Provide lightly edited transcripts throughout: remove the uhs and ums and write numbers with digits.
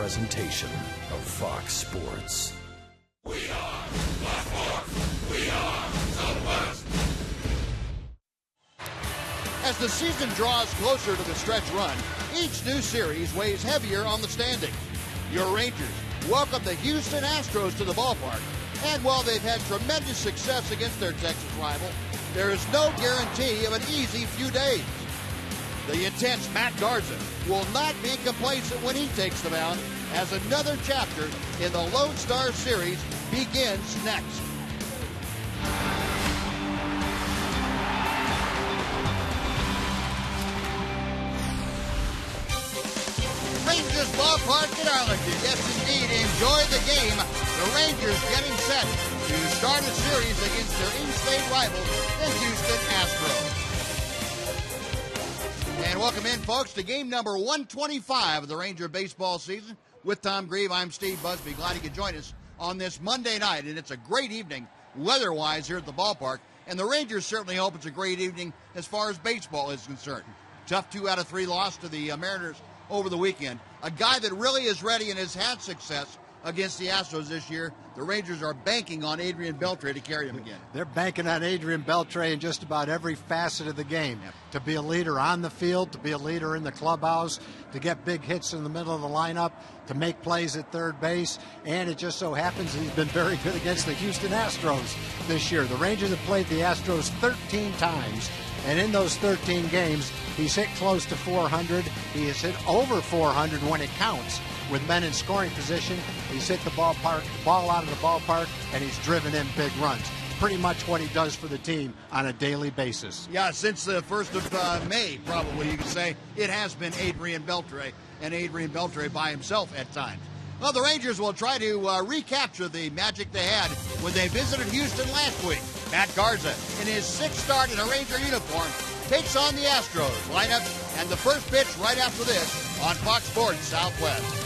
presentation of Fox Sports. We are Black Hawk. We are Southwest. As the season draws closer to the stretch run, each new series weighs heavier on the standings. Your Rangers welcome the Houston Astros to the ballpark, and while they've had tremendous success against their Texas rival, there is no guarantee of an easy few days. The intense Matt Garza will not be complacent when he takes the mound, as another chapter in the Lone Star Series begins next. Rangers ballpark in Arlington. Yes, indeed. Enjoy the game. The Rangers getting set to start a series against their in-state rivals, the Houston Astros. And welcome in, folks, to game number 125 of the Ranger baseball season. With Tom Grieve, I'm Steve Busby. Glad you could join us on this Monday night. And it's a great evening weather-wise here at the ballpark. And the Rangers certainly hope it's a great evening as far as baseball is concerned. Tough 2 out of 3 loss to the Mariners over the weekend. A guy that really is ready and has had success against the Astros this year. The Rangers are banking on Adrian Beltre to carry him again. They're banking on Adrian Beltre in just about every facet of the game. Yep. To be a leader on the field, to be a leader in the clubhouse, to get big hits in the middle of the lineup, to make plays at third base. And it just so happens that he's been very good against the Houston Astros this year. The Rangers have played the Astros 13 times. And in those 13 games, he's hit close to 400. He has hit over 400 when it counts. With men in scoring position, he's hit the ball out of the ballpark, and he's driven in big runs. Pretty much what he does for the team on a daily basis. Yeah, since the 1st of May, probably you could say, it has been Adrian Beltre, and Adrian Beltre by himself at times. Well, the Rangers will try to recapture the magic they had when they visited Houston last week. Matt Garza, in his 6th start in a Ranger uniform, takes on the Astros lineup, and the first pitch right after this on Fox Sports Southwest.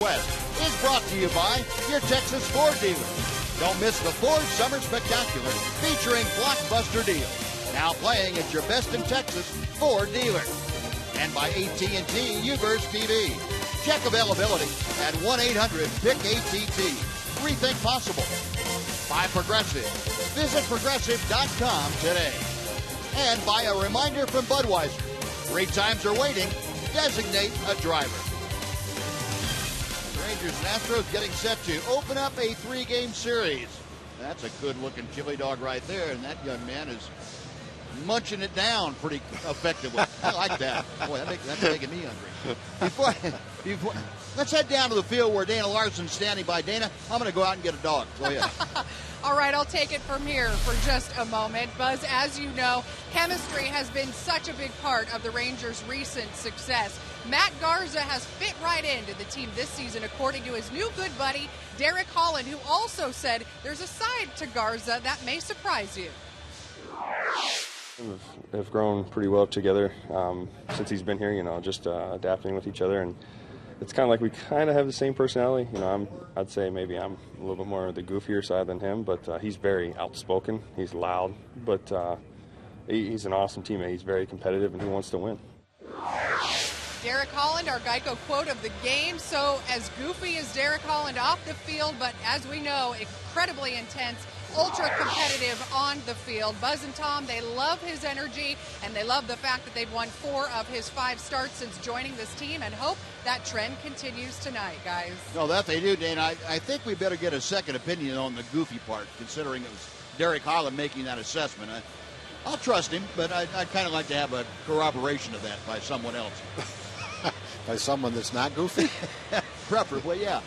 West is brought to you by your Texas Ford dealer. Don't miss the Ford Summer Spectacular featuring blockbuster deals. Now playing at your best in Texas Ford dealer. And by AT&T UVerse TV. Check availability at 1-800-PIC-ATT. Rethink possible. By Progressive. Visit Progressive.com today. And by a reminder from Budweiser. Great times are waiting. Designate a driver. Rangers and Astros getting set to open up a 3-game series. That's a good-looking chili dog right there, and that young man is munching it down pretty effectively. I like that. Boy, that's making me hungry. Before, let's head down to the field where Dana Larson's standing by. Dana, I'm going to go out and get a dog. Go ahead. All right, I'll take it from here for just a moment. Buzz, as you know, chemistry has been such a big part of the Rangers' recent success. Matt Garza has fit right into the team this season, according to his new good buddy, Derek Holland, who also said there's a side to Garza that may surprise you. Have grown pretty well together since he's been here, just adapting with each other. And it's kind of like we kind of have the same personality. I'd say maybe I'm a little bit more the goofier side than him, but he's very outspoken. He's loud, but he's an awesome teammate. He's very competitive, and he wants to win. Derek Holland, our Geico quote of the game. So as goofy as Derek Holland off the field, but as we know, incredibly intense, ultra competitive on the field. Buzz and Tom, they love his energy, and they love the fact that they've won 4 of his 5 starts since joining this team, and hope that trend continues tonight, guys. No, that they do, Dana. I think we better get a second opinion on the goofy part, considering it was Derek Holland making that assessment. I'll trust him, but I'd kind of like to have a corroboration of that by someone else. By someone that's not goofy? Preferably, yeah.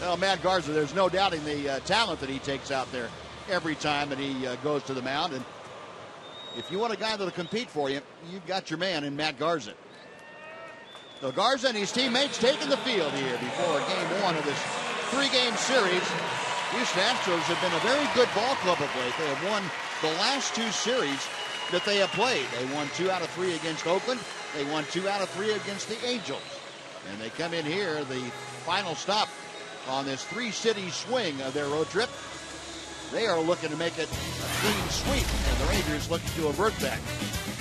Well, Matt Garza, there's no doubting the talent that he takes out there every time that he goes to the mound. And if you want a guy that'll compete for you, you've got your man in Matt Garza. So Garza and his teammates taking the field here before game 1 of this 3-game series. Houston Astros have been a very good ball club of late. They have won the last 2 series that they have played. They won 2 out of 3 against Oakland. They won 2 out of 3 against the Angels. And they come in here, the final stop on this 3-city swing of their road trip. They are looking to make it a clean sweep, and the Rangers looking to avert that.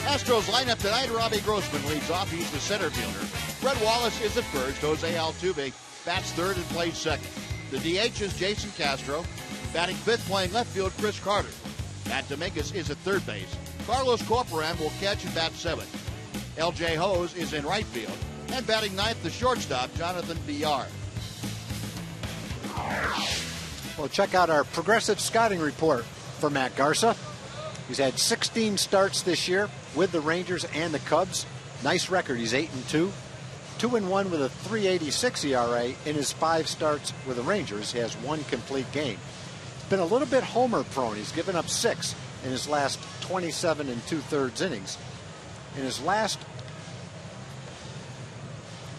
Astros lineup tonight, Robbie Grossman leads off. He's the center fielder. Fred Wallace is at first. Jose Altuve bats third and plays second. The DH is Jason Castro. Batting fifth, playing left field, Chris Carter. Matt Dominguez is at third base. Carlos Corporan will catch and bat seventh. L.J. Hose is in right field. And batting ninth, the shortstop, Jonathan Villar. Well, check out our progressive scouting report for Matt Garza. He's had 16 starts this year with the Rangers and the Cubs. Nice record. He's 8-2. 2-1 with a .386 ERA in his 5 starts with the Rangers. He has 1 complete game. He's been a little bit homer prone. He's given up 6 in his last 27 2/3 innings. In his last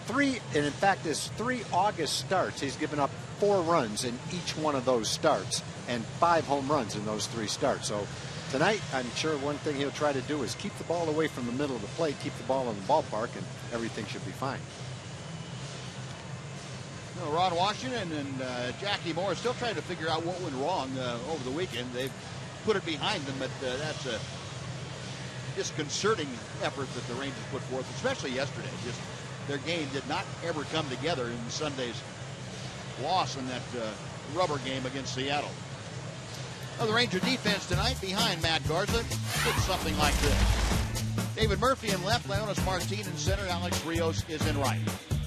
3, and in fact his 3 August starts, he's given up 4 runs in each one of those starts and 5 home runs in those 3 starts. So tonight, I'm sure one thing he'll try to do is keep the ball away from the middle of the plate, keep the ball in the ballpark, and everything should be fine. Well, Ron Washington and Jackie Moore still trying to figure out what went wrong over the weekend. They've put it behind them, but that's a disconcerting effort that the Rangers put forth, especially yesterday. Just their game did not ever come together in Sunday's loss in that rubber game against Seattle. Well, the Ranger defense tonight behind Matt Garza did something like this. David Murphy in left, Leonis Martin in center, Alex Rios is in right.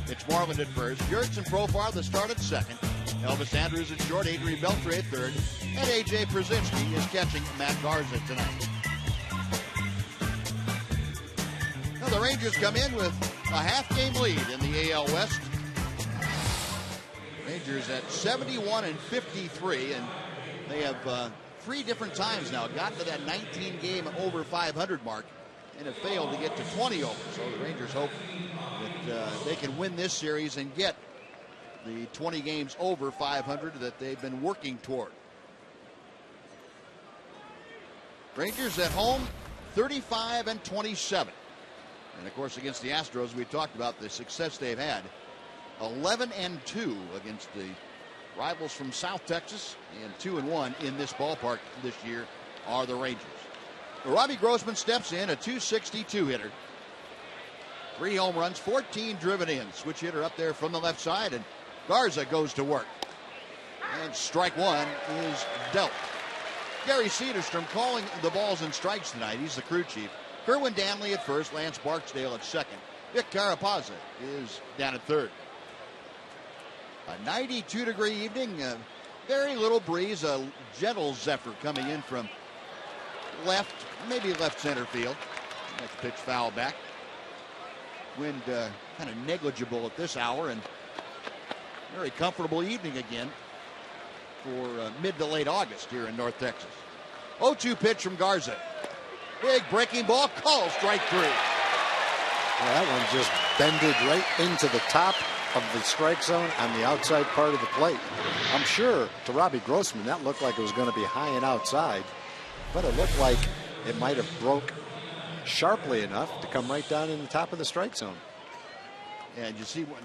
It's Marlin at first, Yertz and Profar the start at second, Elvis Andrews at short, Adrian Beltre at third, and A.J. Przinsky is catching Matt Garza tonight. Now the Rangers come in with a half-game lead in the AL West. Rangers at 71-53, and they have 3 different times now gotten to that 19-game over 500 mark and have failed to get to 20 over. So the Rangers hope that they can win this series and get the 20 games over 500 that they've been working toward. Rangers at home, 35-27. And of course, against the Astros, we talked about the success they've had. 11-2 against the Rivals from South Texas, and 2-1 in this ballpark this year are the Rangers. Robbie Grossman steps in, a .262 hitter. 3 home runs, 14 driven in. Switch hitter up there from the left side, and Garza goes to work. And strike one is dealt. Gary Cedarstrom calling the balls and strikes tonight. He's the crew chief. Kerwin Danley at first, Lance Barksdale at second. Vic Carapazza is down at third. A 92-degree evening, very little breeze, a gentle zephyr coming in from left, maybe left center field. Next pitch foul back. Wind kind of negligible at this hour, and very comfortable evening again for mid to late August here in North Texas. 0-2 pitch from Garza. Big breaking ball, call strike 3. Well, that one just bended right into the top of the strike zone on the outside part of the plate. I'm sure to Robbie Grossman that looked like it was going to be high and outside, but it looked like it might have broke sharply enough to come right down in the top of the strike zone. And you see when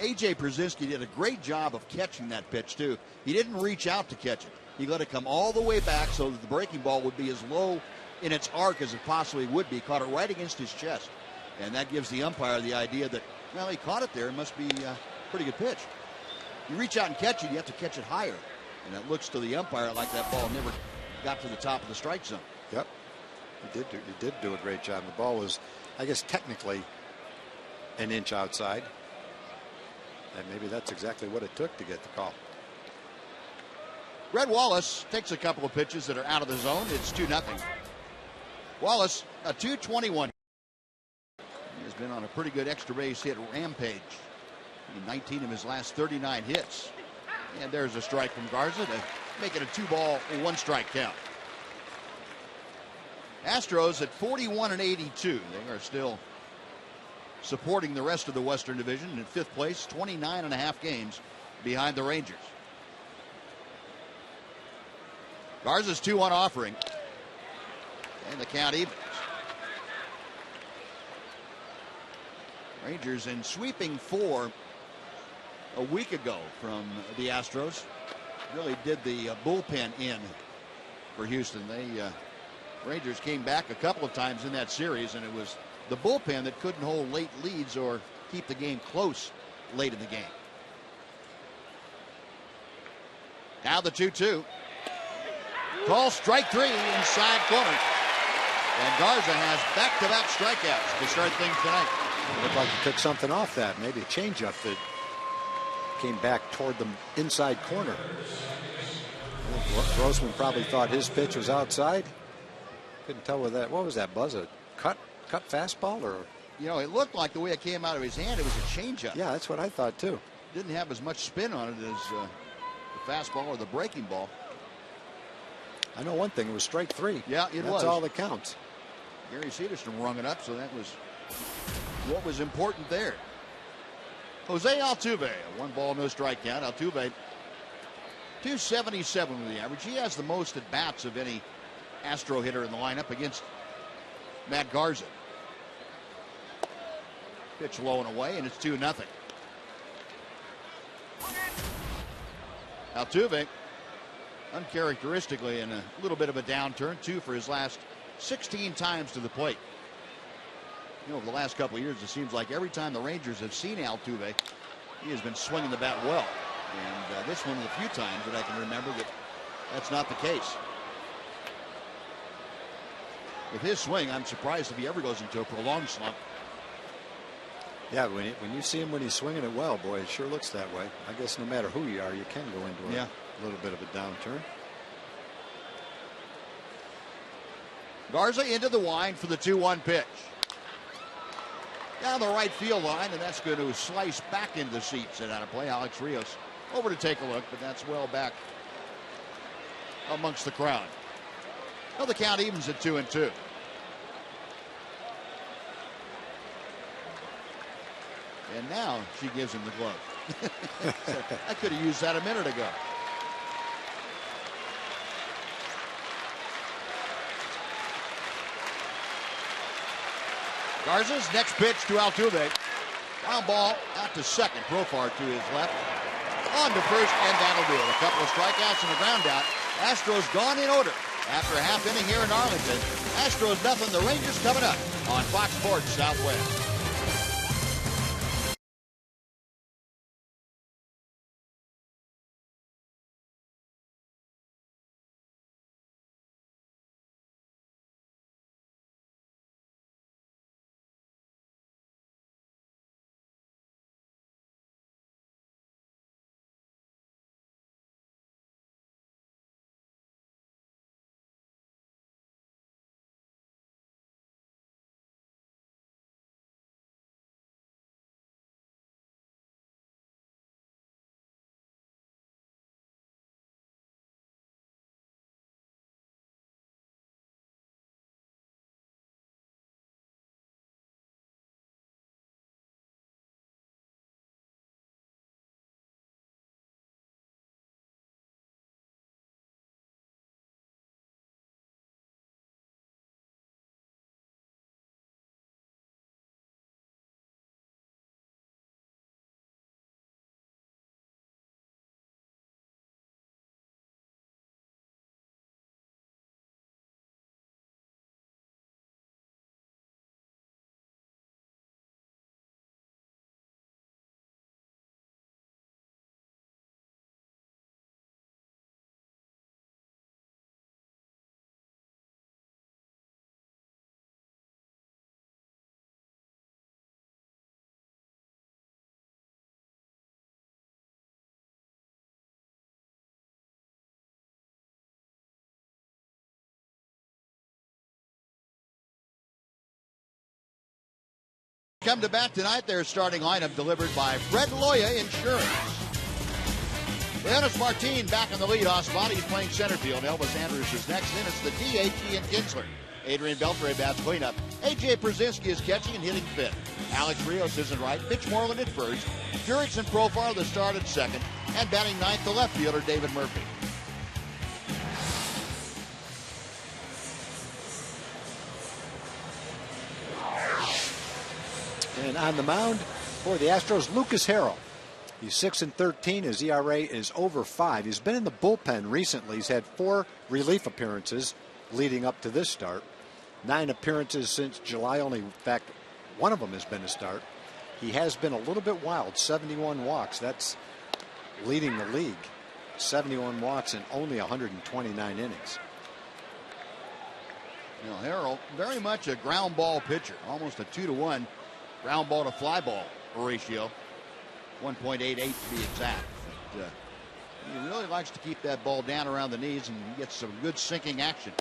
A.J. Brzezinski did a great job of catching that pitch too. He didn't reach out to catch it. He let it come all the way back so that the breaking ball would be as low in its arc as it possibly would be. Caught it right against his chest. And that gives the umpire the idea that, well, he caught it there. It must be a pretty good pitch. You reach out and catch it, you have to catch it higher. And it looks to the umpire like that ball never got to the top of the strike zone. Yep. He did do a great job. The ball was, I guess, technically an inch outside. And maybe that's exactly what it took to get the call. Red Wallace takes a couple of pitches that are out of the zone. It's 2-0. Wallace, a .221. He has been on a pretty good extra base hit rampage. 19 of his last 39 hits. And there's a strike from Garza to make it a 2-ball, 1-strike count. Astros at 41-82. They are still supporting the rest of the Western Division in 5th place, 29.5 games behind the Rangers. Garza's 2-1 offering. And the count evens. Rangers in sweeping 4 a week ago from the Astros. Really did the bullpen in for Houston. Rangers came back a couple of times in that series, and it was the bullpen that couldn't hold late leads or keep the game close late in the game. Now the 2-2. Call strike 3 inside corner. And Garza has back-to-back strikeouts to start things tonight. It looked like he took something off that. Maybe a changeup that came back toward the inside corner. Grossman probably thought his pitch was outside. Couldn't tell what was that, Buzz? A cut fastball, or? You know, it looked like the way it came out of his hand, it was a changeup. Yeah, that's what I thought too. Didn't have as much spin on it as the fastball or the breaking ball. I know one thing, it was strike 3. Yeah, it was. That's all that counts. Gary Cedarstrom rung it up, so that was what was important there. Jose Altuve, a 1-ball, no strike count. Altuve, 277 with the average. He has the most at bats of any Astro hitter in the lineup against Matt Garza. Pitch low and away, and it's 2-0. Altuve, uncharacteristically in a little bit of a downturn, 2 for his last 16 times to the plate. You know, over the last couple of years, it seems like every time the Rangers have seen Altuve, he has been swinging the bat well. And this one, the few times that I can remember, that's not the case. With his swing, I'm surprised if he ever goes into a prolonged slump. Yeah, when you see him when he's swinging it well, boy, it sure looks that way. I guess no matter who you are, you can go into a little bit of a downturn. Garza into the wind for the 2-1 pitch. Down the right field line, and that's going to slice back into the seats and out of play. Alex Rios over to take a look, but that's well back amongst the crowd. Well, the count evens at 2-2. And now she gives him the glove. I could have used that a minute ago. Garza's next pitch to Altuve. Foul ball out to second. Profar to his left. On to first, and that'll do it. A couple of strikeouts and a ground out. Astros gone in order after a half inning here in Arlington. Astros nothing, the Rangers coming up on Fox Sports Southwest. Come to bat tonight, their starting lineup delivered by Fred Loya Insurance. Leonis Martin back in the leadoff spot. He's playing center field. Elvis Andrus is next. Then it's the DH, Ian Kinsler. Adrian Beltre bats cleanup. A.J. Brzezinski is catching and hitting fifth. Alex Rios isn't right. Mitch Moreland at first. Jurickson Profar the start at second. And batting ninth, the left fielder, David Murphy. And on the mound for the Astros, Lucas Harrell. He's 6-13. His ERA is over 5. He's been in the bullpen recently. He's had 4 relief appearances leading up to this start. 9 appearances since July. Only, in fact, one of them has been a start. He has been a little bit wild. 71 walks. That's leading the league. 71 walks in only 129 innings. You know, Harrell, very much a ground ball pitcher. Almost a 2-to-1 ground ball to fly ball ratio. 1.88 to be exact. But, he really likes to keep that ball down around the knees and gets some good sinking action.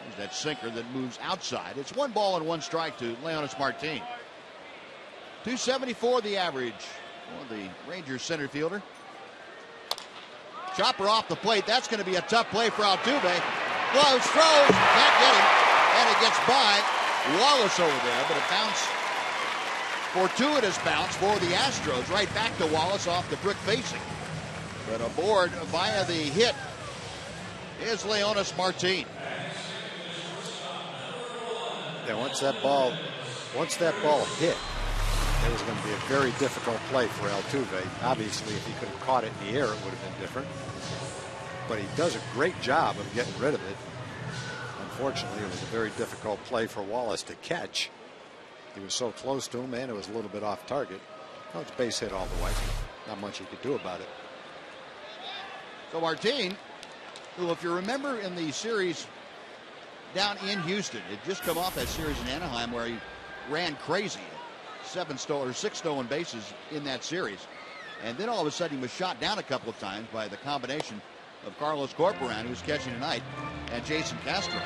There's that sinker that moves outside. It's 1 ball and 1 strike to Leonis Martin. 274 the average for the Rangers center fielder. Chopper off the plate. That's going to be a tough play for Altuve. Close, throws, can't get him, and it gets by Wallace over there, but a bounce. Fortuitous bounce for the Astros, right back to Wallace off the brick facing. But aboard via the hit is Leonis Martin. Yeah, once that ball hit, it was going to be a very difficult play for Altuve. Obviously, if he could have caught it in the air, it would have been different. But he does a great job of getting rid of it. Unfortunately, it was a very difficult play for Wallace to catch. He was so close to him, and it was a little bit off target. Oh, it's base hit all the way. Not much he could do about it. So Martin, who, if you remember in the series down in Houston, had just come off that series in Anaheim where he ran crazy. 6 stolen bases in that series. And then all of a sudden he was shot down a couple of times by the combination of Carlos Corporan, who's catching tonight, and Jason Castro.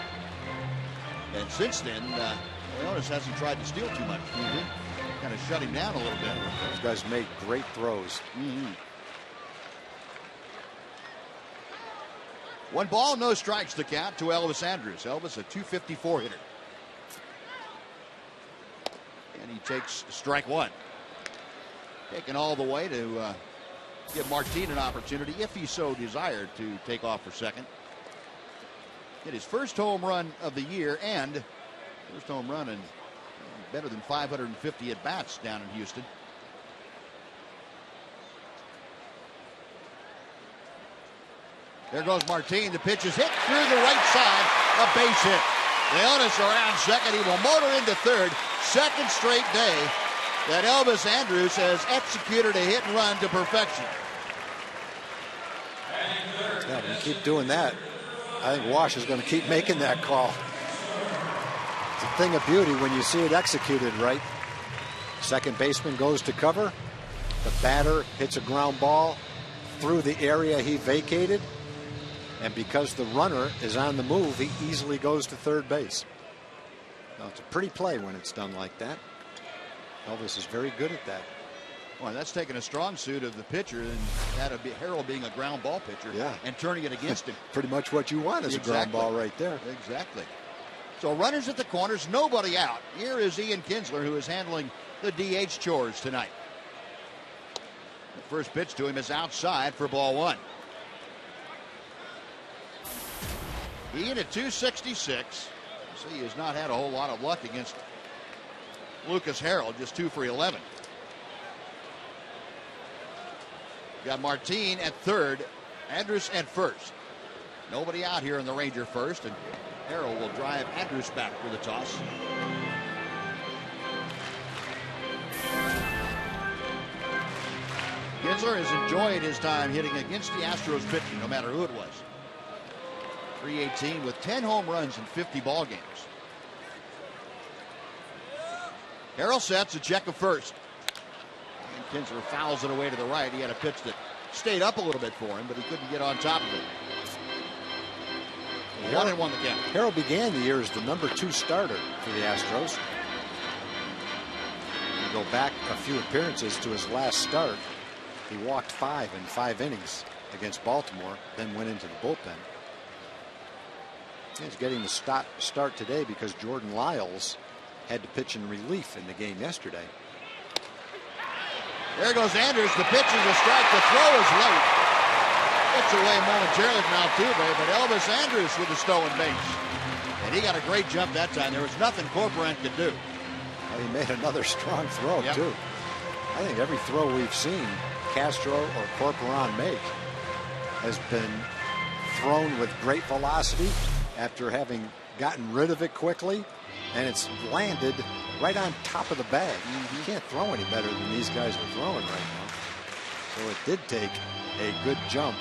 And since then, Leonis hasn't tried to steal too much. Kind of shut him down a little bit. Those guys make great throws. 1 ball, no strikes to count to Elvis Andrus. Elvis, a 254 hitter. And he takes strike 1. Taken all the way to give Martin an opportunity, if he so desired, to take off for second. Hit his first home run of the year and first home run in better than 550 at bats down in Houston. There goes Martin. The pitch is hit through the right side. A base hit. Leonis around second. He will motor into third. Second straight day that Elvis Andrus has executed a hit and run to perfection. Yeah, when you keep doing that, I think Wash is going to keep making that call. It's a thing of beauty when you see it executed right. Second baseman goes to cover. The batter hits a ground ball through the area he vacated. And because the runner is on the move, he easily goes to third base. Now, it's a pretty play when it's done like that. Elvis is very good at that. Well, that's taking a strong suit of the pitcher, and that would be Harold being a ground ball pitcher, yeah, and turning it against him. Pretty much what you want is a ground ball right there. Exactly. So runners at the corners, nobody out. Here is Ian Kinsler, who is handling the DH chores tonight. The first pitch to him is outside for ball one. Ian at 266. See, he has not had a whole lot of luck against Lucas Harold, just 2 for 11. Got Martin at third, Andrus at first. Nobody out here in the Ranger first, and Harold will drive Andrus back with a toss. Kinsler has enjoyed his time hitting against the Astros pitching, no matter who it was. 318 with 10 home runs in 50 ball games. Harold sets a check of first. And Kinsler fouls it away to the right. He had a pitch that stayed up a little bit for him, but he couldn't get on top of it. 1-1 the count. Harold began the year as the #2 starter for the Astros. You go back a few appearances to his last start. He walked 5 in 5 innings against Baltimore, then went into the bullpen. He's getting the start today because Jordan Lyles had to pitch in relief in the game yesterday. There goes Andrus. The pitch is a strike. The throw is late. Gets away momentarily from Altuve, but Elvis Andrus with the stolen base. And he got a great jump that time. There was nothing Corcoran could do. Well, he made another strong throw, too. I think every throw we've seen Castro or Corcoran make has been thrown with great velocity after having gotten rid of it quickly, and it's landed right on top of the bag. You can't throw any better than these guys are throwing right now. So it did take a good jump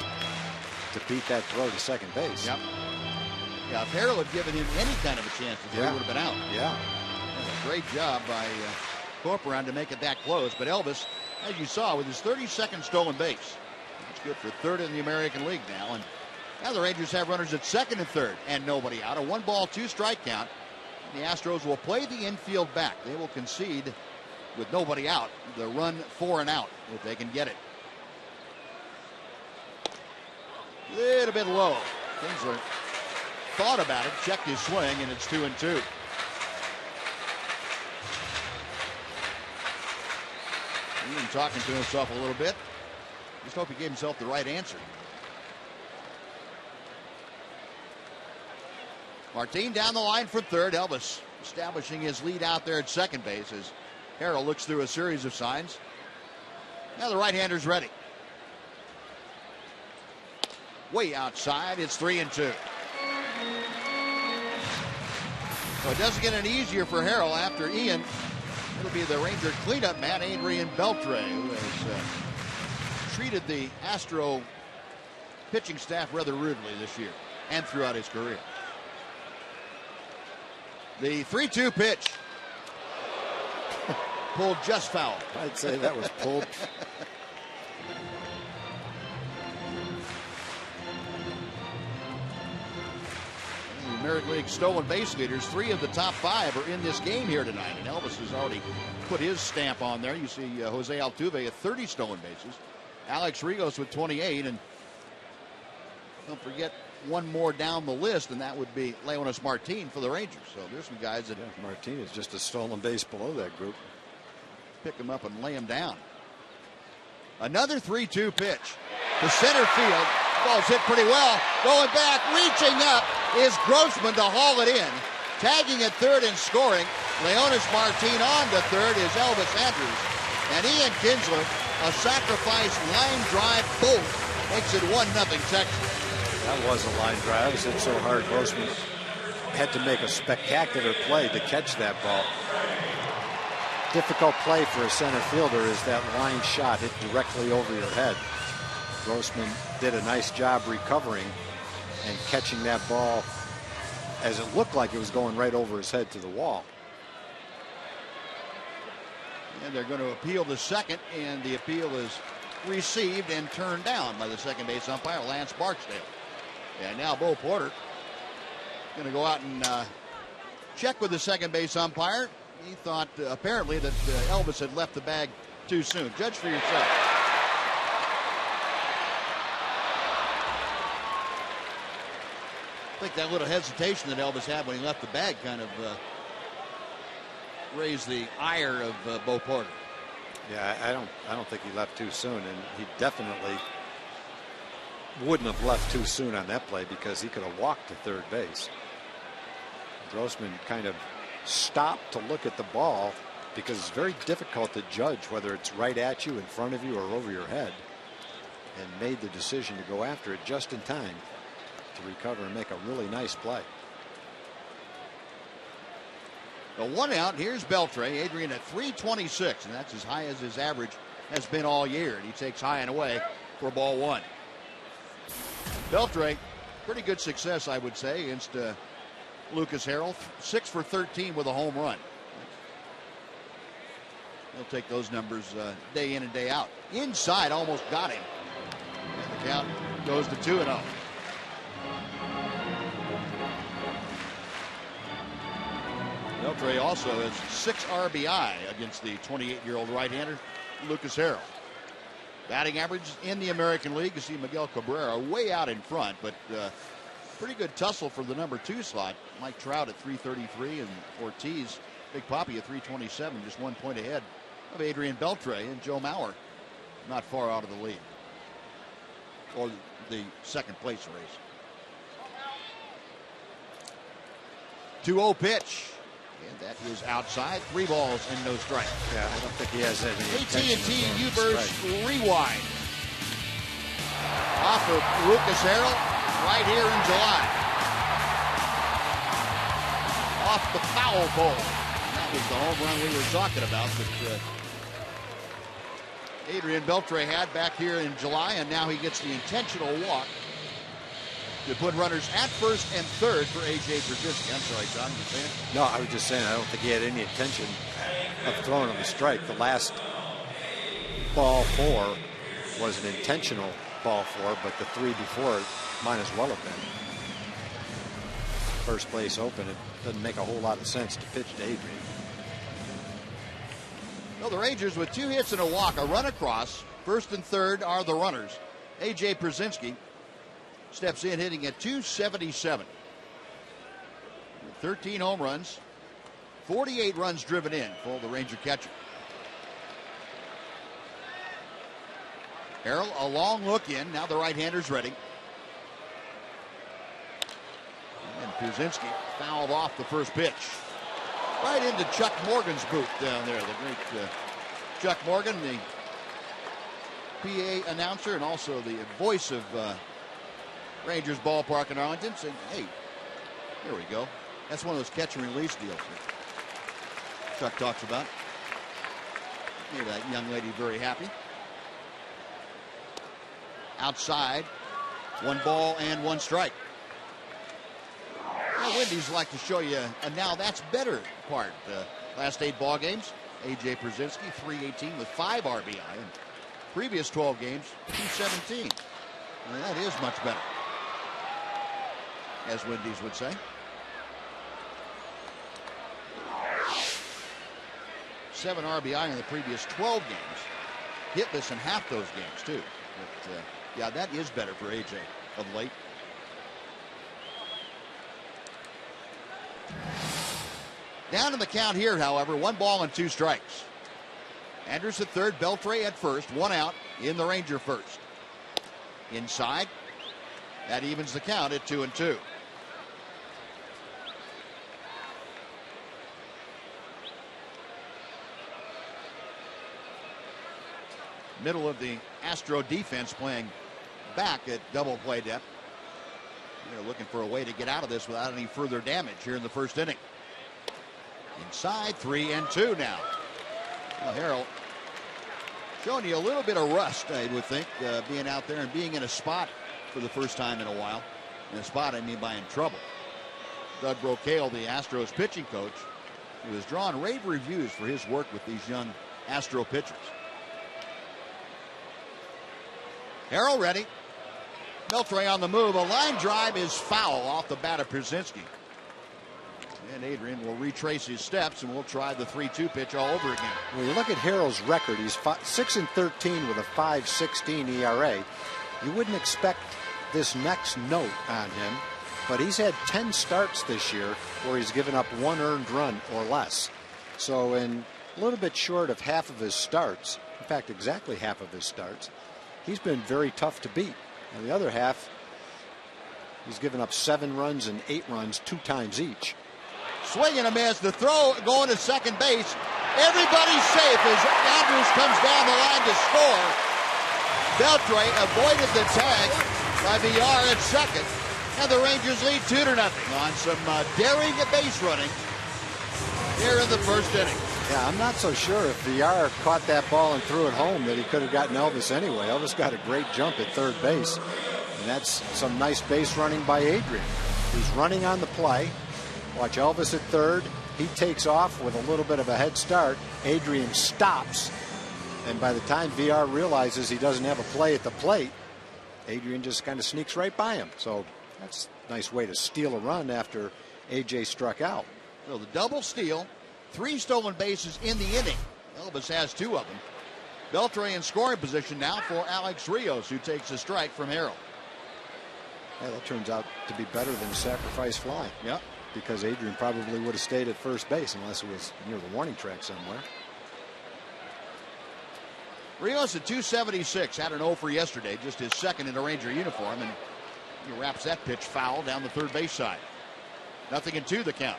to beat that throw to second base. Yep. Yeah, if Harold had given him any kind of a chance, he would have been out. Yeah. A great job by Corcoran to make it that close. But Elvis, as you saw, with his 32nd stolen base, that's good for third in the American League now. And now the Rangers have runners at second and third and nobody out. A 1-ball, 2-strike count. The Astros will play the infield back. They will concede with nobody out. The run 4 and out if they can get it. Little bit low. Kinsler thought about it, checked his swing, and it's 2-2. Ian talking to himself a little bit. Just hope he gave himself the right answer. Martin down the line for third. Elvis establishing his lead out there at second base as Harold looks through a series of signs. Now the right-hander's ready. Way outside. It's 3-2. So it doesn't get any easier for Harold after Ian. It'll be the Ranger cleanup man, Adrian Beltre, who has treated the Astro pitching staff rather rudely this year and throughout his career. The 3-2 pitch. Pulled just foul. I'd say that was pulled. The American League stolen base leaders, 3 of the top 5 are in this game here tonight. And Elvis has already put his stamp on there. You see Jose Altuve at 30 stolen bases. Alex Rios with 28. And don't forget one more down the list, and that would be Leonis Martin for the Rangers. So there's some guys that Martin is just a stolen base below that group. Pick him up and lay him down. Another 3-2 pitch to center field. Ball's hit pretty well. Going back, reaching up is Grossman to haul it in. Tagging at third and scoring. Leonis Martin on to third is Elvis Andrus. And Ian Kinsler, a sacrifice line drive bolt, makes it 1-0 Texas. That was a line drive. It was hit so hard, Grossman had to make a spectacular play to catch that ball. Difficult play for a center fielder is that line shot hit directly over your head. Grossman did a nice job recovering and catching that ball as it looked like it was going right over his head to the wall. And they're going to appeal to second, and the appeal is received and turned down by the second base umpire, Lance Barksdale. And now Bo Porter going to go out and check with the second base umpire. He thought apparently that Elvis had left the bag too soon. Judge for yourself. I think that little hesitation that Elvis had when he left the bag kind of raised the ire of Bo Porter. Yeah, I don't think he left too soon, and he definitely wouldn't have left too soon on that play because he could have walked to third base. Grossman kind of stopped to look at the ball because it's very difficult to judge whether it's right at you, in front of you, or over your head, and made the decision to go after it just in time to recover and make a really nice play. The one out, here's Beltre. Adrian at 326, and that's as high as his average has been all year. And he takes high and away for ball one. Beltre, pretty good success, I would say, against Lucas Harrell. 6 for 13 with a home run. He'll take those numbers day in and day out. Inside, almost got him. And the count goes to 2-0. Beltre also has 6 RBI against the 28-year-old right-hander Lucas Harrell. Batting average in the American League, you see Miguel Cabrera way out in front, but pretty good tussle for the number 2 slot. Mike Trout at 333 and Ortiz, Big Papi at 327, just 1 point ahead of Adrian Beltre, and Joe Mauer not far out of the lead or the second place race. 2-0 pitch. And that is outside. 3 balls and no strike. Yeah, I don't think he has any AT&T Uverse rewind. Off of Lucas Harrell right here in July. Off the foul pole. And that was the home run we were talking about that Adrian Beltre had back here in July, and now he gets the intentional walk to put runners at first and third for A.J. Brzezinski. I'm sorry, John, you saying? No, I was just saying I don't think he had any intention of throwing him a strike. The last ball 4 was an intentional ball 4, but the 3 before it might as well have been. First place open, it doesn't make a whole lot of sense to pitch to Adrian. Well, the Rangers with 2 hits and a walk, a run across. First and third are the runners. A.J. Brzezinski steps in hitting at 277. 13 home runs, 48 runs driven in for the Ranger catcher. Harrell, a long look in. Now the right-hander's ready. And Brzezinski fouled off the first pitch. Right into Chuck Morgan's booth down there. The great Chuck Morgan, the PA announcer and also the voice of Rangers ballpark in Arlington, saying, hey, here we go. That's one of those catch and release deals that Chuck talks about. Made that young lady very happy. Outside, 1 ball and 1 strike. Now, Wendy's like to show you a now that's better part. Last 8 ball games, A.J. Brzezinski, 318 with 5 RBI. And previous 12 games, 217. And that is much better, as Wendy's would say. 7 RBI in the previous 12 games. Hitless in half those games, too. But, yeah, that is better for A.J. of late. Down in the count here, however, 1 ball and 2 strikes. Andrews at third, Beltre at first, 1 out in the Ranger first. Inside, that evens the count at 2-2. Middle of the Astro defense playing back at double play depth. They're looking for a way to get out of this without any further damage here in the first inning. Inside, 3-2 now. Well, Harrell showing you a little bit of rust, I would think, being out there and being in a spot for the first time in a while. In a spot, I mean by in trouble. Doug Brocail, the Astros pitching coach, who has drawn rave reviews for his work with these young Astro pitchers. Harrell ready. Beltre on the move. A line drive is foul off the bat of Pierzynski. And Adrian will retrace his steps, and we'll try the 3-2 pitch all over again. When you look at Harrell's record, he's 6-13 with a 5.16 ERA. You wouldn't expect this next note on him, but he's had 10 starts this year where he's given up 1 earned run or less. So in a little bit short of half of his starts, in fact exactly half of his starts, he's been very tough to beat. And the other half, he's given up 7 runs and 8 runs 2 times each. Swing and a miss. The throw going to second base. Everybody's safe as Andrews comes down the line to score. Beltre avoided the tag by Villar at second. And the Rangers lead 2-0 on some daring base running here in the first inning. Yeah, I'm not so sure if Villar caught that ball and threw it home that he could have gotten Elvis anyway. Elvis got a great jump at third base. And that's some nice base running by Adrian. He's running on the play. Watch Elvis at third. He takes off with a little bit of a head start. Adrian stops. And by the time Villar realizes he doesn't have a play at the plate, Adrian just kind of sneaks right by him. So that's a nice way to steal a run after AJ struck out. So the double steal. 3 stolen bases in the inning. Elvis has 2 of them. Beltre in scoring position now for Alex Rios, who takes a strike from Harrell. Yeah, that turns out to be better than a sacrifice fly. Yep. Because Adrian probably would have stayed at first base unless it was near the warning track somewhere. Rios at 276. Had an 0 for yesterday, just his second in a Ranger uniform, and he wraps that pitch foul down the third base side. 0-2 the count.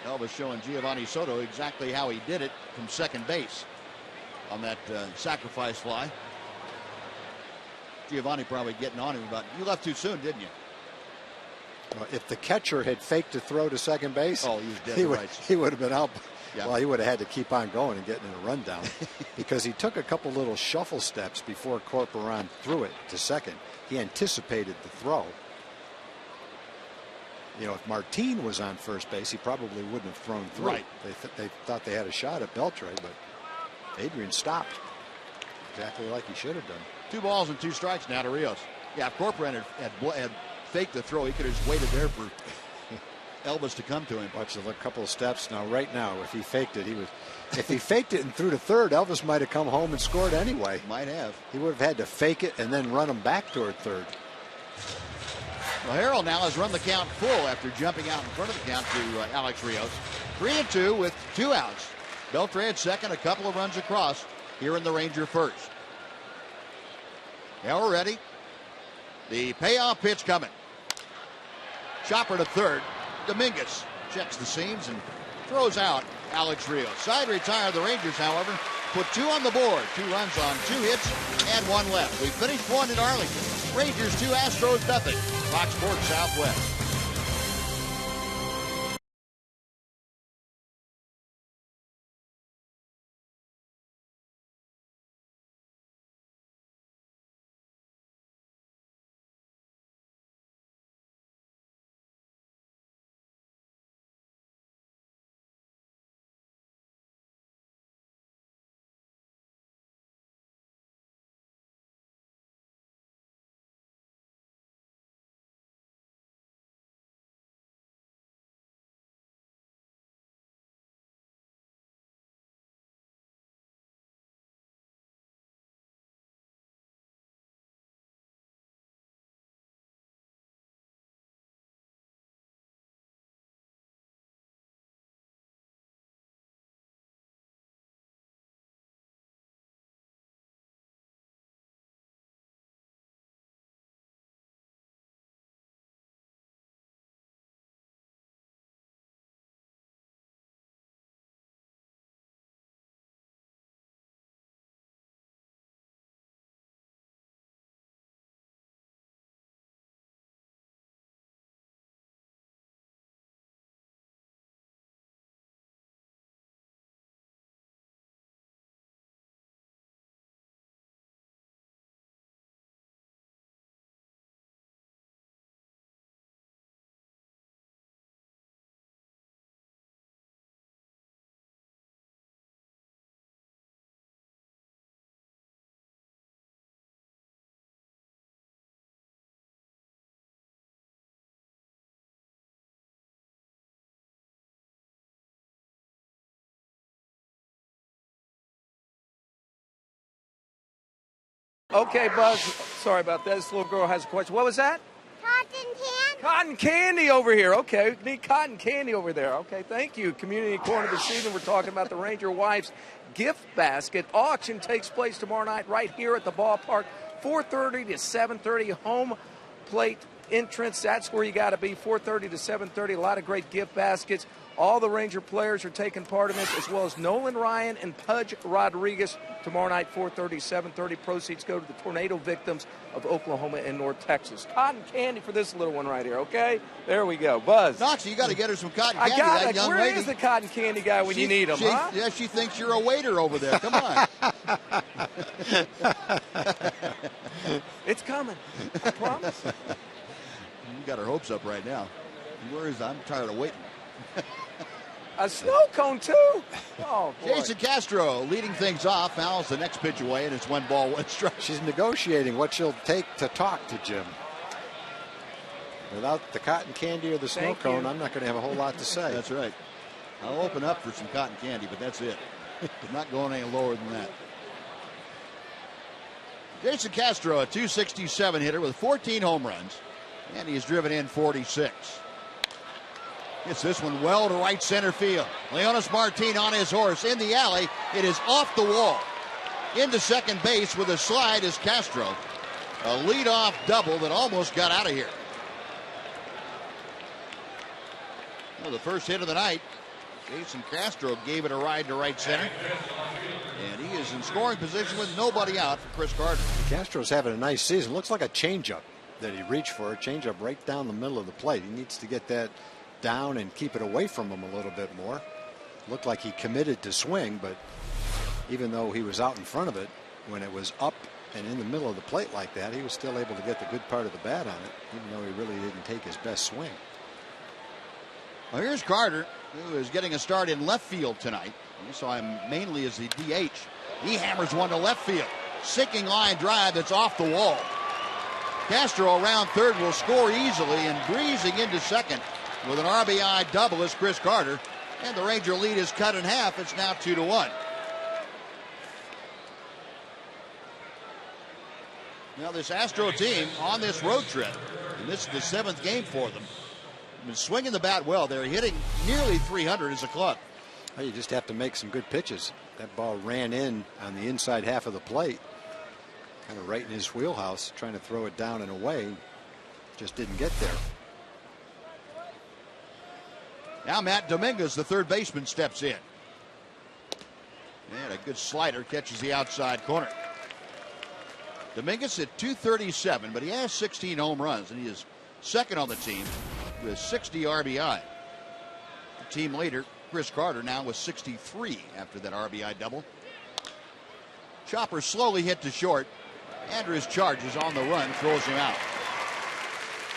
Elvis showing Giovanni Soto exactly how he did it from second base on that sacrifice fly. Giovanni probably getting on him about, you left too soon, didn't you? Well, if the catcher had faked a throw to second base, he was dead he would have been out. Yeah. Well, he would have had to keep on going and getting in a rundown because he took a couple little shuffle steps before Corporon threw it to second. He anticipated the throw. You know, if Martin was on first base, he probably wouldn't have thrown through. Right. They thought they had a shot at Beltre, but Adrian stopped exactly like he should have done. 2 balls and 2 strikes now to Rios. Yeah, if Corporon had faked the throw, he could have just waited there for Elvis to come to him. Watch a couple of steps now. Right now, if he faked it, if he faked it and threw to third, Elvis might have come home and scored anyway. Might have. He would have had to fake it and then run him back toward third. Well, Harrell now has run the count full after jumping out in front of the count to Alex Rios. 3-2 with 2 outs. Beltre at second, a couple of runs across here in the Ranger first. Harrell ready. The payoff pitch coming. Chopper to third. Dominguez checks the seams and throws out Alex Rios. Side retire the Rangers, however, put 2 on the board. 2 runs on 2 hits and 1 left. We finished 1 in Arlington. Rangers 2, Astros nothing. Fox Sports Southwest. Okay, Buzz. Sorry about that. This little girl has a question. What was that? Cotton candy. Cotton candy over here. Okay, need cotton candy over there. Okay, thank you. Community Corner this evening. We're talking about the Ranger Wives gift basket auction. Takes place tomorrow night right here at the ballpark, 4:30 to 7:30. Home plate entrance. That's where you got to be. 4:30 to 7:30. A lot of great gift baskets. All the Ranger players are taking part in this, as well as Nolan Ryan and Pudge Rodriguez. Tomorrow night, 4:30, 7:30. Proceeds go to the tornado victims of Oklahoma and North Texas. Cotton candy for this little one right here, okay? There we go. Buzz. Knox, you got to get her some cotton candy. I got that it. young Where lady. is the cotton candy guy when you need him, huh? Yeah, she thinks you're a waiter over there. Come on. It's coming. I promise. You got her hopes up right now. Where is I'm tired of waiting. A snow cone, too? Oh, boy. Jason Castro leading things off. Fouls the next pitch away, and it's 1 ball, 1 strike. She's negotiating what she'll take to talk to Jim. Without the cotton candy or the snow cone, I'm not going to have a whole lot to say. That's right. I'll open up for some cotton candy, but that's it. I'm not going any lower than that. Jason Castro, a .267 hitter with 14 home runs, and he has driven in 46. Gets this one well to right center field. Leonis Martin on his horse in the alley. It is off the wall. Into second base with a slide is Castro. A leadoff double that almost got out of here. Well, the first hit of the night, Jason Castro gave it a ride to right center. And he is in scoring position with nobody out for Chris Carter. Castro's having a nice season. Looks like a changeup that he reached for. A changeup right down the middle of the plate. He needs to get that down and keep it away from him a little bit more. Looked like he committed to swing, but even though he was out in front of it, when it was up and in the middle of the plate like that, he was still able to get the good part of the bat on it, even though he really didn't take his best swing. Well, here's Carter, who is getting a start in left field tonight. We saw him mainly as the DH. He hammers one to left field. Sinking line drive that's off the wall. Castro around third will score easily, and breezing into second with an RBI double is Chris Carter. And the Ranger lead is cut in half. It's now 2-1. Now this Astro team on this road trip, and this is the 7th game for them, been swinging the bat well. They're hitting nearly 300 as a club. Well, you just have to make some good pitches. That ball ran in on the inside half of the plate, kind of right in his wheelhouse, trying to throw it down and away. Just didn't get there. Now Matt Dominguez, the third baseman, steps in. And a good slider catches the outside corner. Dominguez at .237, but he has 16 home runs, and he is second on the team with 60 RBI. The team leader, Chris Carter, now with 63 after that RBI double. Chopper slowly hit to short. Andrews charges on the run, throws him out.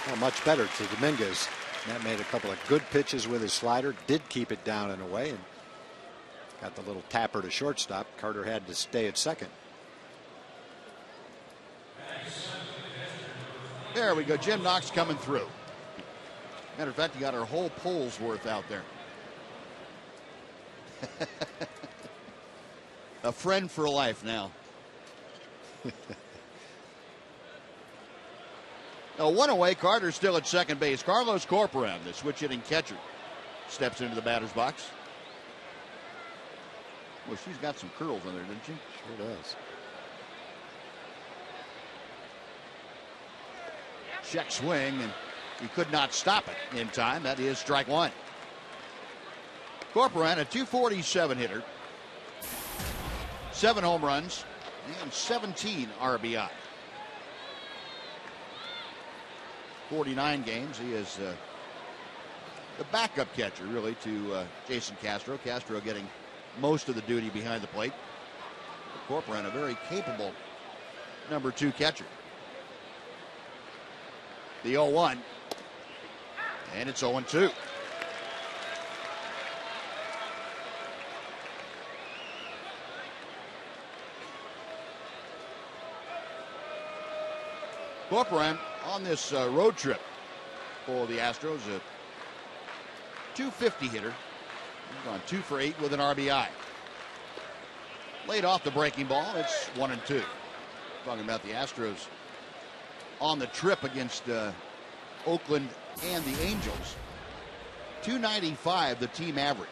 Well, much better to Dominguez. Matt made a couple of good pitches with his slider, did keep it down and away, and got the little tapper to shortstop. Carter had to stay at second. There we go. Jim Knox coming through. Matter of fact, he got our whole poll's worth out there. A friend for life now. Now, one away, Carter's still at second base. Carlos Corporan, the switch hitting catcher, steps into the batter's box. Well, she's got some curls on there, doesn't she? Sure does. Check swing, and he could not stop it in time. That is strike one. Corporan, a .247 hitter, 7 home runs, and 17 RBI. 49 games. He is the backup catcher, really, to Jason Castro. Castro getting most of the duty behind the plate. Corporan, a very capable number 2 catcher. The 0-1. And it's 0-2. Corporan on this road trip for the Astros, a .250 hitter. He's gone 2 for 8 with an RBI. Laid off the breaking ball. It's 1-2. Talking about the Astros on the trip against Oakland and the Angels. 295 the team average.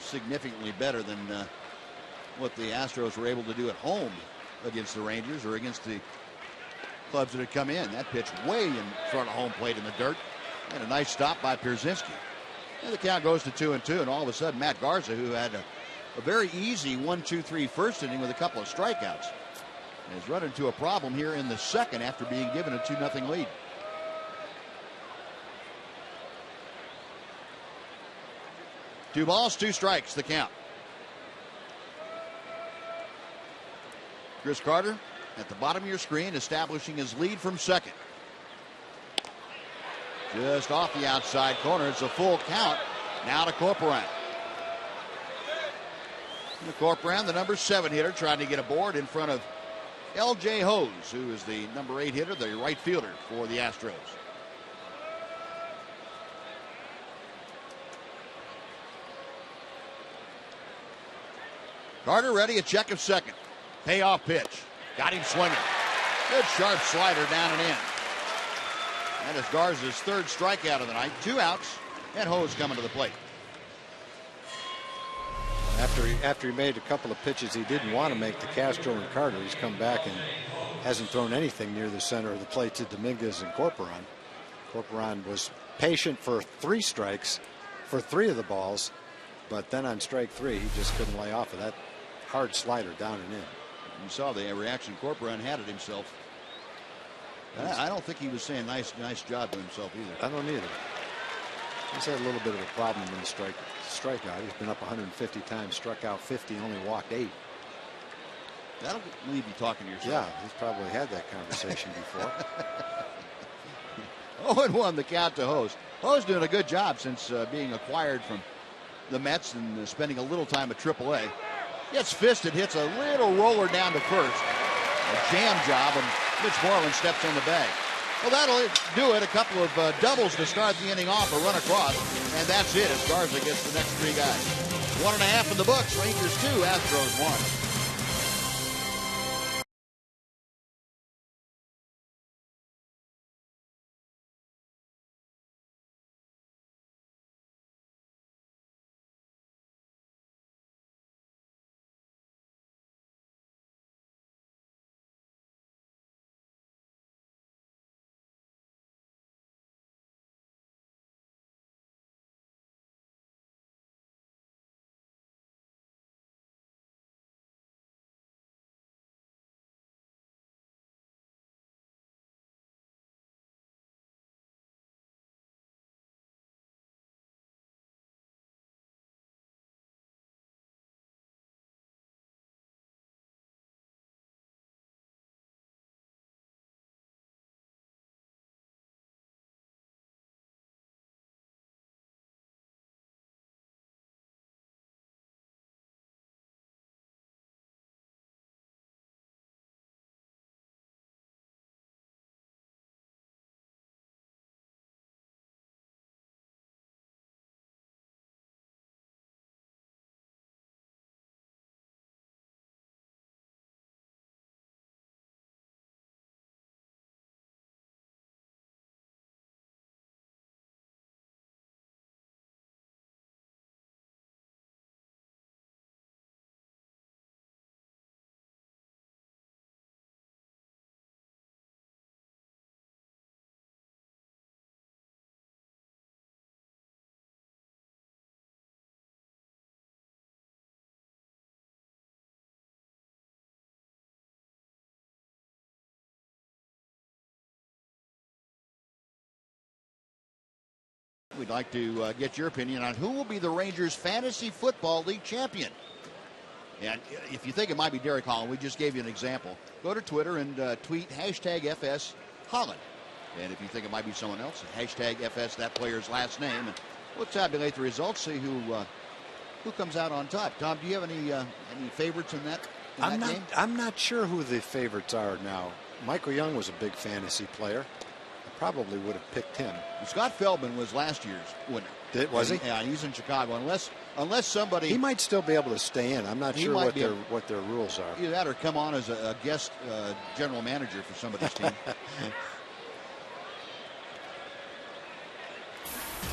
Significantly better than what the Astros were able to do at home against the Rangers or against the clubs that had come in. That pitch way in front of home plate in the dirt. And a nice stop by Pierzynski. And the count goes to 2-2, and all of a sudden Matt Garza, who had a very easy 1-2-3 first inning with a couple of strikeouts, has run into a problem here in the second after being given a 2-0 lead. Two balls, two strikes, the count. Chris Carter at the bottom of your screen, establishing his lead from second. Just off the outside corner. It's a full count. Now to Corporan. Corporan, the number 7 hitter, trying to get aboard in front of L.J. Hose, who is the number 8 hitter, the right fielder for the Astros. Carter ready, a check of second. Payoff pitch. Got him swinging. Good sharp slider down and in. That is Garza's third strikeout of the night. 2 outs, and Hose coming to the plate. After he made a couple of pitches he didn't want to make to Castro and Carter, he's come back and hasn't thrown anything near the center of the plate to Dominguez and Corporan. Corporan was patient for 3 strikes for 3 of the balls, but then on strike 3 he just couldn't lay off of that hard slider down and in. You saw the reaction Corporan had it himself. I don't think he was saying nice job to himself either. I don't either. He's had a little bit of a problem in the strikeout. He's been up 150 times, struck out 50, only walked 8. That'll leave you talking to yourself. Yeah, he's probably had that conversation before. 0-1 the count to Hose. Hose doing a good job since being acquired from the Mets and spending a little time at AAA. Gets fisted, hits a little roller down to first. A jam job, and Mitch Moreland steps on the bag. Well, that'll do it. A couple of doubles to start the inning off, a run across, and that's it as Garza gets the next 3 guys. 1.5 in the books. Rangers 2, Astros 1. We'd like to get your opinion on who will be the Rangers Fantasy Football League champion. And if you think it might be Derek Holland, we just gave you an example. Go to Twitter and tweet #FS Holland. And if you think it might be someone else, #FS that player's last name. And we'll tabulate the results, see who comes out on top. Tom, do you have any favorites in that game? I'm not sure who the favorites are now. Michael Young was a big fantasy player. probably would have picked him. Scott Feldman was last year's winner. Was he? Yeah, he's in Chicago. Unless somebody, he might still be able to stay in. I'm not sure what their rules are. Either that or come on as a guest general manager for somebody's team.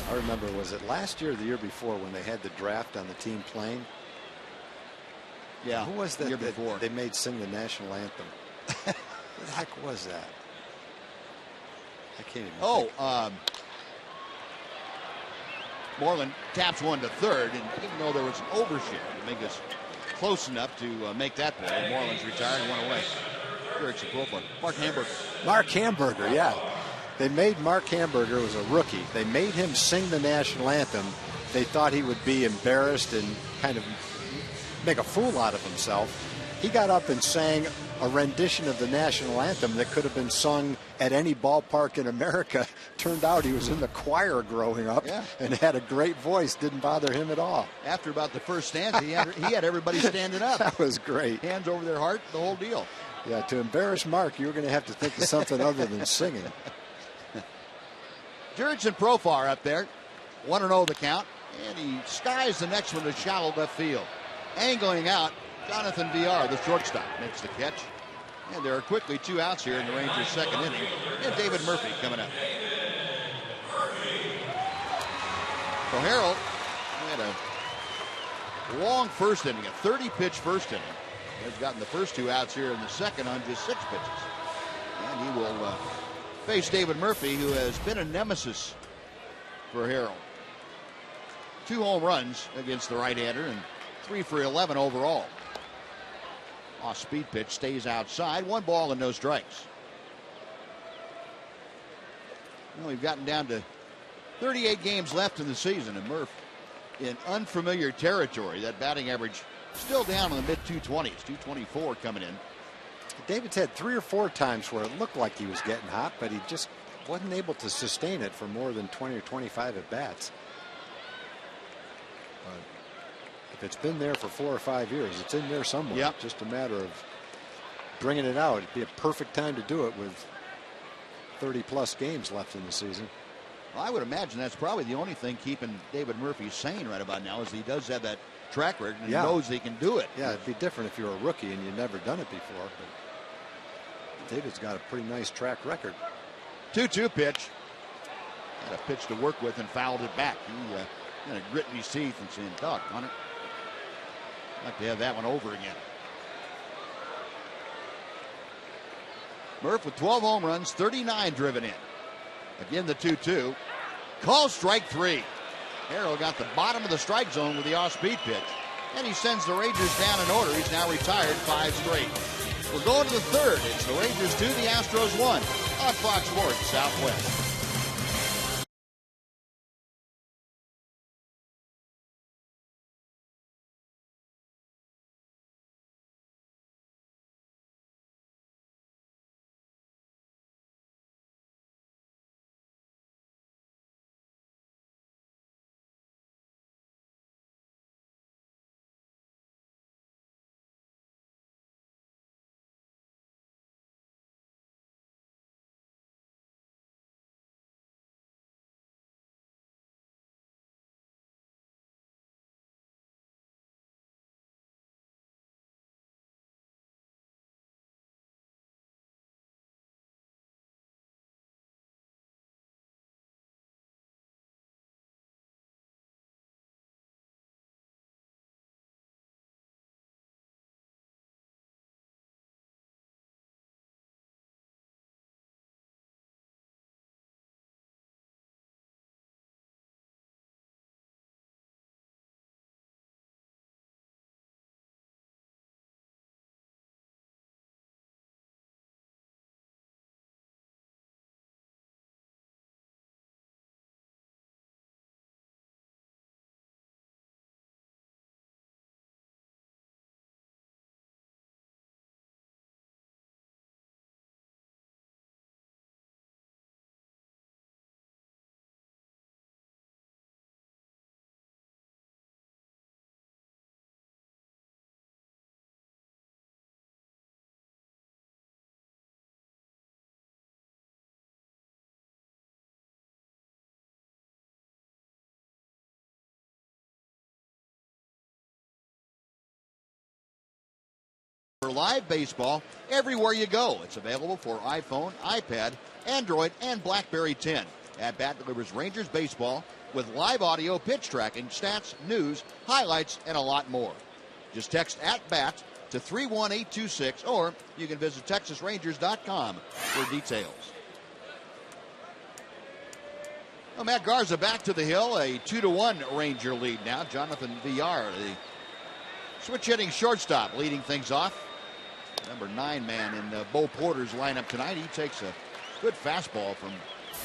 I remember, was it last year or the year before when they had the draft on the team playing? Yeah. Who was that? The year before they made sing the national anthem? What the heck was that? I can't even. think. Moreland taps one to third, and even though there was an overshare to make us close enough to make that play, Moreland's retired and went away. Erickson profile. Mark Hamburger, yeah. They made Mark Hamburger, was a rookie. They made him sing the national anthem. They thought he would be embarrassed and kind of make a fool out of himself. He got up and sang a rendition of the national anthem that could have been sung at any ballpark in America. Turned out he was in the choir growing up and had a great voice. Didn't bother him at all. After about the first stanza, he had everybody standing up. That was great. Hands over their heart, the whole deal. Yeah, to embarrass Mark, you were going to have to think of something other than singing. Jurickson Profar up there, 1-0 the count, and he skies the next one to shallow left field. Angling out, Jonathan VR, the shortstop, makes the catch. And there are quickly 2 outs here in the Rangers' second inning. And David Murphy coming up. So Harold had a long first inning, a 30-pitch first inning. Has gotten the first 2 outs here in the second on just 6 pitches. And he will face David Murphy, who has been a nemesis for Harold. 2 home runs against the right-hander and 3 for 11 overall. Off-speed pitch stays outside. 1 ball and no strikes. Well, we've gotten down to 38 games left in the season, and Murph in unfamiliar territory. That batting average still down in the mid-220s. 224 coming in. David's had 3 or 4 times where it looked like he was getting hot, but he just wasn't able to sustain it for more than 20 or 25 at bats. But if it's been there for 4 or 5 years, it's in there somewhere. Yep. It's just a matter of bringing it out. It'd be a perfect time to do it with 30-plus games left in the season. Well, I would imagine that's probably the only thing keeping David Murphy sane right about now is he does have that track record and he knows he can do it. Yeah, it'd be different if you're a rookie and you've never done it before. But David's got a pretty nice track record. 2-2 pitch. Had a pitch to work with and fouled it back. He kind of gritting his teeth and saying, "Doggone it. I'd like to have that one over again." Murph with 12 home runs, 39 driven in. Again, the 2-2. Call strike 3. Harold got the bottom of the strike zone with the off-speed pitch. And he sends the Rangers down in order. He's now retired 5 straight. We're going to the third. It's the Rangers 2, the Astros 1 on Fox Sports Southwest. For live baseball everywhere you go. It's available for iPhone, iPad, Android, and BlackBerry 10. At Bat delivers Rangers baseball with live audio, pitch tracking, stats, news, highlights, and a lot more. Just text @BAT to 31826, or you can visit TexasRangers.com for details. Well, Matt Garza back to the hill, a 2-1 Ranger lead now. Jonathan Villar, the switch-hitting shortstop, leading things off. Number 9 man in Bo Porter's lineup tonight. He takes a good fastball from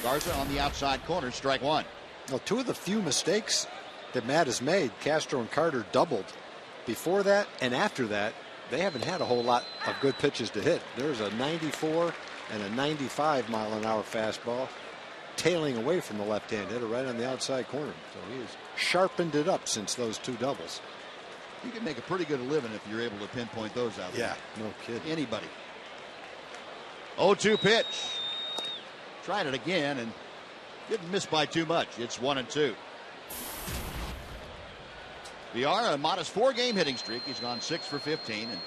Garza on the outside corner, strike one. Well, two of the few mistakes that Matt has made, Castro and Carter doubled. Before that and after that, they haven't had a whole lot of good pitches to hit. There's a 94 and a 95 mile an hour fastball tailing away from the left-hand hitter right on the outside corner. So he has sharpened it up since those two doubles. You can make a pretty good living if you're able to pinpoint those out there. Yeah, no kidding. Anybody. 0-2 pitch. Tried it again and didn't miss by too much. It's 1-2. Villar, a modest 4-game hitting streak. He's gone 6 for 15 and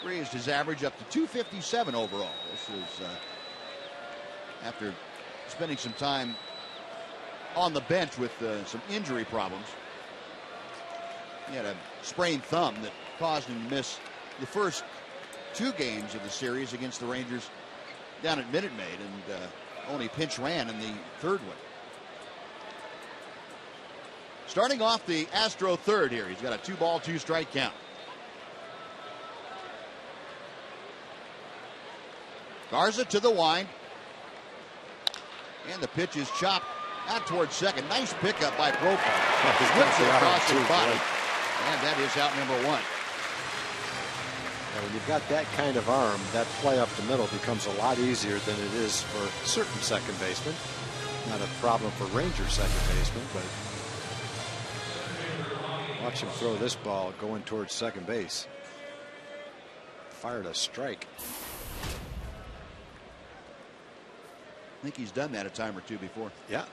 raised his average up to 257 overall. This is after spending some time on the bench with some injury problems. He had a sprained thumb that caused him to miss the first 2 games of the series against the Rangers down at Minute Maid, and only pinch ran in the 3rd one. Starting off the Astro 3rd here. He's got a 2-ball, 2-strike count. Garza to the wind. And the pitch is chopped out towards second. Nice pickup by Profile. Whips it across his body. And that is out number 1. Now, when you've got that kind of arm, that play up the middle becomes a lot easier than it is for certain second basemen. Not a problem for Rangers second baseman, but watch him throw this ball going towards second base. Fired a strike. I think he's done that a time or two before. Yeah.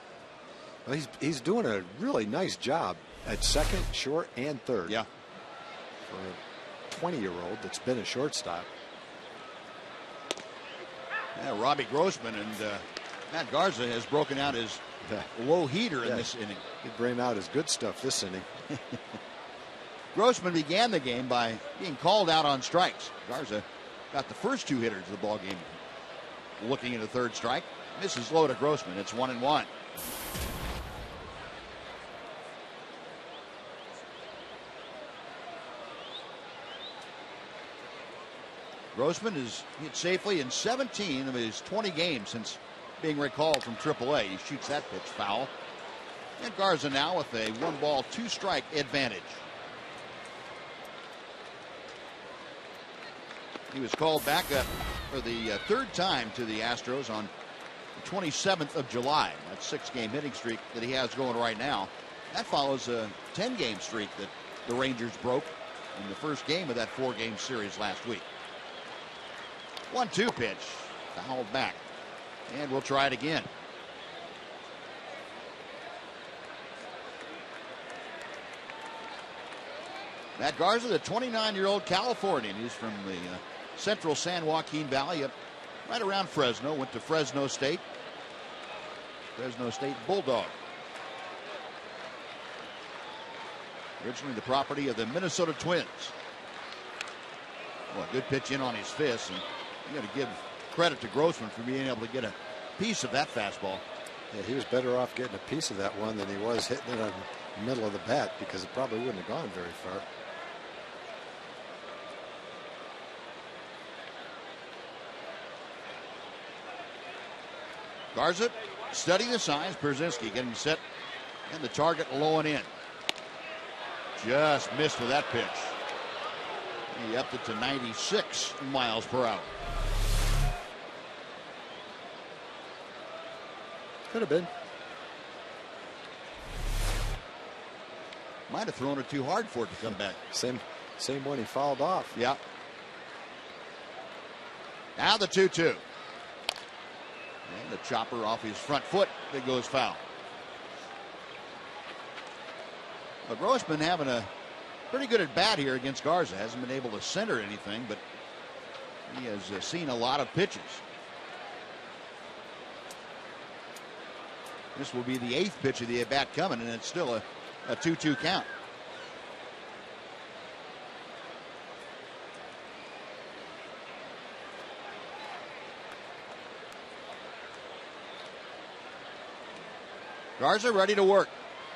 Well, he's doing a really nice job at second, short, and third. Yeah. For a 20-year-old that's been a shortstop. Yeah, Robbie Grossman and Matt Garza has broken out his low heater in this inning. He'd bring out his good stuff this inning. Grossman began the game by being called out on strikes. Garza got the first 2 hitters of the ball game looking at the 3rd strike. Misses low to Grossman. It's 1-1. Grossman has hit safely in 17 of his 20 games since being recalled from AAA. He shoots that pitch foul. And Garza now with a 1-ball, 2-strike advantage. He was called back up for the 3rd time to the Astros on the 27th of July. That 6-game hitting streak that he has going right now. That follows a 10-game streak that the Rangers broke in the first game of that 4-game series last week. 1-2 pitch. Fouled back. And we'll try it again. Matt Garza, the 29-year-old Californian. He's from the central San Joaquin Valley, up right around Fresno. Went to Fresno State. Fresno State Bulldog. Originally the property of the Minnesota Twins. Well, a good pitch in on his fist, and you got to give credit to Grossman for being able to get a piece of that fastball. Yeah, he was better off getting a piece of that one than he was hitting it on the middle of the bat, because it probably wouldn't have gone very far. Garza studying the signs. Pierzynski getting set, and the target low and in. Just missed with that pitch. He upped it to 96 miles per hour. Could have been. Might have thrown it too hard for it to come back. Same one he fouled off. Yeah. Now the 2-2. And the chopper off his front foot that goes foul. Well, Grossman having a pretty good at bat here against Garza. Hasn't been able to center anything, but He has seen a lot of pitches. This will be the 8th pitch of the at-bat coming, and it's still a 2-2 count. Garza ready to work.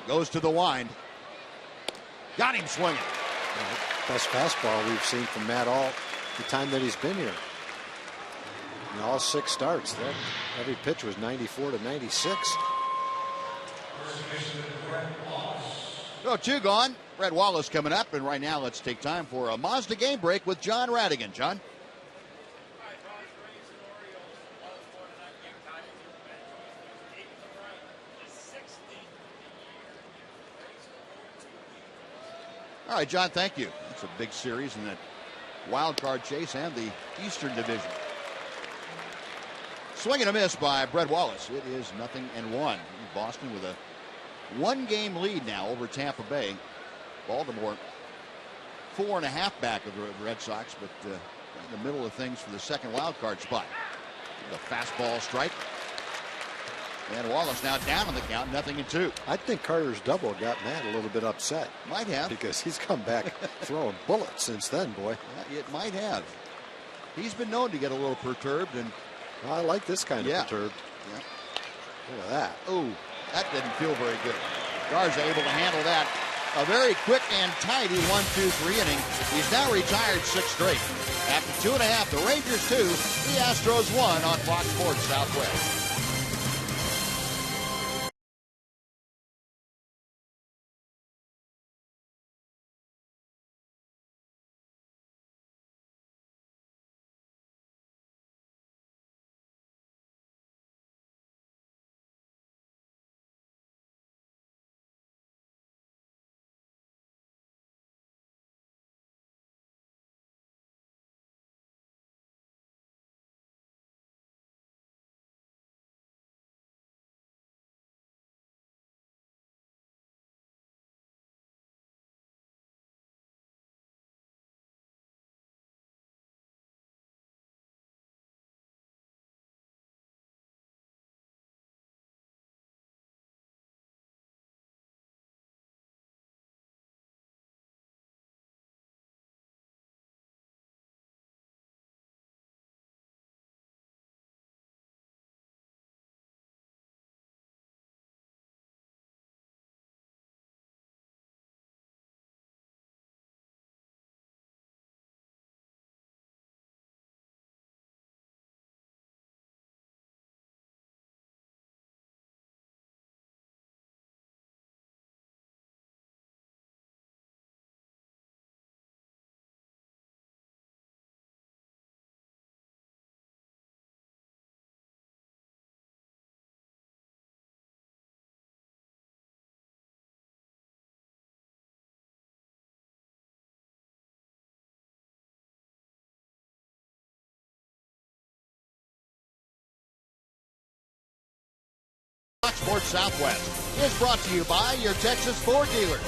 Goes to the wind. Got him swinging. Best fastball we've seen from Matt all the time that he's been here. In all 6 starts, every pitch was 94 to 96. So 2 gone. Brett Wallace coming up, and right now let's take time for a Mazda game break with John Radigan. John? All right, John, thank you. It's a big series in that wild card chase and the Eastern Division. Swing and a miss by Brett Wallace. It is 0-1. Boston with a 1-game lead now over Tampa Bay. Baltimore 4.5 back of the Red Sox, but in the middle of things for the second wild card spot. The fastball strike. And Wallace now down on the count, 0-2. I think Carter's double got Matt a little bit upset. Might have. Because he's come back throwing bullets since then, boy. Yeah, it might have. He's been known to get a little perturbed, and I like this kind of perturbed. Yeah. Look at that. Oh, that didn't feel very good. Garza able to handle that. A very quick and tidy 1-2-3 inning. He's now retired 6 straight. After 2.5, the Rangers 2, the Astros 1 on Fox Sports Southwest. Fox Sports Southwest is brought to you by your Texas Ford dealers.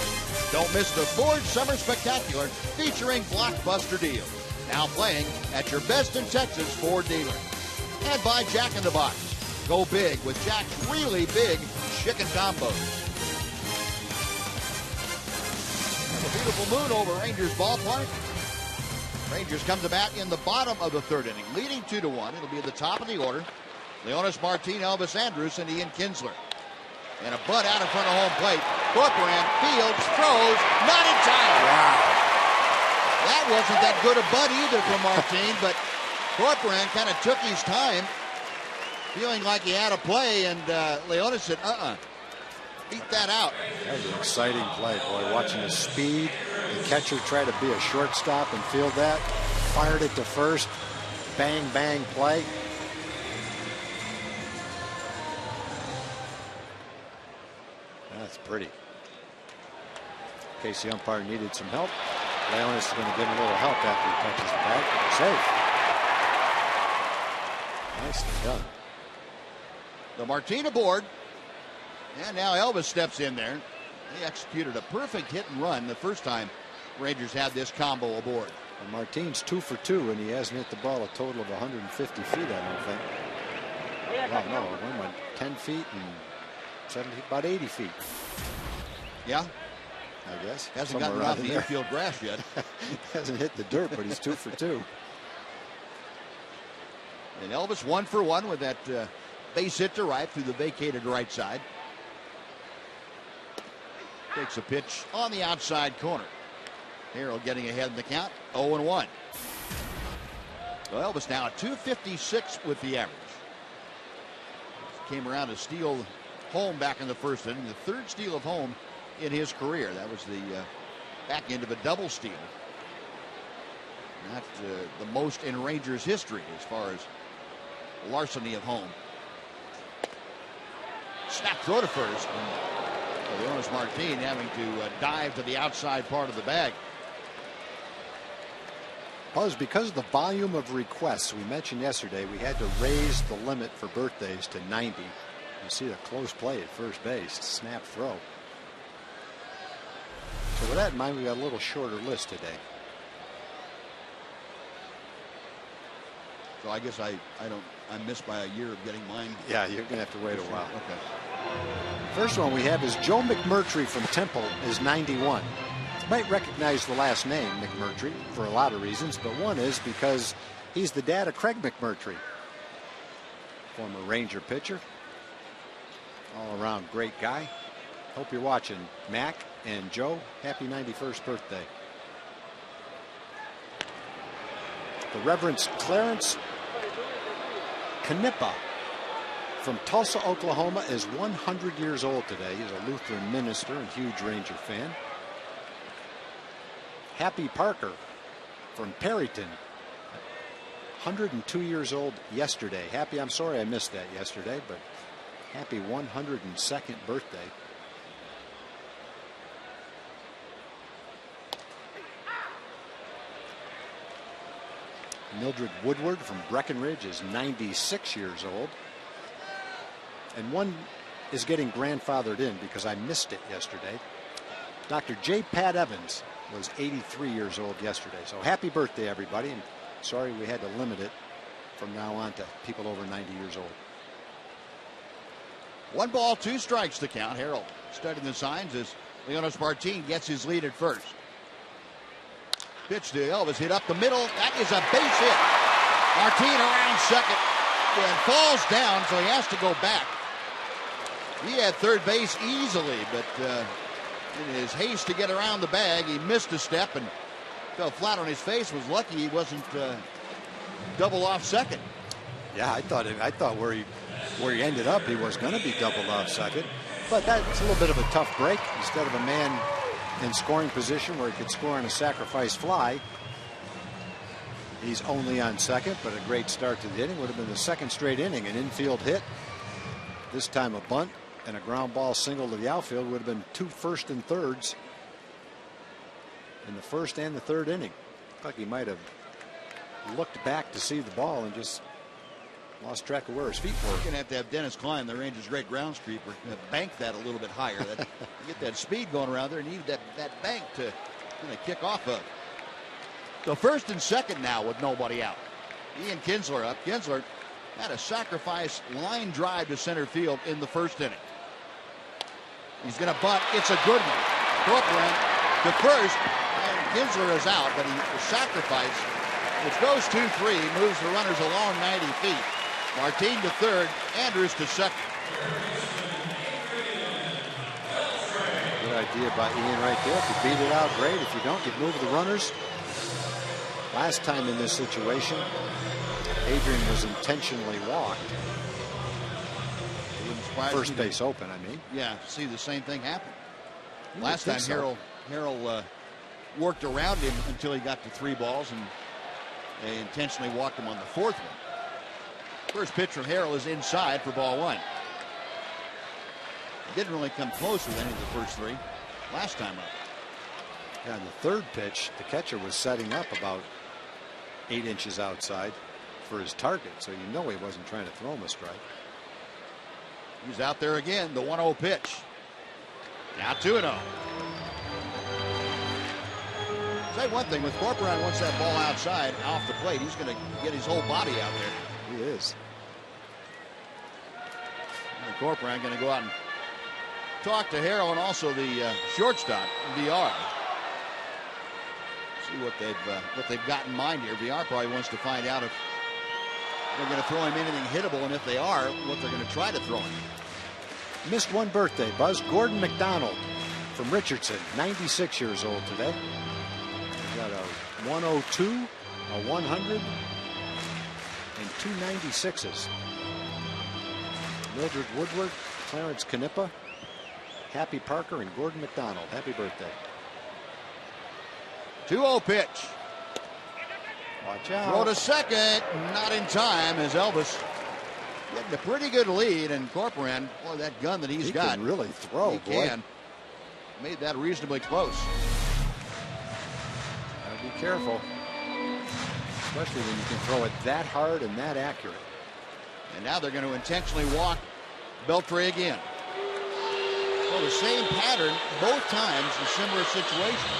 Don't miss the Ford Summer Spectacular featuring blockbuster deals. Now playing at your best in Texas Ford dealer. And by Jack in the Box. Go big with Jack's really big chicken combos. And a beautiful moon over Rangers ballpark. Rangers come to bat in the bottom of the 3rd inning, leading 2-1. It'll be at the top of the order. Leonis Martin, Elvis Andrus, and Ian Kinsler. And a bunt out in front of home plate. Corcoran fields, throws, not in time. Wow. That wasn't that good a bunt either from Martin, but Corcoran kind of took his time, feeling like he had a play, and Leonis said, beat that out. That was an exciting play, boy. Watching the speed, the catcher try to be a shortstop and field that. Fired it to first. Bang, bang play. That's pretty. In case the umpire needed some help, Leonis is going to give him a little help after he touches the bag. Safe. Nicely done. The Martin aboard. And now Elvis steps in there. He executed a perfect hit and run the first time Rangers had this combo aboard. Well, Martine's 2 for 2, and he hasn't hit the ball a total of 150 feet, I don't think. Well, no, one went 10 feet and 70, about 80 feet. Yeah, I guess. hasn't gotten off the infield grass yet. Hasn't hit the dirt, but he's 2 for 2. And Elvis 1 for 1 with that base hit to right through the vacated right side. Takes a pitch on the outside corner. Harrell getting ahead in the count, 0-1. Well, Elvis now at 256 with the average. Came around to steal home back in the first inning, the third steal of home in his career. That was the back end of a double steal. Not the most in Rangers history as far as larceny of home. Snap throw to first. Jonas Martin having to dive to the outside part of the bag. Buzz, because of the volume of requests we mentioned yesterday, we had to raise the limit for birthdays to 90. You see a close play at first base, snap throw. So with that in mind, we got a little shorter list today. So I guess I missed by a year of getting mine. Yeah, you're gonna have to wait a while. Okay. First one we have is Joe McMurtry from Temple is 91. You might recognize the last name McMurtry for a lot of reasons, but one is because he's the dad of Craig McMurtry, former Ranger pitcher, all around great guy. Hope you're watching, Mac and Joe. Happy 91st birthday. The Reverend Clarence Knippa from Tulsa, Oklahoma is 100 years old today. He's a Lutheran minister and huge Ranger fan. Happy Parker from Perryton, 102 years old yesterday. Happy, I'm sorry I missed that yesterday, but happy 102nd birthday. Mildred Woodward from Breckenridge is 96 years old. And one is getting grandfathered in because I missed it yesterday. Dr. J. Pat Evans was 83 years old yesterday. So happy birthday, everybody. And sorry we had to limit it from now on to people over 90 years old. 1 ball, 2 strikes to count. Harrell studying the signs as Leonis Martin gets his lead at first. Pitch to Elvis, hit up the middle. That is a base hit. Martin around second and falls down, so he has to go back. He had third base easily, but in his haste to get around the bag, he missed a step and fell flat on his face. Was lucky he wasn't double off second. Yeah, I thought where he ended up, he was going to be doubled off second. But that's a little bit of a tough break. Instead of a man in scoring position where he could score on a sacrifice fly, he's only on second, but a great start to the inning. Would have been the second straight inning, an infield hit. This time a bunt and a ground ball single to the outfield. Would have been 2 first and thirds in the first and the third inning. Looked like he might have looked back to see the ball and just lost track of where his feet were. You're going to have Dennis Klein, the Rangers' great groundskeeper, bank that a little bit higher. That, get that speed going around there. Needed that bank to kind of kick off of. So first and second now with nobody out. Ian Kinsler up. Kinsler had a sacrifice line drive to center field in the first inning. He's going to bunt. It's a good one. Corcoran to first, and Kinsler is out, but the sacrifice, which goes 2-3, moves the runners along 90 feet. Martin to third, Andrews to second. Good idea by Ian right there. If you beat it out, great. If you don't, you move the runners. Last time in this situation, Adrian was intentionally walked. First base open, I mean. Yeah, see the same thing happen. Last time Harrell worked around him until he got to 3 balls, and they intentionally walked him on the 4th one. First pitch from Harrell is inside for ball 1. Didn't really come close with any of the first 3 last time up. Yeah, and the third pitch, the catcher was setting up about 8 inches outside for his target, so you know he wasn't trying to throw him a strike. He's out there again, the 1-0 pitch. Now 2-0. Say one thing, with Corcoran wants that ball outside, off the plate, he's going to get his whole body out there. He is. And Corcoran going to go out and talk to Harrell and also the shortstop, VR. See what they've got in mind here. VR probably wants to find out if they're going to throw him anything hittable, and if they are, what they're going to try to throw him. Missed one birthday, Buzz. Gordon McDonald from Richardson, 96 years old today. He's got a 102, a 100, and 2 96s. Mildred Woodward, Clarence Knippa, Happy Parker, and Gordon McDonald. Happy birthday. 2-0 pitch. Watch out. Throw to second, not in time as Elvis getting a pretty good lead, and Corcoran, boy, that gun that he's got. He can really throw, He boy. can. Made that reasonably close. Gotta be careful, especially when you can throw it that hard and that accurate. And now they're going to intentionally walk Beltre again. Well, the same pattern both times, a similar situation.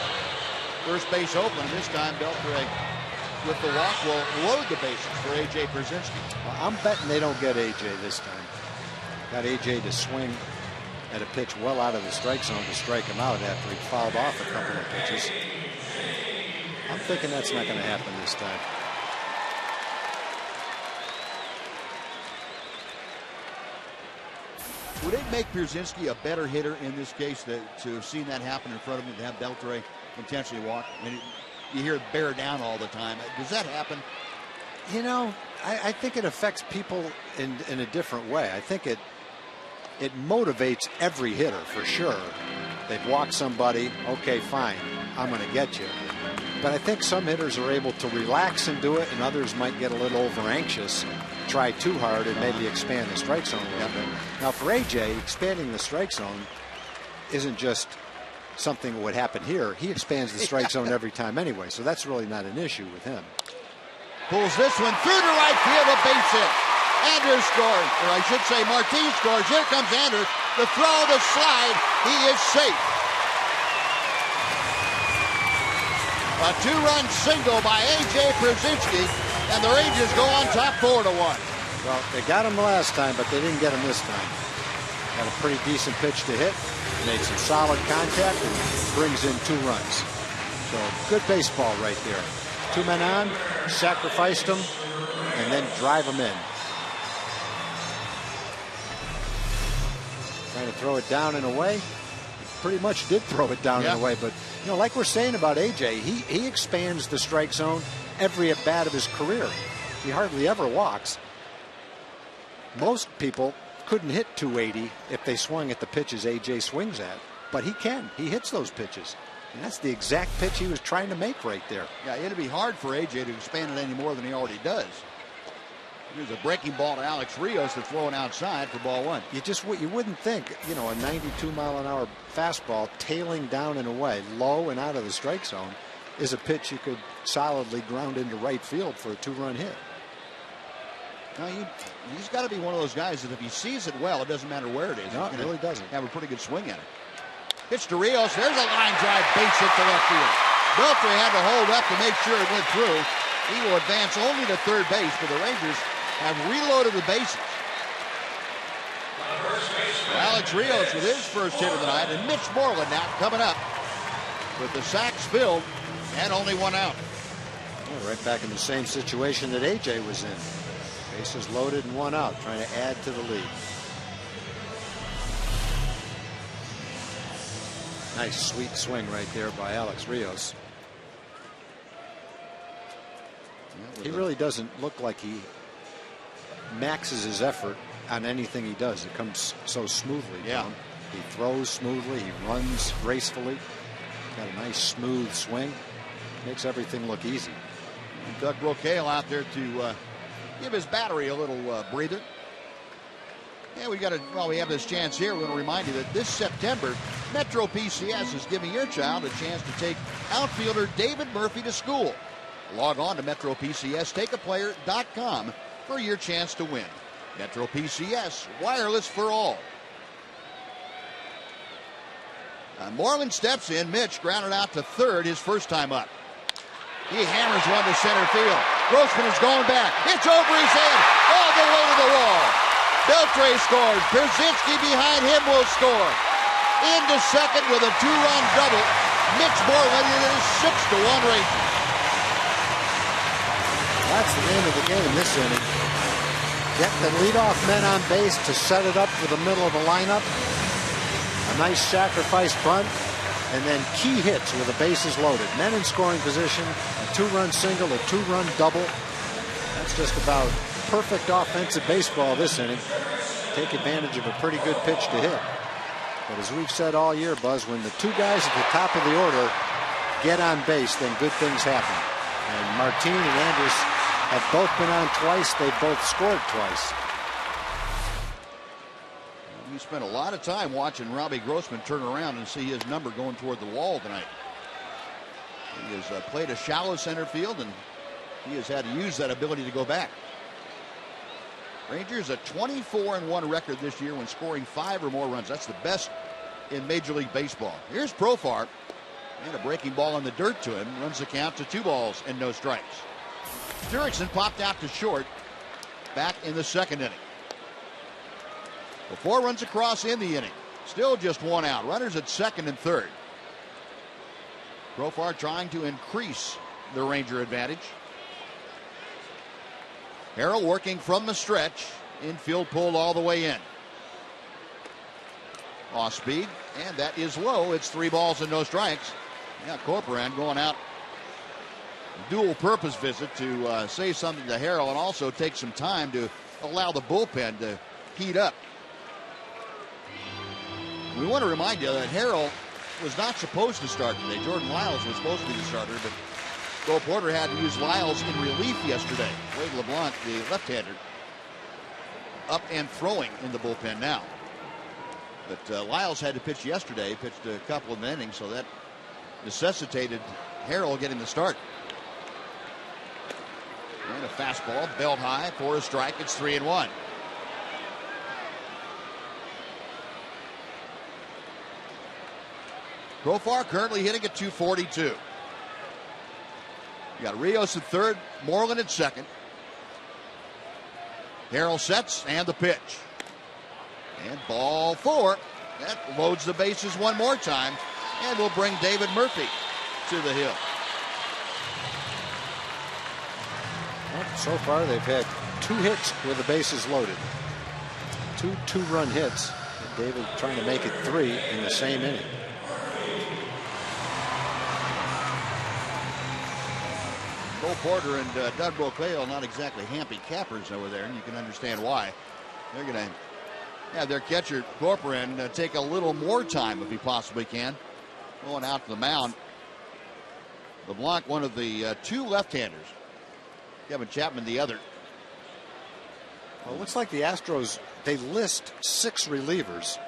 First base open, and this time Beltre with the walk will load the bases for A.J. Brzezinski. Well, I'm betting they don't get A.J. this time. Got A.J. to swing at a pitch well out of the strike zone to strike him out after he fouled off a couple of pitches. I'm thinking that's not going to happen this time. Would it make Brzezinski a better hitter in this case to have seen that happen in front of him, to have Beltre intentionally walk? I mean, you hear bear down all the time. Does that happen? You know, I think it affects people in a different way. I think it motivates every hitter for sure. They've walked somebody, okay, fine, I'm going to get you. But I think some hitters are able to relax and do it, and others might get a little over anxious, try too hard, and maybe expand the strike zone a little bit. Now for AJ, expanding the strike zone isn't just something that would happen here. He expands the strike zone every time anyway, so that's really not an issue with him. Pulls this one through to right field, a base hit. Anders scores, or I should say Martin scores. Here comes Anders. The throw, the slide. He is safe. A two-run single by A.J. Brzezinski, and the Rangers go on top 4-1. Well, they got him last time, but they didn't get him this time. Got a pretty decent pitch to hit. Made some solid contact and brings in 2 runs. So good baseball right there. 2 men on, sacrificed them, and then drive them in. Trying to throw it down and away. He pretty much did throw it down and away, but you know, like we're saying about AJ, he expands the strike zone every at bat of his career. He hardly ever walks. Most people couldn't hit 280 if they swung at the pitches AJ swings at, but he can. He hits those pitches. And that's the exact pitch he was trying to make right there. Yeah, it'd be hard for AJ to expand it any more than he already does. Here's a breaking ball to Alex Rios that's throwing outside for ball 1. You wouldn't think, you know, a 92-mile-an-hour fastball tailing down and away, low and out of the strike zone, is a pitch you could solidly ground into right field for a 2-run hit. Now he's got to be one of those guys that if he sees it well, it doesn't matter where it is. No, it really doesn't. Have a pretty good swing at it. Pitch to Rios. There's a line drive base hit to left field. Beltre had to hold up to make sure it went through. He will advance only to third base, but the Rangers have reloaded the bases. Alex Rios with his first hit of the night, and Mitch Moreland now coming up with the sacks filled and only 1 out. Well, right back in the same situation that AJ was in. Bases loaded and 1 out, trying to add to the lead. Nice sweet swing right there by Alex Rios. He really doesn't look like he maxes his effort on anything he does. It comes so smoothly down. He throws smoothly, he runs gracefully. Got a nice smooth swing. Makes everything look easy. And Doug Brocail out there to give his battery a little breather. Yeah, we have this chance here. We're going to remind you that this September, Metro PCS is giving your child a chance to take outfielder David Murphy to school. Log on to MetroPCSTakeAPlayer.com for your chance to win. Metro PCS, wireless for all. Moreland steps in. Mitch grounded out to third his first time up. He hammers one to center field. Grossman is going back. It's over his head, all the way to the wall. Beltre scores. Brzezinski behind him will score. Into second with a 2-run double. Mitch Moreland, it is 6-1 Rangers. That's the name of the game this inning. Get the leadoff men on base to set it up for the middle of the lineup. A nice sacrifice bunt, and then key hits with the bases loaded. Men in scoring position, a 2-run single, a 2-run double. That's just about perfect offensive baseball this inning. Take advantage of a pretty good pitch to hit. But as we've said all year, Buzz, when the two guys at the top of the order get on base, then good things happen. And Martin and Andrus have both been on twice. They've both scored twice. We spent a lot of time watching Robbie Grossman turn around and see his number going toward the wall tonight. He has played a shallow center field, and he has had to use that ability to go back. Rangers a 24-1 record this year when scoring 5 or more runs. That's the best in Major League Baseball. Here's Profar, and a breaking ball in the dirt to him. Runs the count to 2 balls and no strikes. Derrickson popped out to short back in the second inning. 4 runs across in the inning. Still just 1 out. Runners at second and third. Profar trying to increase the Ranger advantage. Harrell working from the stretch. Infield pulled all the way in. Off speed, and that is low. It's 3 balls and no strikes. Yeah, Corcoran going out. Dual purpose visit to say something to Harrell and also take some time to allow the bullpen to heat up. We want to remind you that Harrell was not supposed to start today. Jordan Lyles was supposed to be the starter, but Bo Porter had to use Lyles in relief yesterday. Wade LeBlanc, the left-hander, up and throwing in the bullpen now. But Lyles had to pitch yesterday, pitched a couple of innings, so that necessitated Harrell getting the start. And a fastball, belt high for a strike. It's 3-1. Profar currently hitting at .242. You got Rios at third, Moreland at second. Harrell sets, and the pitch. And ball 4. That loads the bases one more time, and will bring David Murphy to the hill. Well, so far they've had 2 hits with the bases loaded. 2 2-run hits. And David trying to make it 3 in the same inning. Bo Porter and Doug Bocleo not exactly happy cappers over there, and you can understand why. They're going to have their catcher Corcoran take a little more time if he possibly can. Going out to the mound. LeBlanc, one of the 2 left-handers. Kevin Chapman, the other. Well, it looks like the Astros, they list 6 relievers,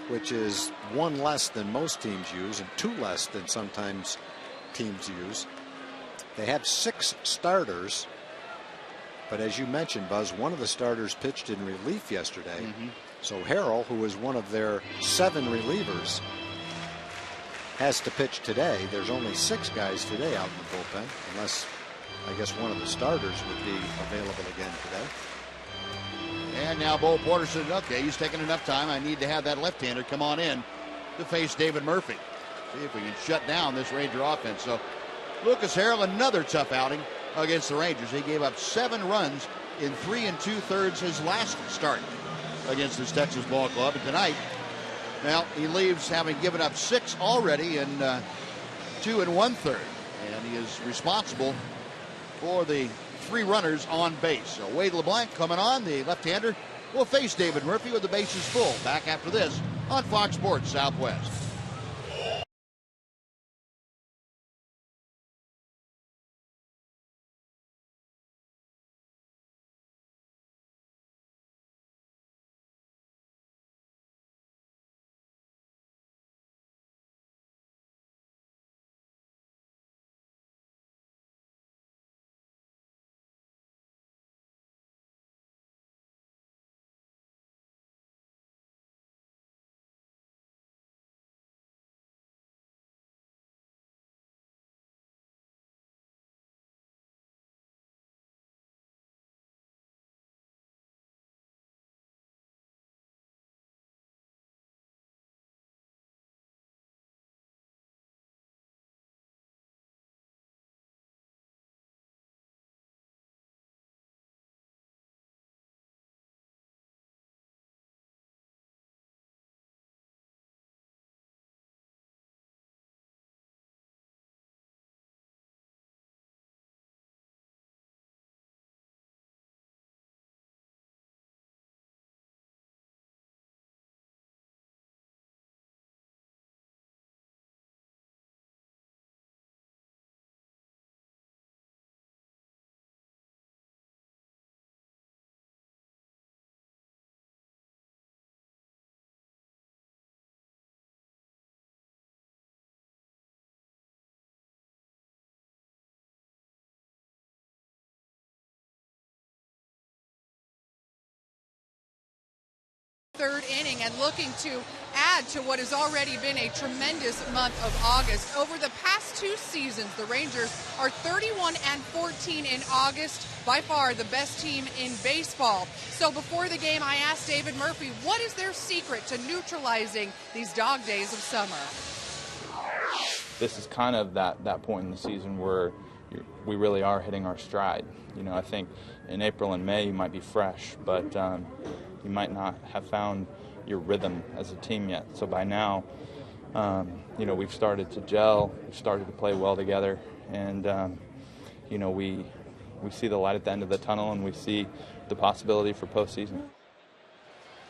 which is 1 less than most teams use and 2 less than sometimes teams use. They have 6 starters, but as you mentioned, Buzz, one of the starters pitched in relief yesterday. So Harrell, who is one of their 7 relievers, has to pitch today. There's only 6 guys today out in the bullpen, unless I guess one of the starters would be available again today. And now Bo Porter said, okay, he's taking enough time. I need to have that left-hander come on in to face David Murphy. See if we can shut down this Ranger offense. So Lucas Harrell, another tough outing against the Rangers. He gave up 7 runs in 3 2/3 his last start against this Texas ball club. And tonight, well, he leaves having given up 6 already in 2 1/3. And he is responsible for the 3 runners on base. So Wade LeBlanc coming on, the left-hander, will face David Murphy with the bases full. Back after this on Fox Sports Southwest. third inning and looking to add to what has already been a tremendous month of August. Over the past 2 seasons, the Rangers are 31-14 in August, by far the best team in baseball. So before the game, I asked David Murphy, what is their secret to neutralizing these dog days of summer? This is kind of that point in the season where we really are hitting our stride. You know, I think in April and May you might be fresh, but you might not have found your rhythm as a team yet. So by now, you know, we've started to gel, we've started to play well together, and you know, we see the light at the end of the tunnel, and we see the possibility for postseason.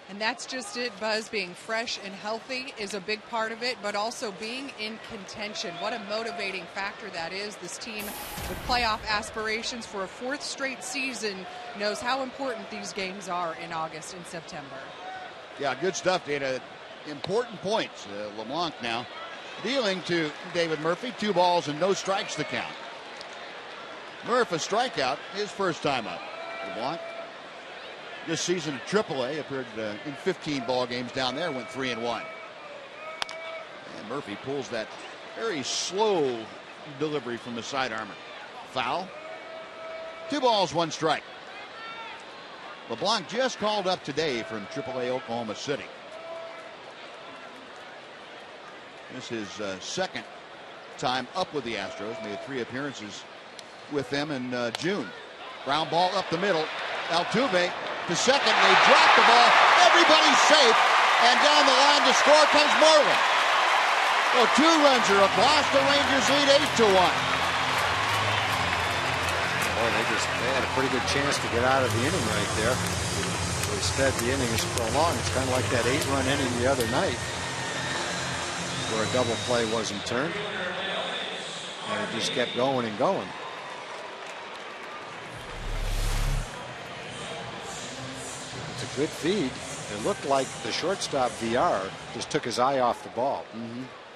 And that's just it, Buzz. Being fresh and healthy is a big part of it, but also being in contention. What a motivating factor that is. This team with playoff aspirations for a 4th straight season knows how important these games are in August and September. Yeah, good stuff, Dana. Important points. LeBlanc now dealing to David Murphy. 2 balls and no strikes to count. Murphy, a strikeout, his first time up. LeBlanc, this season at AAA, appeared in 15 ball games down there, went 3-1. And Murphy pulls that very slow delivery from the side armor. Foul. 2 balls, 1 strike. LeBlanc just called up today from AAA Oklahoma City. This is his second time up with the Astros. Made 3 appearances with them in June. Ground ball up the middle. Altuve to second. They drop the ball. Everybody's safe. And down the line to score comes Moreland. So 2 runs are across. The Rangers lead 8-1. Boy, they had a pretty good chance to get out of the inning right there. Instead, the inning is prolonged. It's kind of like that 8-run inning the other night, where a double play wasn't turned, and it just kept going and going. It's a good feed. It looked like the shortstop VR just took his eye off the ball.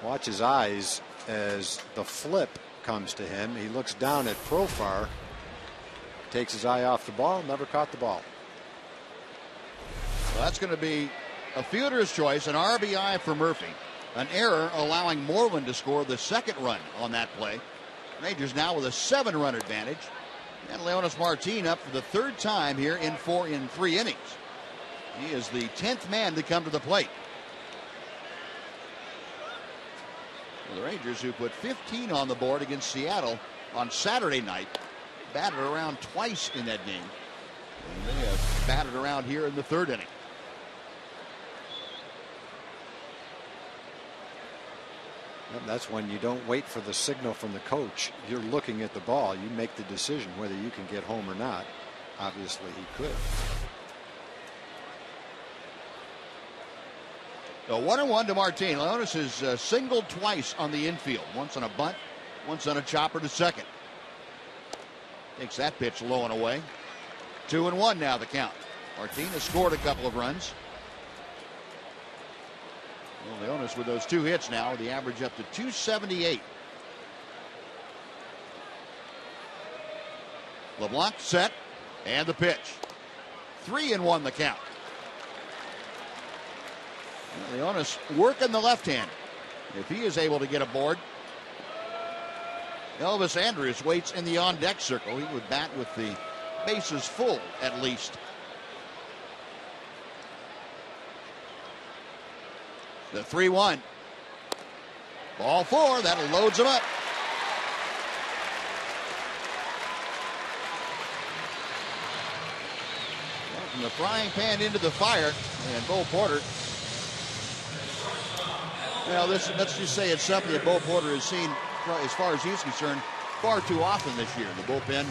Watch his eyes as the flip comes to him. He looks down at Profar, takes his eye off the ball, never caught the ball. Well, that's going to be a fielder's choice, an RBI for Murphy. An error allowing Moreland to score the second run on that play. Rangers now with a 7-run advantage. And Leonis Martin up for the 3rd time here in 3 innings. He is the 10th man to come to the plate. Well, the Rangers, who put 15 on the board against Seattle on Saturday night, batted around twice in that game. And they have batted around here in the 3rd inning. That's when you don't wait for the signal from the coach. You're looking at the ball. You make the decision whether you can get home or not. Obviously, he could. So 1-1 to Martin. Leonis has singled twice on the infield. Once on a bunt, once on a chopper to second. Takes that pitch low and away. 2-1 now the count. Martin has scored a couple of runs. Well, Leonis with those 2 hits now, the average up to 278. LeBlanc set, and the pitch. 3-1 the count. Well, Leonis working the left hand. If he is able to get aboard, Elvis Andrus waits in the on-deck circle. He would bat with the bases full at least. The 3-1. Ball 4. That'll loads him up. Well, from the frying pan into the fire, and Bo Porter. Well, let's just say it's something that Bo Porter has seen, as far as he's concerned, far too often this year. The bullpen,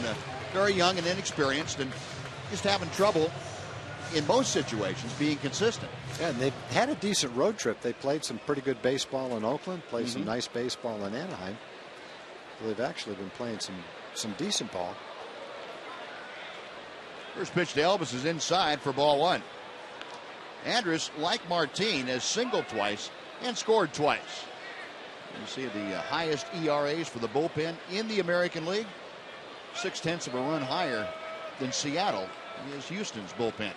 very young and inexperienced, and just having trouble in most situations being consistent. Yeah, and they've had a decent road trip. They played some pretty good baseball in Oakland, played some nice baseball in Anaheim. So they've actually been playing some decent ball. First pitch to Elvis is inside for ball 1. Andrus, like Martin, has singled twice and scored twice. You see the highest ERAs for the bullpen in the American League. 0.6 of a run higher than Seattle is Houston's bullpen.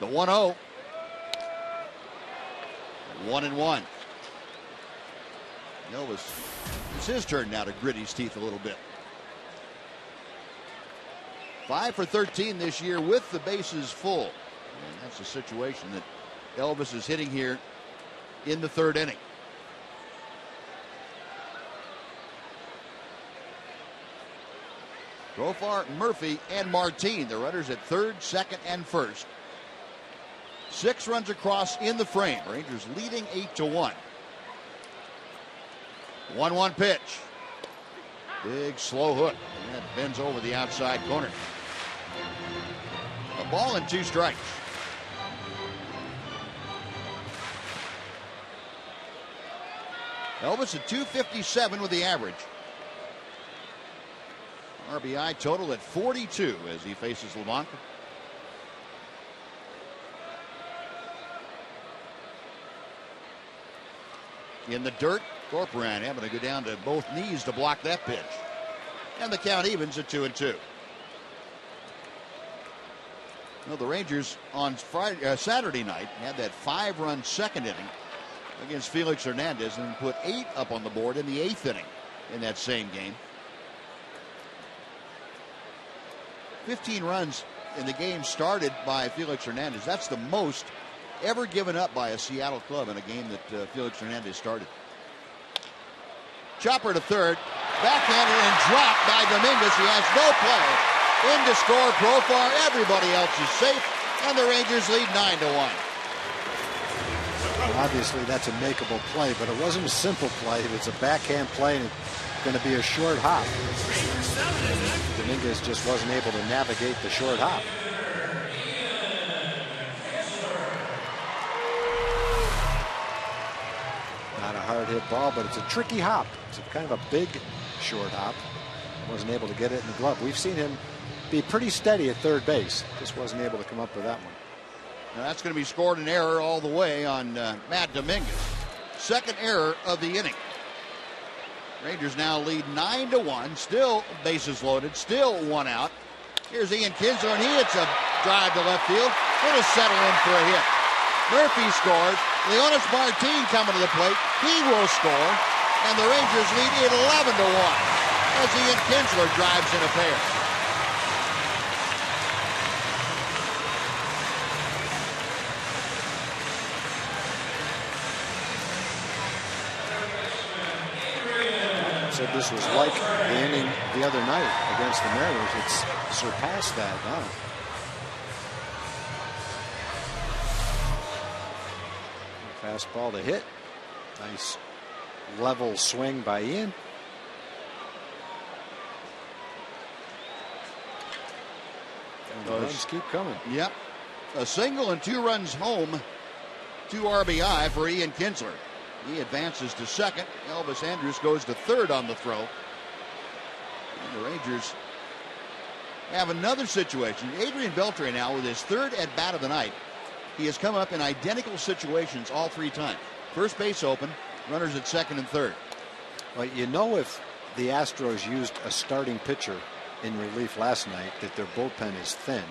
The 1-0. 1-1. Elvis, it's his turn now to grit his teeth a little bit. 5 for 13 this year with the bases full. And that's the situation that Elvis is hitting here in the third inning. Profar, Murphy, and Martin, the runners at third, second, and first. 6 runs across in the frame. Rangers leading 8-1. 1-1 pitch. Big slow hook. And that bends over the outside corner. A ball and 2 strikes. Elvis at 257 with the average. RBI total at 42 as he faces LeBlanc. In the dirt, Corporan having to go down to both knees to block that pitch. And the count evens at 2-2. Well, the Rangers on Saturday night had that 5-run second inning against Felix Hernandez and put 8 up on the board in the 8th inning in that same game. 15 runs in the game started by Felix Hernandez. That's the most ever given up by a Seattle club in a game that Felix Hernandez started. Chopper to third, backhanded and dropped by Dominguez. He has no play. In to score Profar. Everybody else is safe, and the Rangers lead 9-1. Obviously, that's a makeable play, but it wasn't a simple play. It's a backhand play, and it's going to be a short hop. Dominguez just wasn't able to navigate the short hop. Not a hard hit ball, but it's a tricky hop. It's kind of a big short hop. Wasn't able to get it in the glove. We've seen him be pretty steady at third base. Just wasn't able to come up with that one. Now that's going to be scored an error all the way on Matt Dominguez. Second error of the inning. Rangers now lead 9-1. Still bases loaded. Still 1 out. Here's Ian Kinsler, and he hits a drive to left field. It'll settle in for a hit. Murphy scores. Leonis Martin coming to the plate. He will score. And the Rangers lead it 11-1 as Ian Kinsler drives in a pair. Said this was like the inning the other night against the Mariners. It's surpassed that now. Fastball to hit. Nice level swing by Ian. And the runs keep coming. Yep. A single and 2 runs home. 2 RBI for Ian Kinsler. He advances to second. Elvis Andrus goes to third on the throw. And the Rangers have another situation. Adrian Beltre now with his 3rd at bat of the night. He has come up in identical situations all 3 times. First base open, runners at second and third. Well, you know, if the Astros used a starting pitcher in relief last night, that their bullpen is thin.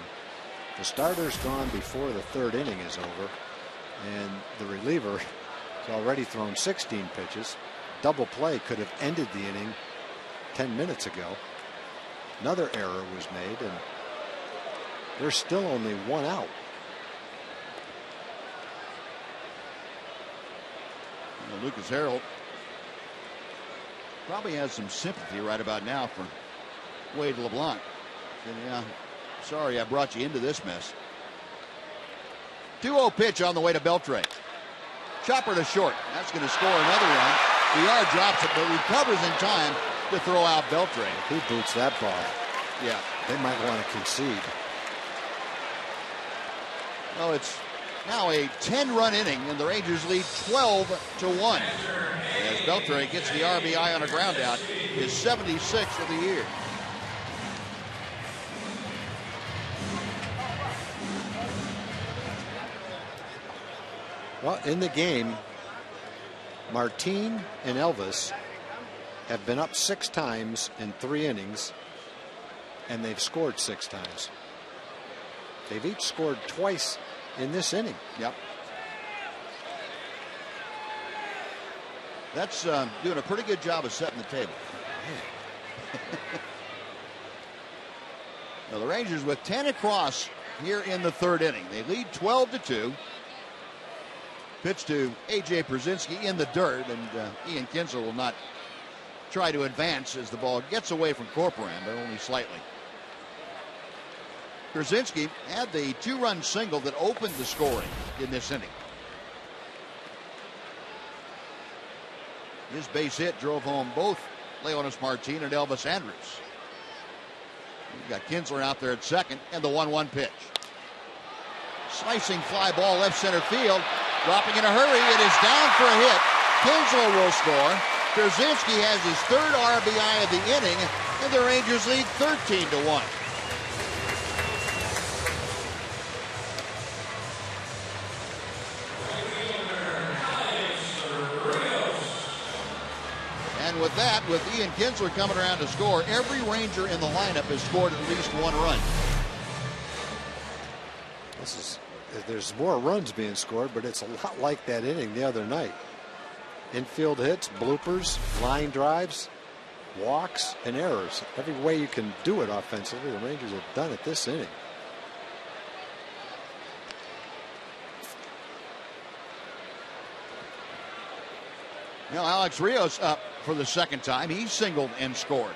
The starter's gone before the 3rd inning is over, and the reliever has already thrown 16 pitches. Double play could have ended the inning 10 minutes ago. Another error was made, and there's still only 1 out. Lucas Harrell probably has some sympathy right about now for Wade LeBlanc. And yeah, sorry I brought you into this mess. 2-0 pitch on the way to Beltre. Chopper to short. That's going to score another run. VR drops it, but recovers in time to throw out Beltre. If he boots that ball, yeah, they might want to concede. Well, it's now a 10-run inning, and the Rangers lead 12-1. As Beltre gets the RBI on a ground out, his 76th of the year. Well, in the game, Martin and Elvis have been up 6 times in 3 innings, and they've scored 6 times. They've each scored twice in this inning. Yep. That's doing a pretty good job of setting the table. Now the Rangers with 10 across here in the third inning. They lead 12-2. Pitch to A.J. Przinsky in the dirt, and Ian Kinsler will not try to advance as the ball gets away from Corcoran, but only slightly. Przinsky had the 2-run single that opened the scoring in this inning. His base hit drove home both Leonis Martin and Elvis Andrus. You've got Kinsler out there at second, and the 1-1 pitch. Slicing fly ball left center field. Dropping in a hurry. It is down for a hit. Kinsler will score. Przinsky has his third RBI of the inning, and the Rangers lead 13-1. And with that, with Ian Kinsler coming around to score, every Ranger in the lineup has scored at least 1 run. There's more runs being scored, but it's a lot like that inning the other night. Infield hits, bloopers, line drives, walks, and errors. Every way you can do it offensively, the Rangers have done it this inning. Now Alex Rios up for the second time. He singled and scored.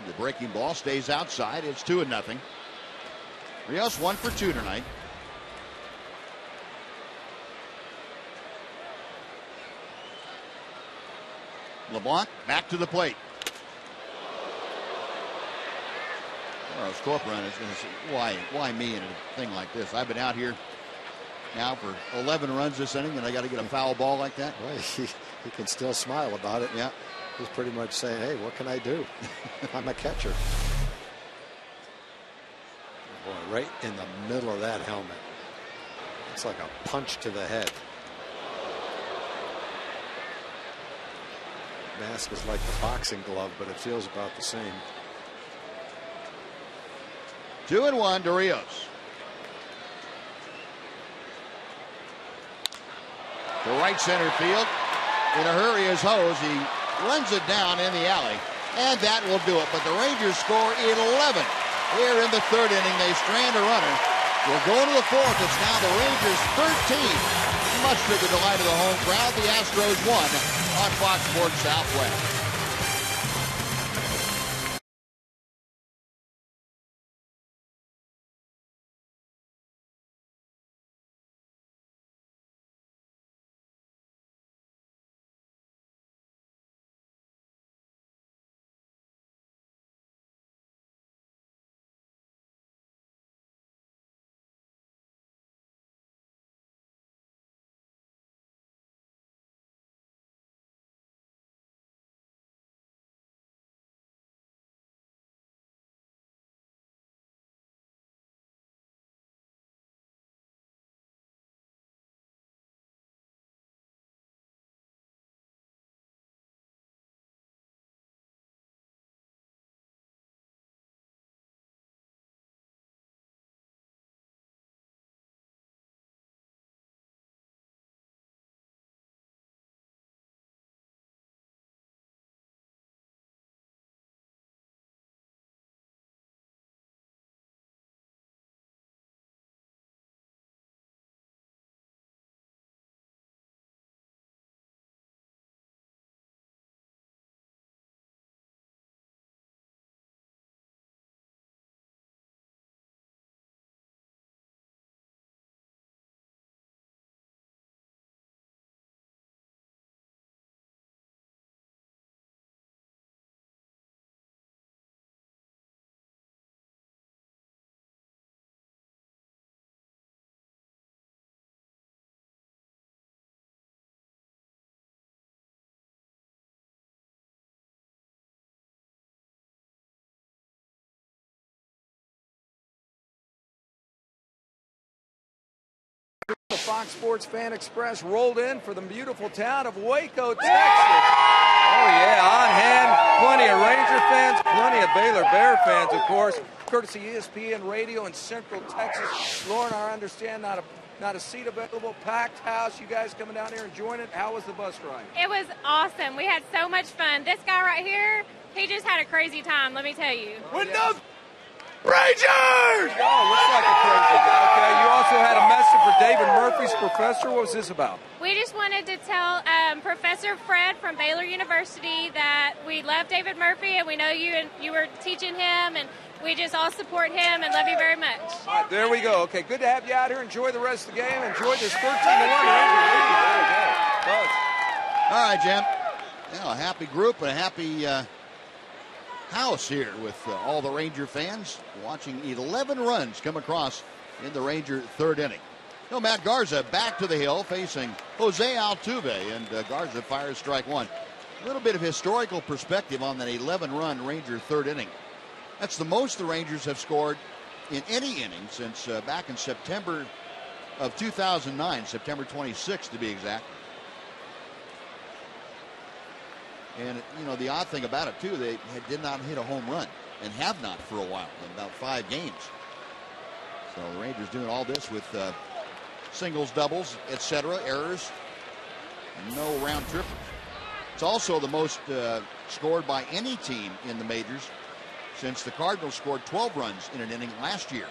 The breaking ball stays outside. It's 2-0. Rios 1 for 2 tonight. LeBlanc back to the plate. Carlos Corcoran is going to say, why me in a thing like this? I've been out here now for 11 runs this inning, and I got to get a foul ball like that. Well, he can still smile about it. Yeah. He's pretty much saying, hey, what can I do? I'm a catcher. Boy, right in the middle of that helmet. It's like a punch to the head. Mask is like the boxing glove, but it feels about the same. 2-1 to Rios. To right center field. In a hurry is Hose. He runs it down in the alley, and that will do it. But the Rangers score 11 here in the third inning. They strand a runner. We'll go to the fourth. It's now the Rangers 13. Much to the delight of the home crowd. The Astros won on Fox Sports Southwest. The Fox Sports Fan Express rolled in for the beautiful town of Waco, Texas. Oh, yeah, on hand. Plenty of Ranger fans, plenty of Baylor Bear fans, of course. courtesy ESPN Radio in Central Texas. Lauren, I understand not a seat available, packed house. You guys coming down here enjoying it. How was the bus ride? It was awesome. We had so much fun. This guy right here, he just had a crazy time, let me tell you. With the Rangers! Oh, looks like a crazy guy. Okay, you also had a message for David Murphy's professor. What was this about? We just wanted to tell Professor Fred from Baylor University that we love David Murphy and we know you were teaching him, and we just all support him and love you very much. All right, there we go. Okay, good to have you out here. Enjoy the rest of the game. Enjoy this 13-1 Ranger lead. There we go. Buzz. All right, Jim. A happy group and a happy house here with all the Ranger fans watching 11 runs come across in the Ranger third inning. Matt Garza back to the hill facing Jose Altuve, and Garza fires strike one. A little bit of historical perspective on that 11-run Ranger third inning. That's the most the Rangers have scored in any inning since back in September of 2009, September 26th to be exact. And, the odd thing about it, too, they did not hit a home run and have not for a while, in about 5 games. So the Rangers doing all this with singles, doubles, etc., errors, no round trippers. It's also the most scored by any team in the majors since the Cardinals scored 12 runs in an inning last year.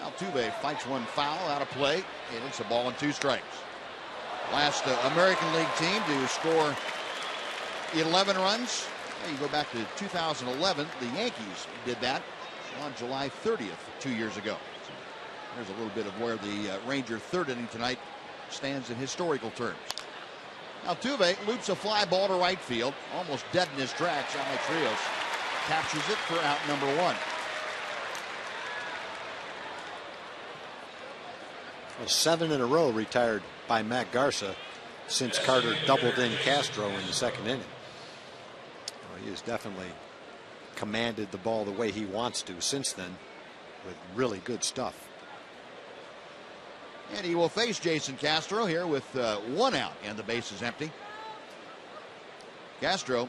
Altuve fights one foul out of play, and it's a ball and 2 strikes. Last American League team to score 11 runs. You go back to 2011. The Yankees did that on July 30th, 2 years ago. So there's a little bit of where the Ranger third inning tonight stands in historical terms. Altuve loops a fly ball to right field, almost dead in his tracks. Alex Rios captures it for out number 1. Well, 7 in a row retired by Matt Garza since Carter doubled in Castro in the second inning. Well, he has definitely commanded the ball the way he wants to since then with really good stuff. And he will face Jason Castro here with 1 out and the base is empty. Castro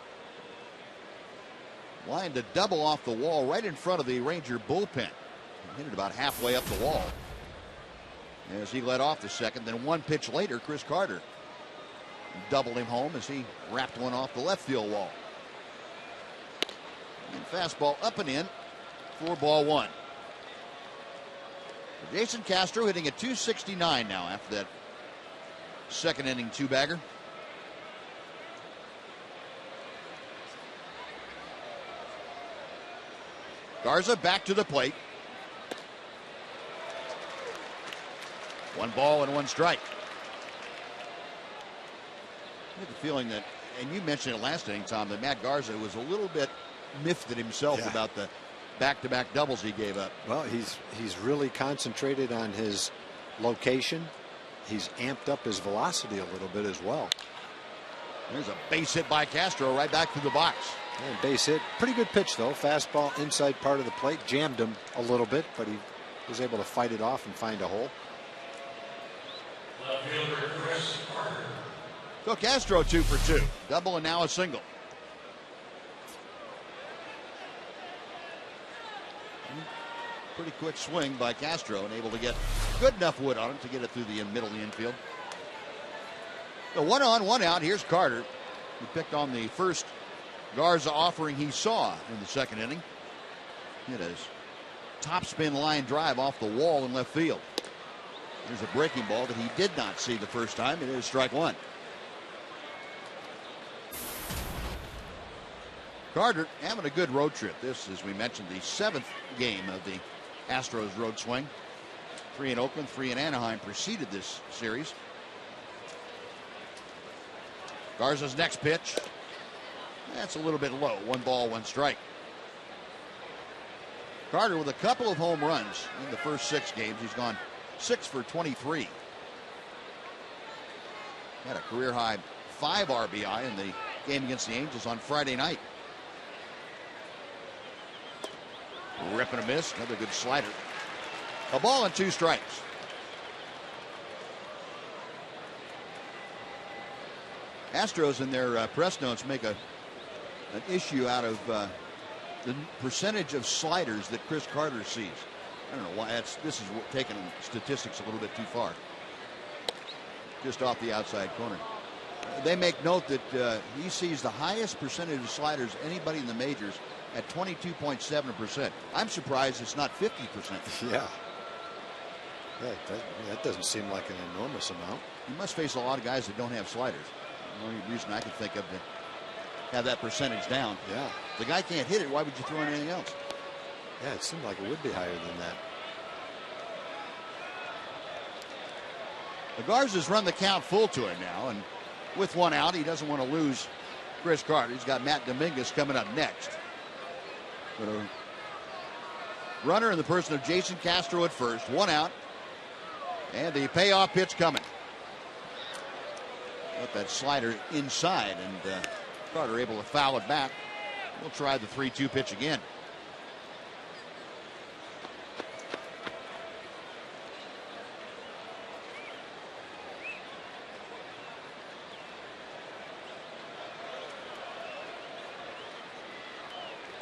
lined a double off the wall right in front of the Ranger bullpen. He hit it about halfway up the wall as he led off the second. Then 1 pitch later, Chris Carter doubled him home as he wrapped one off the left field wall. And fastball up and in for ball 1. Jason Castro hitting at .269 now after that second inning 2-bagger. Garza back to the plate. 1 ball and 1 strike. I get the feeling that, and you mentioned it last inning, Tom, that Matt Garza was a little bit miffed at himself about the back-to-back doubles he gave up. Well, he's really concentrated on his location. He's amped up his velocity a little bit as well. There's a base hit by Castro right back through the box. And base hit. Pretty good pitch, though. Fastball inside part of the plate. Jammed him a little bit, but he was able to fight it off and find a hole. So Castro 2 for 2. Double and now a single. Pretty quick swing by Castro and able to get good enough wood on it to get it through the middle of the infield. So 1 on, 1 out. Here's Carter. He picked on the first Garza offering he saw in the second inning. Hit his topspin line drive off the wall in left field. There's a breaking ball that he did not see the first time. It is strike 1. Carter having a good road trip. This, as we mentioned, the 7th game of the Astros road swing. 3 in Oakland, 3 in Anaheim preceded this series. Garza's next pitch. That's a little bit low. 1 ball, 1 strike. Carter with a couple of home runs in the first 6 games. He's gone 6 for 23. Had a career high 5 RBI in the game against the Angels on Friday night. Rip and a miss. Another good slider. A ball and 2 strikes. Astros in their press notes make an issue out of the percentage of sliders that Chris Carter sees. I don't know why this is taking statistics a little bit too far. Just off the outside corner. They make note that he sees the highest percentage of sliders anybody in the majors at 22.7%. I'm surprised it's not 50%. Yeah. Yeah, that doesn't seem like an enormous amount. You must face a lot of guys that don't have sliders. The only reason I can think of to have that percentage down. Yeah. If the guy can't hit it, why would you throw in anything else? Yeah, it seemed like it would be higher than that. The Garza's run the count full to him now, and with one out, he doesn't want to lose Chris Carter. He's got Matt Dominguez coming up next. But a runner in the person of Jason Castro at first, one out, and the payoff pitch coming. Got that slider inside, and Carter able to foul it back. We'll try the 3-2 pitch again.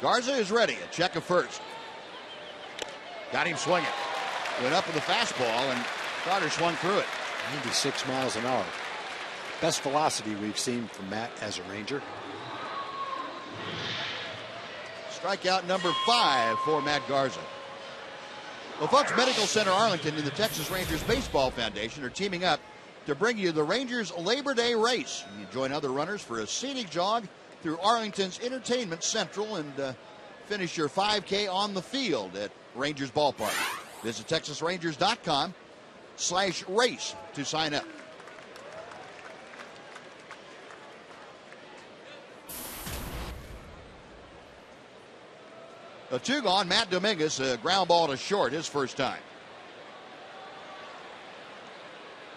Garza is ready. A check of first. Got him swinging. Went up with the fastball, and Carter swung through it. 96 miles an hour. Best velocity we've seen from Matt as a Ranger. Strikeout number 5 for Matt Garza. Well, folks, Medical Center Arlington and the Texas Rangers Baseball Foundation are teaming up to bring you the Rangers Labor Day Race. You join other runners for a scenic jog through Arlington's Entertainment Central and finish your 5K on the field at Rangers Ballpark. Visit TexasRangers.com/race to sign up. A 2 gone. Matt Dominguez, a ground ball to short, his first time.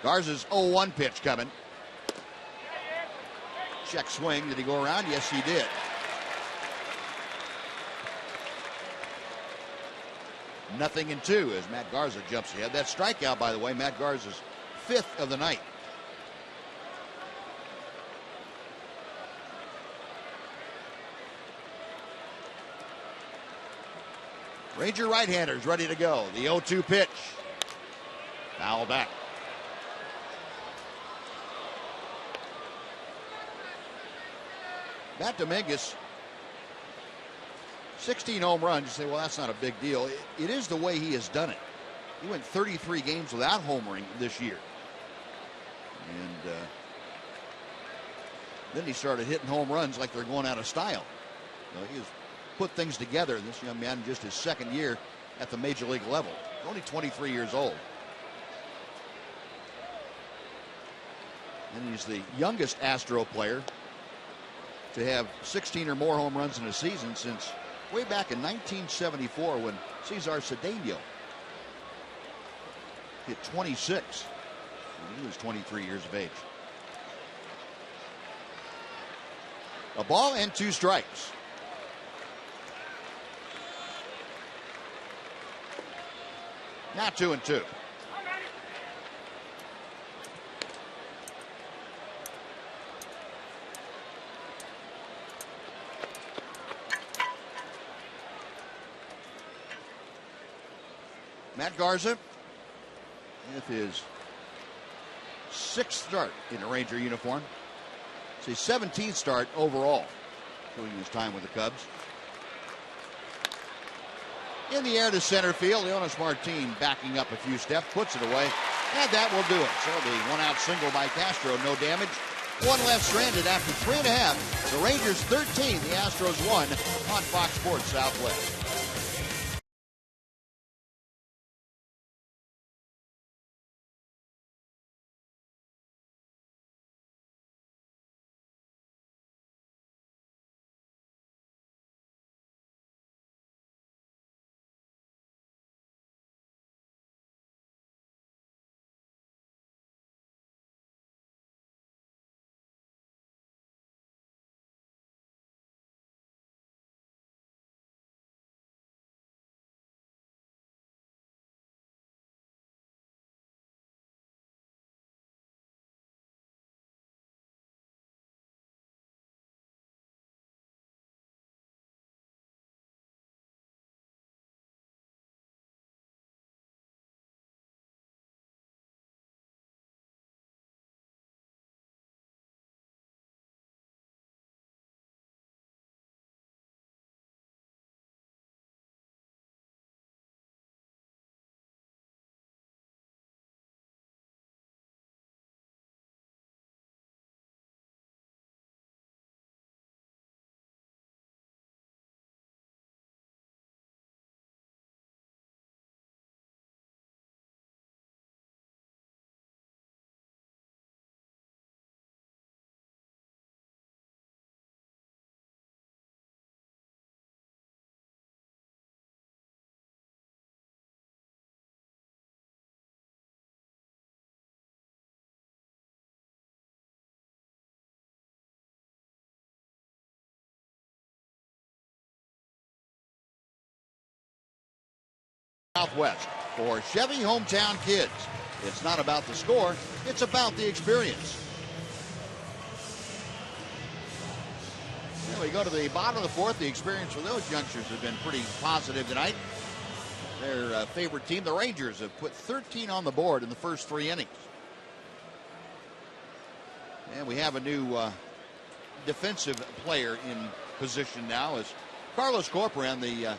Garza's 0-1 pitch coming. Check swing. Did he go around? Yes, he did. Nothing in 2 as Matt Garza jumps ahead. That strikeout, by the way, Matt Garza's 5th of the night. Ranger right-handers ready to go. The 0-2 pitch. Foul back. Matt Dominguez, 16 home runs. You say, well, that's not a big deal. It is the way he has done it. He went 33 games without homering this year. And then he started hitting home runs like they're going out of style. He has put things together. This young man, just his second year at the major league level. He's only 23 years old. And he's the youngest Astro player to have 16 or more home runs in a season since way back in 1974 when Cesar Cedeno hit 26 when he was 23 years of age. A ball and 2 strikes. Now 2-2. Matt Garza with his 6th start in a Ranger uniform. It's his 17th start overall, including his time with the Cubs. In the air to center field, Leonis Martin backing up a few steps, puts it away, and that will do it. So the 1-out single by Castro, no damage. One left stranded after 3.5. The Rangers 13, the Astros 1 on Fox Sports Southwest. Southwest for Chevy Hometown Kids. It's not about the score, it's about the experience. We go to the bottom of the fourth. The experience for those youngsters has been pretty positive tonight. Their favorite team, the Rangers, have put 13 on the board in the first 3 innings. And we have a new defensive player in position now as Carlos Corcoran, the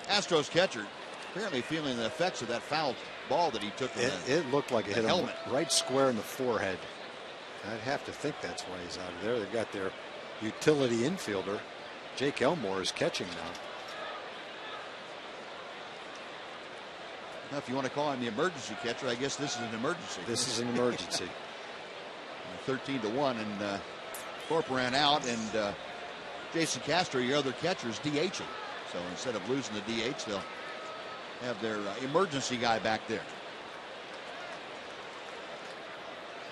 Astros catcher, apparently feeling the effects of that foul ball that he took. It looked like it hit him helmet right square in the forehead. I'd have to think that's why he's out of there. They've got their utility infielder. Jake Elmore is catching now. Now, if you want to call him the emergency catcher, I guess this is an emergency. This is an emergency. 13-1, and Corcoran out, and Jason Castro, your other catcher, is DHing. So instead of losing the DH, they'll have their emergency guy back there.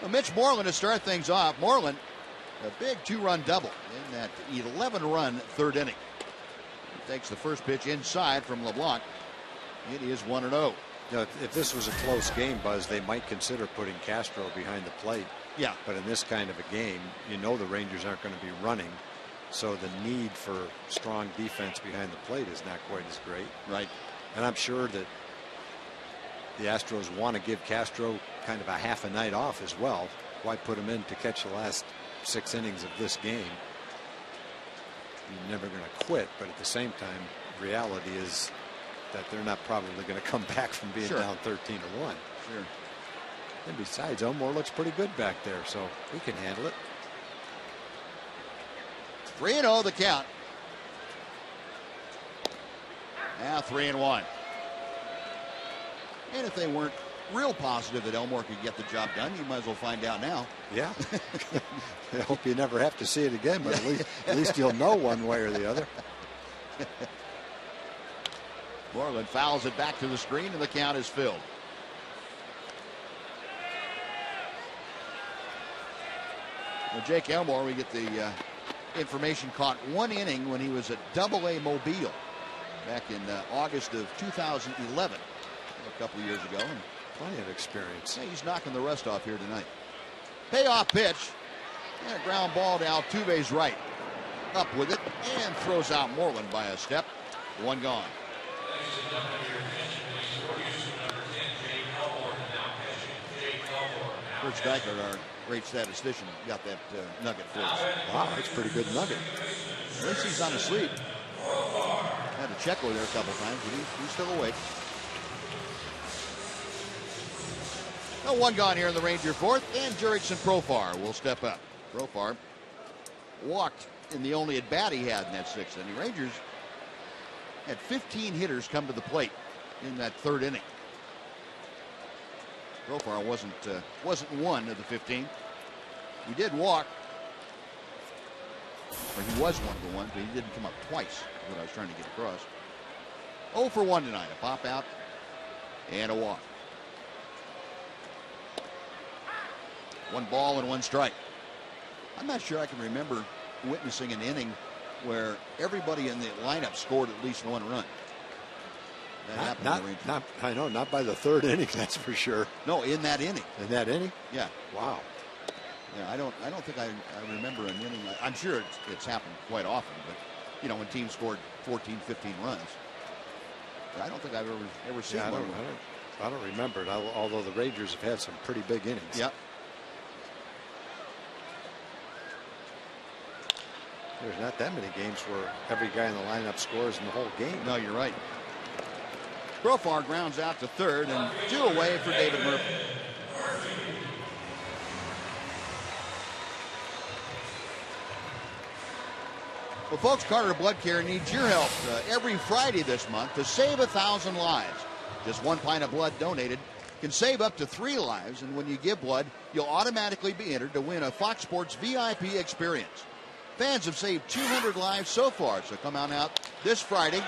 Well, Mitch Moreland to start things off. Moreland, a big 2-run double in that 11-run third inning. He takes the first pitch inside from LeBlanc. It is 1-0. You know, if this was a close game, Buzz, they might consider putting Castro behind the plate. Yeah. But in this kind of a game, you know the Rangers aren't going to be running. So the need for strong defense behind the plate is not quite as great. Right. And I'm sure that the Astros want to give Castro kind of a half a night off as well. Why put him in to catch the last 6 innings of this game? You're never going to quit, but at the same time, reality is that they're not probably going to come back from being down 13-1. Sure. And besides, Elmore looks pretty good back there, so he can handle it. 3-0 the count. Now 3-1. And if they weren't real positive that Elmore could get the job done, you might as well find out now. Yeah. I hope you never have to see it again, but at least you'll know one way or the other. Moreland fouls it back to the screen, and the count is filled. Well, Jake Elmore, we get the information, caught 1 inning when he was at AA Mobile back in August of 2011, a couple of years ago. And plenty of experience. Yeah, he's knocking the rust off here tonight. Payoff pitch, and a ground ball to Altuve's right. Up with it, and throws out Moreland by a step. 1 gone. Rich Dykert, our great statistician, got that nugget for us. Wow, that's a pretty good nugget. At least he's on asleep. Had to check over there a couple times, but he's still awake. No 1 gone here in the Ranger fourth, and Jurickson Profar will step up. Profar walked in the only at bat he had in that 6th inning. Rangers had 15 hitters come to the plate in that 3rd inning. Profar wasn't one of the 15. He did walk, or he was one of the ones, but he didn't come up twice, is what I was trying to get across. 0 for 1 tonight. A pop out and a walk. 1 ball and 1 strike. I'm not sure I can remember witnessing an inning where everybody in the lineup scored at least 1 run. That happened. Not by the 3rd inning, that's for sure. No, in that inning. In that inning? Yeah. Wow. Yeah, I don't think I remember an inning. I'm sure it's happened quite often, but you know, when teams scored 14, 15 runs. But I don't think I've ever seen one. I don't remember it, although the Rangers have had some pretty big innings. Yep. There's not that many games where every guy in the lineup scores in the whole game. No, you're right. Profar grounds out to 3rd, and 2 away for David Murphy. Well, folks, Carter Blood Care needs your help every Friday this month to save 1,000 lives. Just 1 pint of blood donated can save up to 3 lives, and when you give blood, you'll automatically be entered to win a Fox Sports VIP experience. Fans have saved 200 lives so far, so come on out this Friday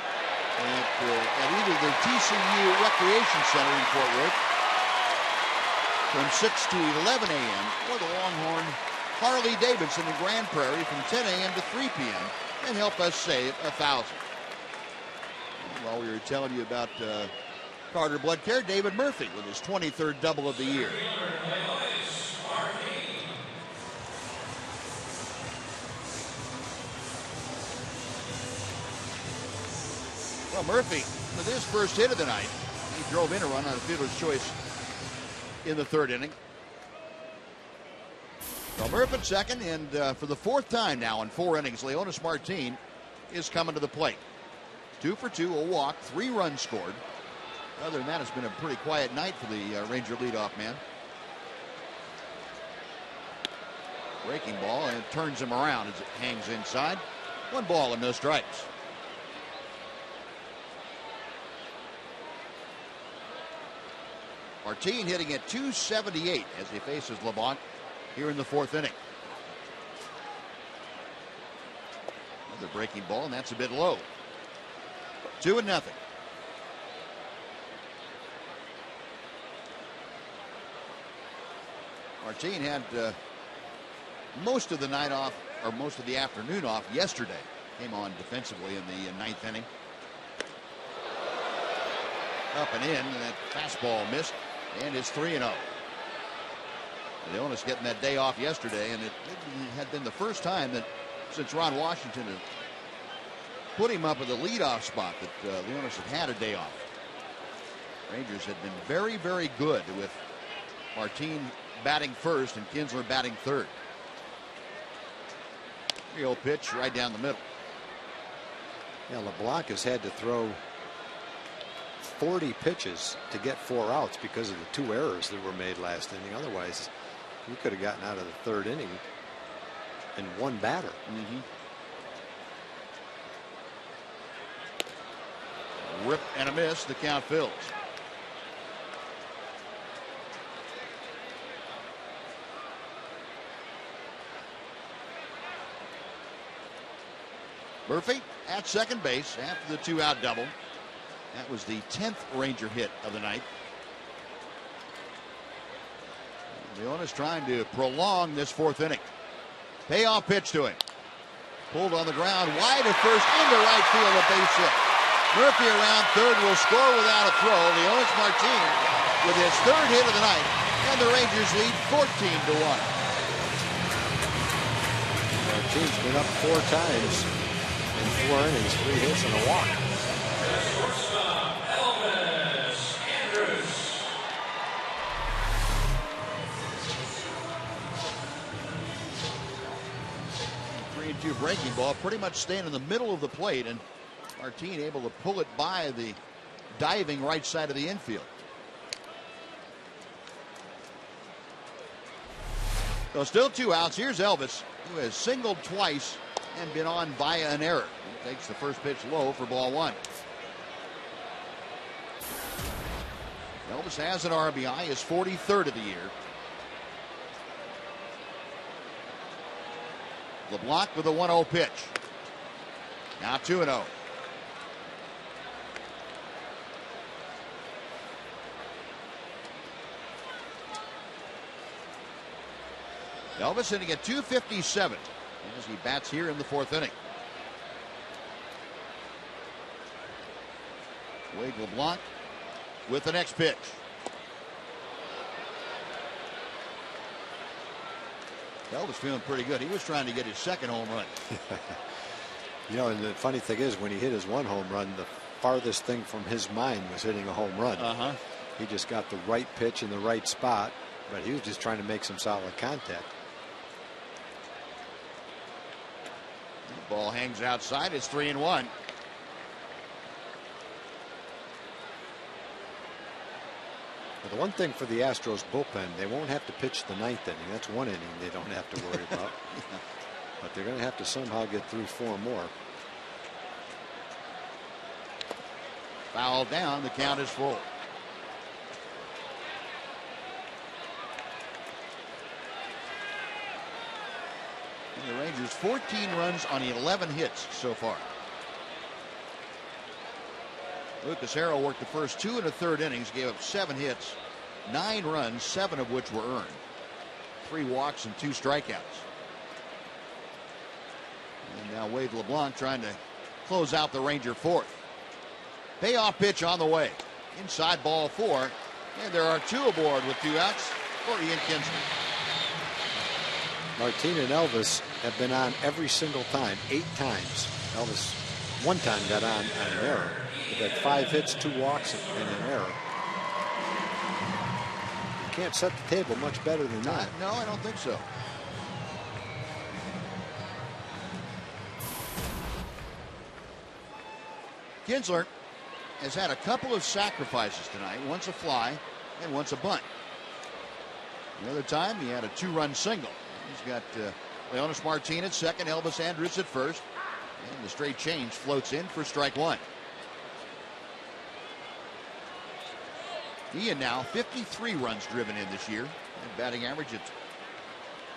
at either the TCU Recreation Center in Fort Worth from 6 to 11 a.m. or the Longhorn Harley Davidson in Grand Prairie from 10 a.m. to 3 p.m. and help us save 1,000. While we were telling you about Carter Blood Care, David Murphy with his 23rd double of the year. Well, Murphy, with his first hit of the night, he drove in a run on a fielder's choice in the third inning. Well, Murphy at second, and for the fourth time now in 4 innings, Leonis Martin is coming to the plate. 2 for 2, a walk, 3 runs scored. Other than that, it's been a pretty quiet night for the Ranger leadoff man. Breaking ball, and it turns him around as it hangs inside. 1 ball and no strikes. Martin hitting at .278 as he faces LeBlanc here in the 4th inning. Another breaking ball, and that's a bit low. 2-0. Martin had most of the night off, or most of the afternoon off yesterday. Came on defensively in the 9th inning. Up and in, and that fastball missed, and it's 3-0. Leonis getting that day off yesterday, and it had been the first time that since Ron Washington had put him up at the leadoff spot that Leonis had a day off. Rangers had been very, very good with Martin batting first and Kinsler batting third. 3-0 pitch right down the middle. Yeah, LeBlanc has had to throw 40 pitches to get 4 outs because of the 2 errors that were made last inning. Otherwise, he could have gotten out of the 3rd inning in 1 batter. Rip and a miss. The count fills. Murphy at second base after the 2-out double. That was the 10th Ranger hit of the night. Leonis trying to prolong this 4th inning. Payoff pitch to him. Pulled on the ground wide at first, into right field, a base hit. Murphy around third will score without a throw. Leonis Martin with his 3rd hit of the night, and the Rangers lead 14-1. Martin's been up 4 times in 4 innings, 3 hits and a walk. Breaking ball, pretty much staying in the middle of the plate, and Martin able to pull it by the diving right side of the infield. So still 2 outs. Here's Elvis, who has singled twice and been on via an error. He takes the first pitch low for ball 1. Elvis has an RBI, his 43rd of the year. LeBlanc with a 1-0 pitch. Now 2-0. Elvis hitting at .257 as he bats here in the 4th inning. Wade LeBlanc with the next pitch. Elvis feeling pretty good. He was trying to get his 2nd home run. You know, and the funny thing is, when he hit his 1 home run, the farthest thing from his mind was hitting a home run. He just got the right pitch in the right spot, but he was just trying to make some solid contact. The ball hangs outside. It's 3-1. The one thing for the Astros bullpen, they won't have to pitch the 9th inning. That's 1 inning they don't have to worry about. But they're going to have to somehow get through 4 more. Foul down. The count is full. And the Rangers 14 runs on 11 hits so far. Lucas Harrell worked the first 2 1/3 innings, gave up 7 hits, 9 runs, 7 of which were earned. 3 walks and 2 strikeouts. And now Wade LeBlanc trying to close out the Ranger 4th. Payoff pitch on the way. Inside ball 4. And there are 2 aboard with 2 outs for Ian Kinsler. Martin and Elvis have been on every single time, 8 times. Elvis one time got on an error. They've had 5 hits, 2 walks, and an error. You can't set the table much better than that. No, I don't think so. Kinsler has had a couple of sacrifices tonight. Once a fly and once a bunt. The other time he had a 2-run single. He's got Leonis Martin at second, Elvis Andrus at first. And the straight change floats in for strike 1. Ian now 53 runs driven in this year. And batting average at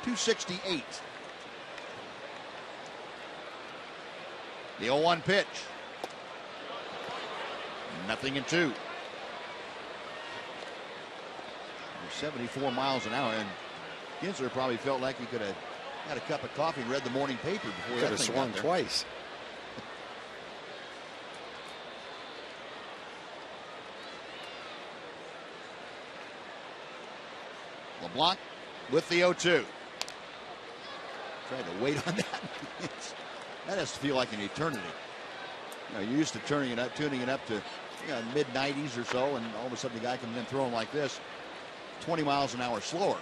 .268. The 0-1 pitch. Nothing in 2. 74 miles an hour, and Kinsler probably felt like he could have had a cup of coffee and read the morning paper before Could have swung twice. LeBlanc with the 0-2. Tried to wait on that. That has to feel like an eternity. You know, you're used to tuning it up to mid-90s or so, and all of a sudden the guy comes in throwing like this, 20 miles an hour slower.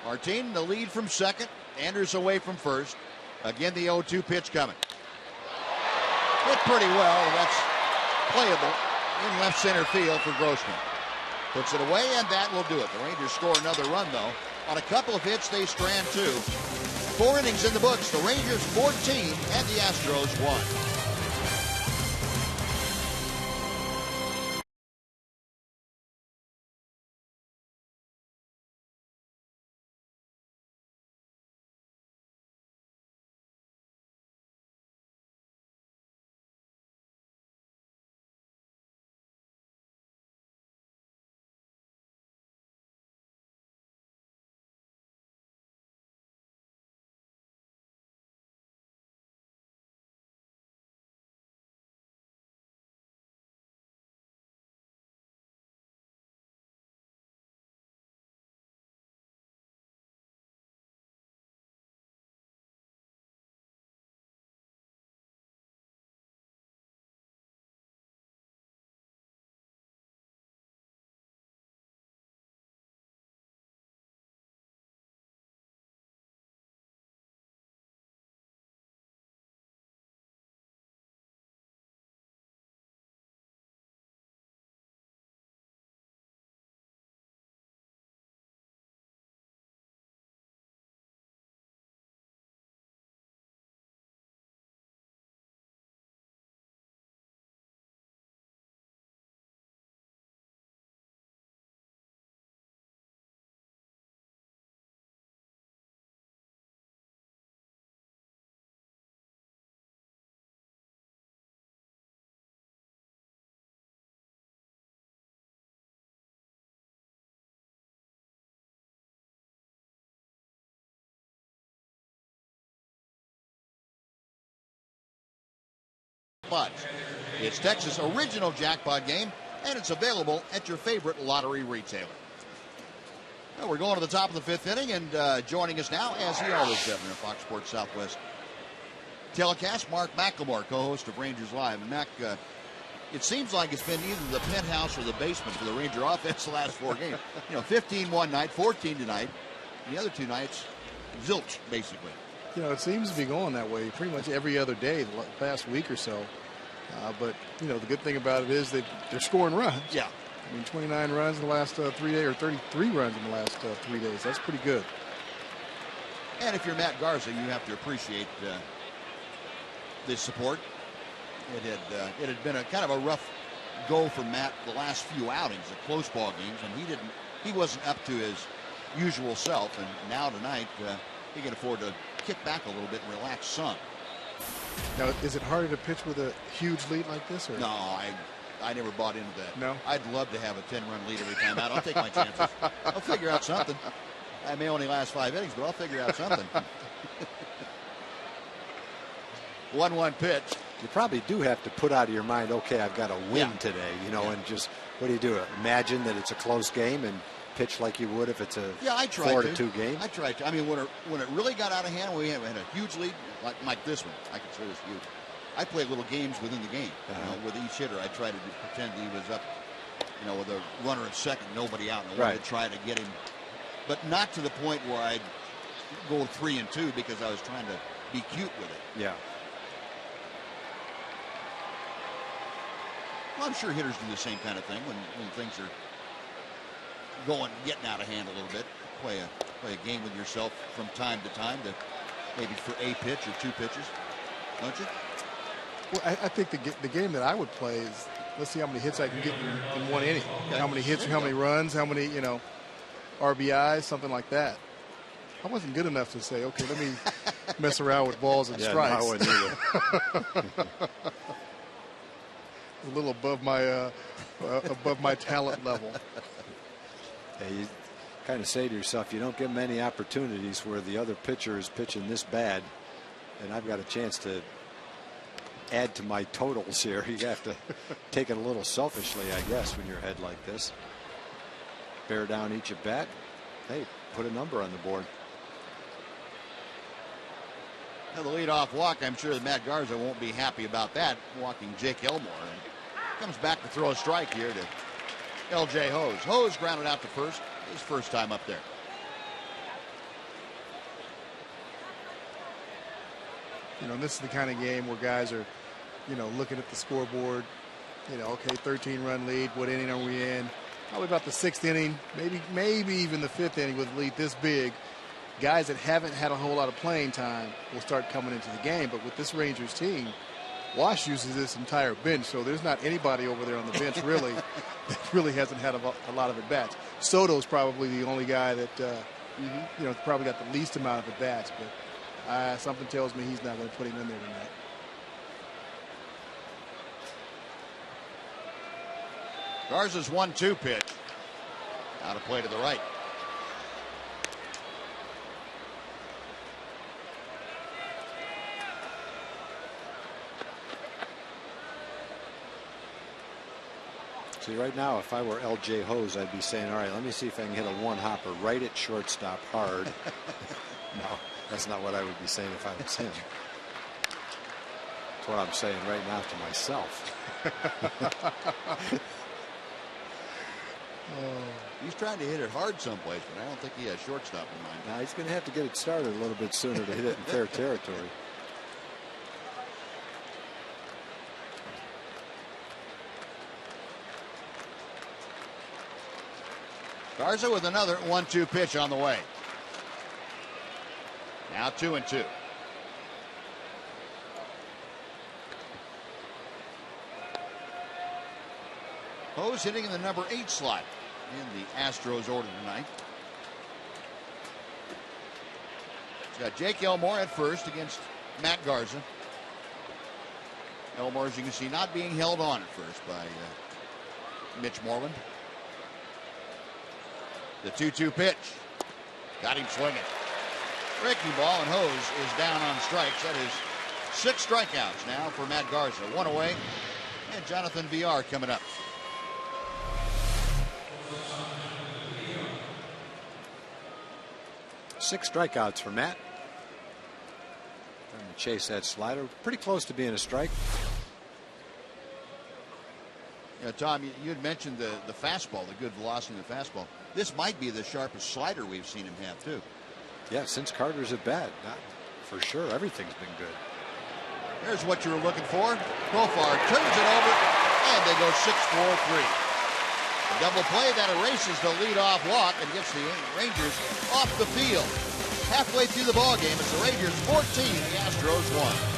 Martin the lead from second, Andrus away from first. Again, the 0-2 pitch coming. Hit pretty well. That's playable in left center field for Grossman. Puts it away, and that will do it. The Rangers score another run, though. On a couple of hits, they strand 2. 4 innings in the books. The Rangers 14 and the Astros 1. It's Texas' original jackpot game, and it's available at your favorite lottery retailer. Well, we're going to the top of the 5th inning, and joining us now, as he always does in our Fox Sports Southwest telecast, Mark McLemore, co-host of Rangers Live. And Mac, it seems like it's been either the penthouse or the basement for the Ranger offense the last 4 games. 15 one night, 14 tonight. The other 2 nights, zilch, basically. It seems to be going that way pretty much every other day the past week or so. But, the good thing about it is that they're scoring runs. Yeah. 29 runs in the last 3 days, or 33 runs in the last 3 days. That's pretty good. And if you're Matt Garza, you have to appreciate this support. It had been a kind of a rough go for Matt the last few outings at close ball games, and he wasn't up to his usual self. And now tonight, he can afford to kick back a little bit and relax some. Now, is it harder to pitch with a huge lead like this? Or? No, I never bought into that. No? I'd love to have a 10-run lead every time out. I'll take my chances. I'll figure out something. I may only last 5 innings, but I'll figure out something. 1-1 pitch. You probably do have to put out of your mind, okay, I've got to win today, you know, and just, what do? Imagine that it's a close game and pitch like you would if it's a 4-2 game? I tried to. I mean, when it really got out of hand, we had a huge lead, like this one. I consider this huge. I play little games within the game. You know, with each hitter, I tried to pretend he was up, you know, with a runner at second, nobody out, and I wanted to try to get him, but not to the point where I'd go 3-2 because I was trying to be cute with it. Yeah. Well, I'm sure hitters do the same kind of thing when things are getting out of hand a little bit. Play a game with yourself from time to time, to maybe for a pitch or 2 pitches, don't you? Well, I think the game that I would play is, let's see how many hits I can get in 1 inning. Okay. How many hits, how many runs, how many, you know, RBIs, something like that. I wasn't good enough to say, okay, let me mess around with balls and strikes. No, I wouldn't either. A little above my talent level. Yeah, you kind of say to yourself, you don't get many opportunities where the other pitcher is pitching this bad, and I've got a chance to add to my totals here. You have to take it a little selfishly, I guess, when you're ahead like this. Bear down each at bat. Hey, put a number on the board. Now the leadoff walk, I'm sure that Matt Garza won't be happy about that, walking Jake Elmore. And comes back to throw a strike here to L.J. HOU. HOU grounded out to first, his first time up there. You know, this is the kind of game where guys are, you know, looking at the scoreboard. You know, okay, 13-run lead. What inning are we in? Probably about the 6th inning, maybe even the 5th inning with a lead this big. Guys that haven't had a whole lot of playing time will start coming into the game. But with this Rangers team, Wash uses this entire bench, so there's not anybody over there on the bench really that really hasn't had a lot of at-bats. Soto's probably the only guy that, you know, probably got the least amount of at-bats, but something tells me he's not going to put him in there tonight. Garza's 1-2 pitch. Out of play to the right. See, right now, if I were L.J. HOU, I'd be saying, all right, let me see if I can hit a one-hopper right at shortstop hard. No, that's not what I would be saying if I was him. That's what I'm saying right now to myself. He's trying to hit it hard someplace, but I don't think he has shortstop in mind. Now, he's going to have to get it started a little bit sooner to hit it in fair territory. Garza with another 1-2 pitch on the way. Now 2-2. HOU's hitting in the number 8 slot in the Astros order tonight. He's got Jake Elmore at first against Matt Garza. Elmore, as you can see, not being held on at first by Mitch Moreland. The 2-2 pitch. Got him swinging. Breaking ball, and HOU is down on strikes. That is 6 strikeouts now for Matt Garza. 1 away, and Jonathan VR coming up. Six strikeouts for Matt. Trying to chase that slider. Pretty close to being a strike. Yeah, Tom, you had mentioned the fastball, the good velocity of the fastball. This might be the sharpest slider we've seen him have, too. Yeah, since Carter's at bat, for sure, everything's been good. There's what you were looking for. Profar turns it over, and they go 6-4-3. A double play that erases the leadoff walk and gets the Rangers off the field. Halfway through the ballgame, it's the Rangers 14, the Astros 1.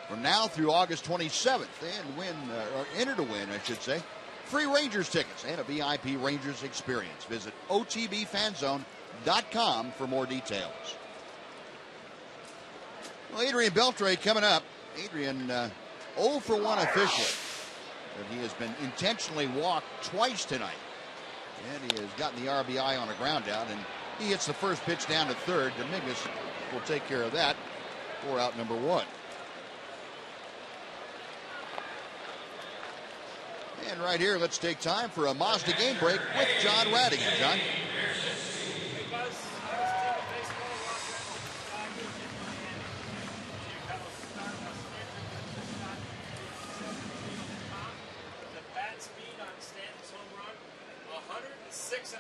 from now through August 27th. And enter to win, I should say, free Rangers tickets and a VIP Rangers experience. Visit OTBFanzone.com for more details. Well, Adrian Beltre coming up. Adrian 0 for 1 officially. But he has been intentionally walked twice tonight. And he has gotten the RBI on a ground out. And he hits the first pitch down to third. Dominguez will take care of that for out number 1. And right here, let's take time for a Mazda game break with John Radigan. John? The bat speed on Stanton's home run, 106.5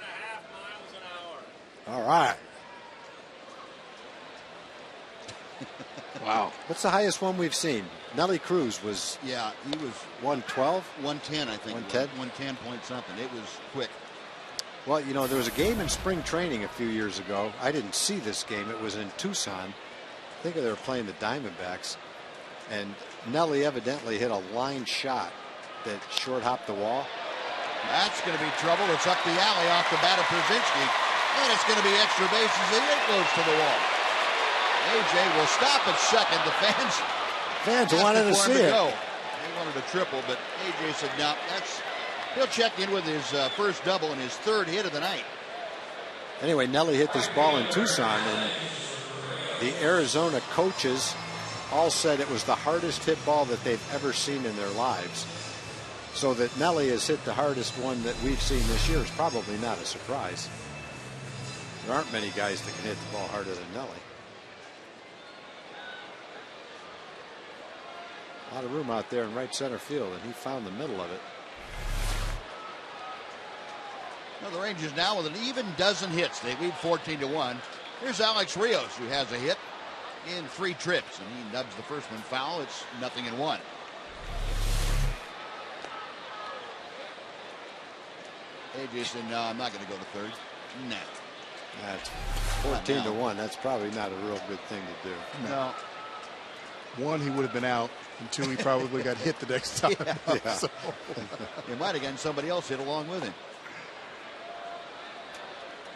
miles an hour. All right. Wow. What's the highest one we've seen? Nelly Cruz was. Yeah, he was 112? 110, I think. 110? 110 point something. It was quick. Well, you know, there was a game in spring training a few years ago. I didn't see this game. It was in Tucson. I think they were playing the Diamondbacks. And Nelly evidently hit a line shot that short hopped the wall. That's going to be trouble. It's up the alley off the bat of Przinski. And it's going to be extra bases. And it goes to the wall. AJ will stop at second. The fans wanted to see it. Go. They wanted a triple, but AJ said, no, he'll check in with his first double and his third hit of the night. Anyway, Nelly hit this ball in Tucson, and the Arizona coaches all said it was the hardest hit ball that they've ever seen in their lives. So that Nelly has hit the hardest one that we've seen this year is probably not a surprise. There aren't many guys that can hit the ball harder than Nelly. A lot of room out there in right center field, and he found the middle of it. Well, the Rangers now with an even dozen hits. They lead 14-1. Here's Alex Rios, who has a hit in 3 trips, and he nubs the first one foul. It's 0-1. AJ said, no, I'm not going to go to third. Nah. That's 14-1. That's probably not a real good thing to do. No. 1, he would have been out. And 2, he probably got hit the next time. Yeah. So. He might have gotten somebody else hit along with him.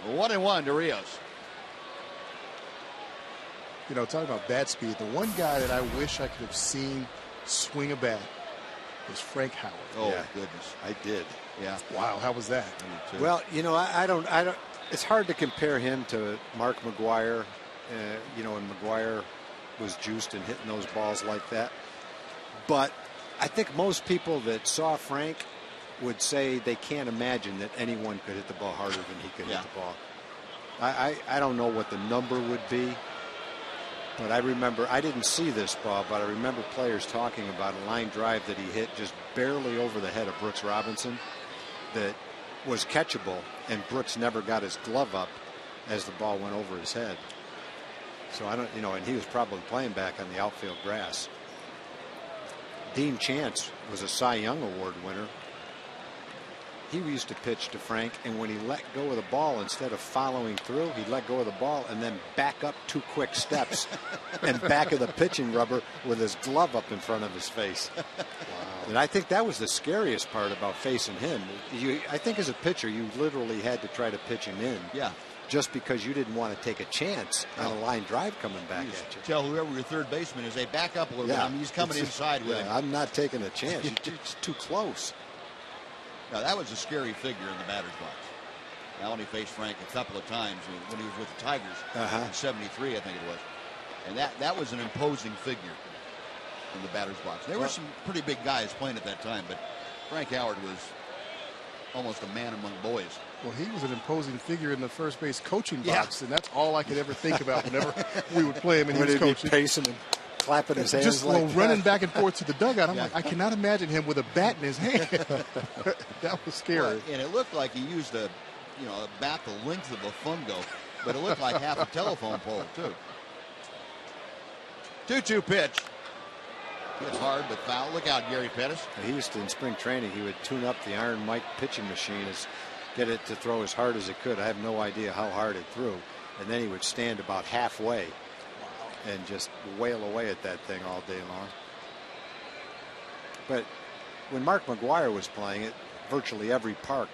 1-1 to Rios. You know, talking about bat speed, the one guy that I wish I could have seen swing a bat was Frank Howard. Oh, yeah. goodness. I did. Yeah. Wow, how was that? Well, you know, I don't. It's hard to compare him to Mark McGwire. You know, and McGwire was juiced and hitting those balls like that. But I think most people that saw Frank would say they can't imagine that anyone could hit the ball harder than he could hit the ball. I don't know what the number would be, but I remember, I didn't see this ball, but I remember players talking about a line drive that he hit just barely over the head of Brooks Robinson that was catchable, and Brooks never got his glove up as the ball went over his head. So I don't, you know, and he was probably playing back on the outfield grass. Dean Chance was a Cy Young Award winner. He used to pitch to Frank, and when he let go of the ball, instead of following through, he'd let go of the ball and then back up 2 quick steps and back of the pitching rubber with his glove up in front of his face. Wow. And I think that was the scariest part about facing him. I think as a pitcher, you literally had to try to pitch him in. Yeah. Just because you didn't want to take a chance on a line drive coming back at you. Tell whoever your third baseman is, they back up a little bit. I mean, he's coming inside with him. I'm not taking a chance. It's too close. Now, that was a scary figure in the batter's box. I only faced Frank a couple of times when he was with the Tigers in '73, I think it was. And that was an imposing figure in the batter's box. There were some pretty big guys playing at that time, but Frank Howard was almost a man among boys. Well, he was an imposing figure in the first base coaching box, and that's all I could ever think about whenever we would play him and he was coaching. Pacing and clapping his hands, just like running back and forth to the dugout. I'm like, I cannot imagine him with a bat in his hand. That was scary. Well, and it looked like he used a bat the length of a fungo, but it looked like half a telephone pole too. 2-2 pitch. It's hard but foul. Look out, Gary Pettis. He used to, in spring training, he would tune up the Iron Mike pitching machine, get it to throw as hard as it could. I have no idea how hard it threw, and then he would stand about halfway and just wail away at that thing all day long. But when Mark McGwire was playing it, virtually every park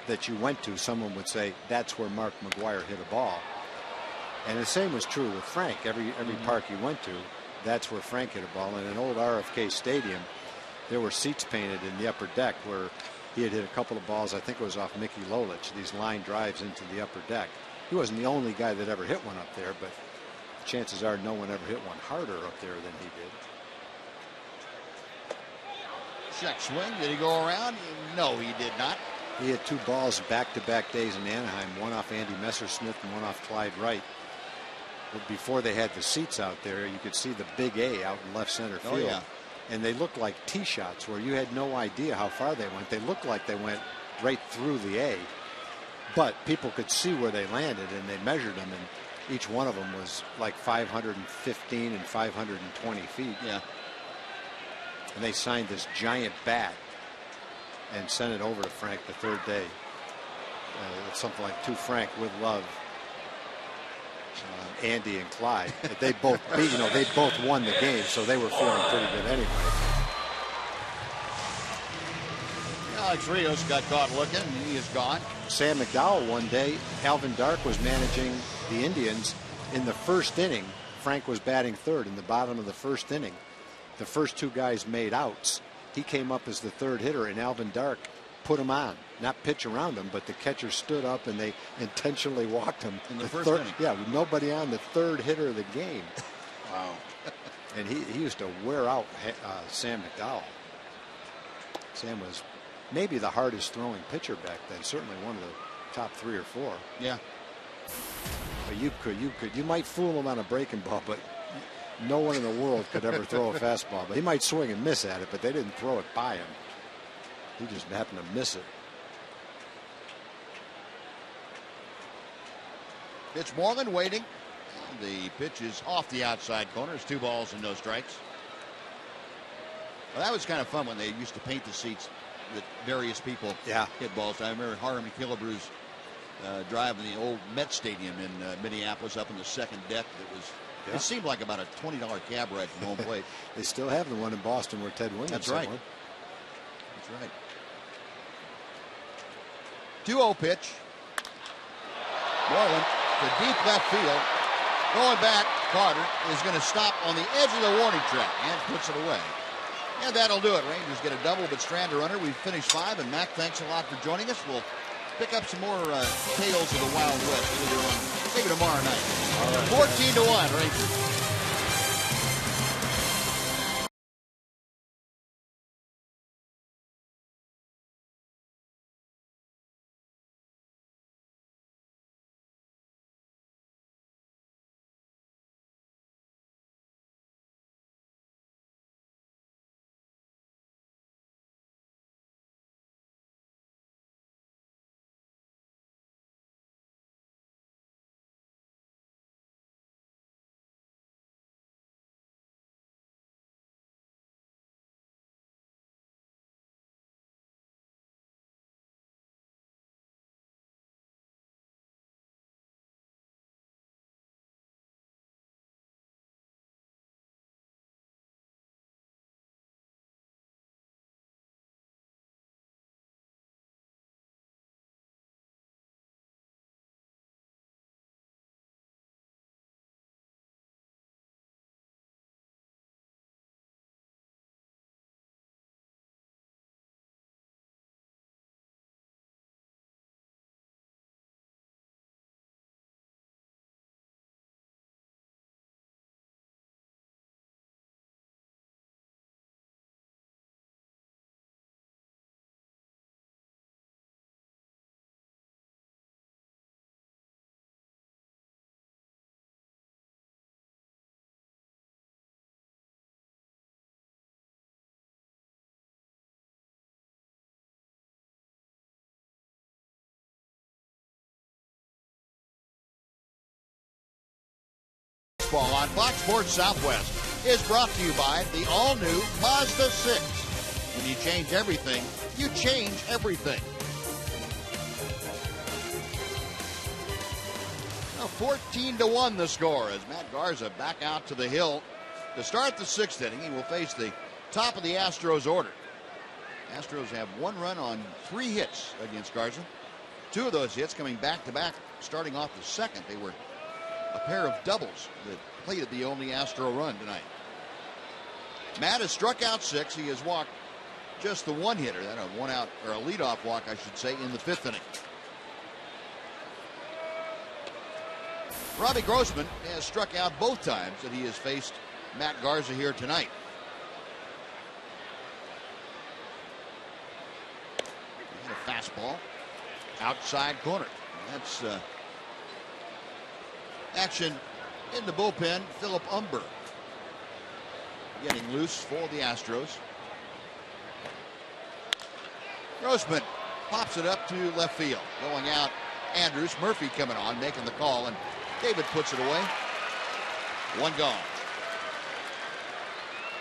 that you went to, someone would say, that's where Mark McGwire hit a ball. And the same was true with Frank. Every park you went to, that's where Frank hit a ball. In an old RFK stadium, there were seats painted in the upper deck where he had hit a couple of balls. I think it was off Mickey Lolich, these line drives into the upper deck. He wasn't the only guy that ever hit one up there, but chances are no one ever hit one harder up there than he did. Check swing. Did he go around? No, he did not. He had 2 balls back-to-back days in Anaheim, one off Andy Messersmith and one off Clyde Wright. But before they had the seats out there, you could see the big A out in left center field. Oh, yeah. And they looked like tee shots where you had no idea how far they went. They looked like they went right through the A. But people could see where they landed, and they measured them, and each one of them was like 515 and 520 feet. Yeah. And they signed this giant bat and sent it over to Frank the third day. It's something like to Frank with love, Andy and Clyde. They both beat, they both won the game, so they were feeling pretty good anyway. Alex Rios got caught looking, and he is gone. Sam McDowell one day, Alvin Dark was managing the Indians in the first inning. Frank was batting third in the bottom of the first inning. The first 2 guys made outs. He came up as the third hitter, and Alvin Dark put him on. Not pitch around him, but the catcher stood up and they intentionally walked him. In the first inning? Yeah, with nobody on, the third hitter of the game. Wow. And he used to wear out Sam McDowell. Sam was maybe the hardest throwing pitcher back then, certainly one of the top 3 or 4. Yeah. But you might fool him on a breaking ball, but no one in the world could ever throw a fastball. But he might swing and miss at it, but they didn't throw it by him. He just happened to miss it. It's Moreland waiting. The pitch is off the outside corner. It's 2 balls and no strikes. Well, that was kind of fun when they used to paint the seats that various people hit balls. I remember Harmon Killebrew's drive in the old Met Stadium in Minneapolis up in the second deck. It seemed like about a $20 cab ride from home plate. They still have the one in Boston where Ted Williams. That's right. Won. That's right. 2-0 pitch. Moreland to deep left field. Going back, Carter is going to stop on the edge of the warning track and puts it away. And that'll do it. Rangers get a double, but strand a runner. We've finished 5, and Mac, thanks a lot for joining us. We'll pick up some more tales of the Wild West later on, maybe tomorrow night. All right. 14-1, Rangers. Baseball on Fox Sports Southwest is brought to you by the all-new Mazda 6. When you change everything, you change everything. Now 14-1 the score as Matt Garza back out to the hill to start the 6th inning. He will face the top of the Astros order. Astros have 1 run on 3 hits against Garza. 2 of those hits coming back-to-back, starting off the second. They were a pair of doubles that completed the only Astro run tonight. Matt has struck out 6. He has walked just the 1 hitter, that a 1-out or a leadoff walk, I should say, in the 5th inning. Robbie Grossman has struck out both times that he has faced Matt Garza here tonight. And a fastball outside corner. That's action in the bullpen. Philip Umber getting loose for the Astros. Grossman pops it up to left field. Going out, Andrews. Murphy coming on, making the call, and David puts it away. 1 gone.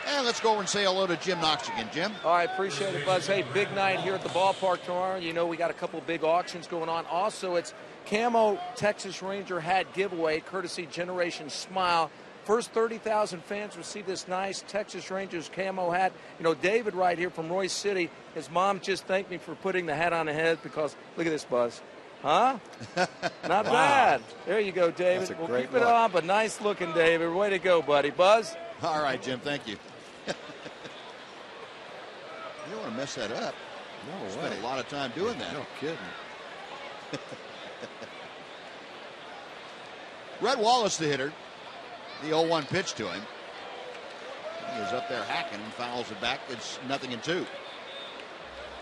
And let's go over and say hello to Jim Knox again. Jim? All right, appreciate it, Buzz. Hey, big night here at the ballpark tomorrow. You know we got a couple big auctions going on. Also, it's Camo Texas Ranger hat giveaway, courtesy Generation Smile. First 30,000 fans receive this nice Texas Rangers camo hat. You know, David right here from Royce City, his mom just thanked me for putting the hat on the head because, look at this, Buzz. Huh? Not bad. There you go, David. We'll keep it on, but nice looking, David. Way to go, buddy. Buzz? All right, Jim, thank you. You don't want to mess that up. No way. Spent a lot of time doing that. No kidding. Red Wallace, the hitter. The 0-1 pitch to him. He is up there hacking and fouls it back. It's 0-2.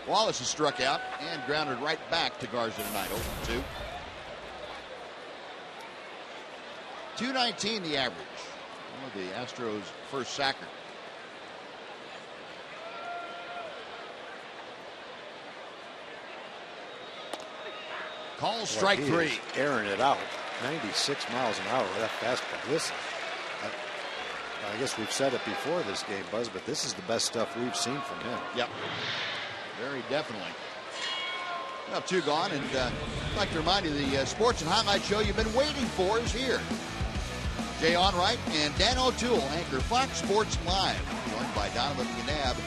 Wallace is struck out and grounded right back to Garza tonight. 0-2. 219 the average. Oh, the Astros' first sacker. Call strike 3. Airing it out. 96 miles an hour with that fastball. Listen, I guess we've said it before this game, Buzz, but this is the best stuff we've seen from him. Yep. Very definitely. Well, 2 gone, and I'd like to remind you the sports and highlight show you've been waiting for is here. Jay Onright and Dan O'Toole anchor Fox Sports Live, joined by Donovan McNabb,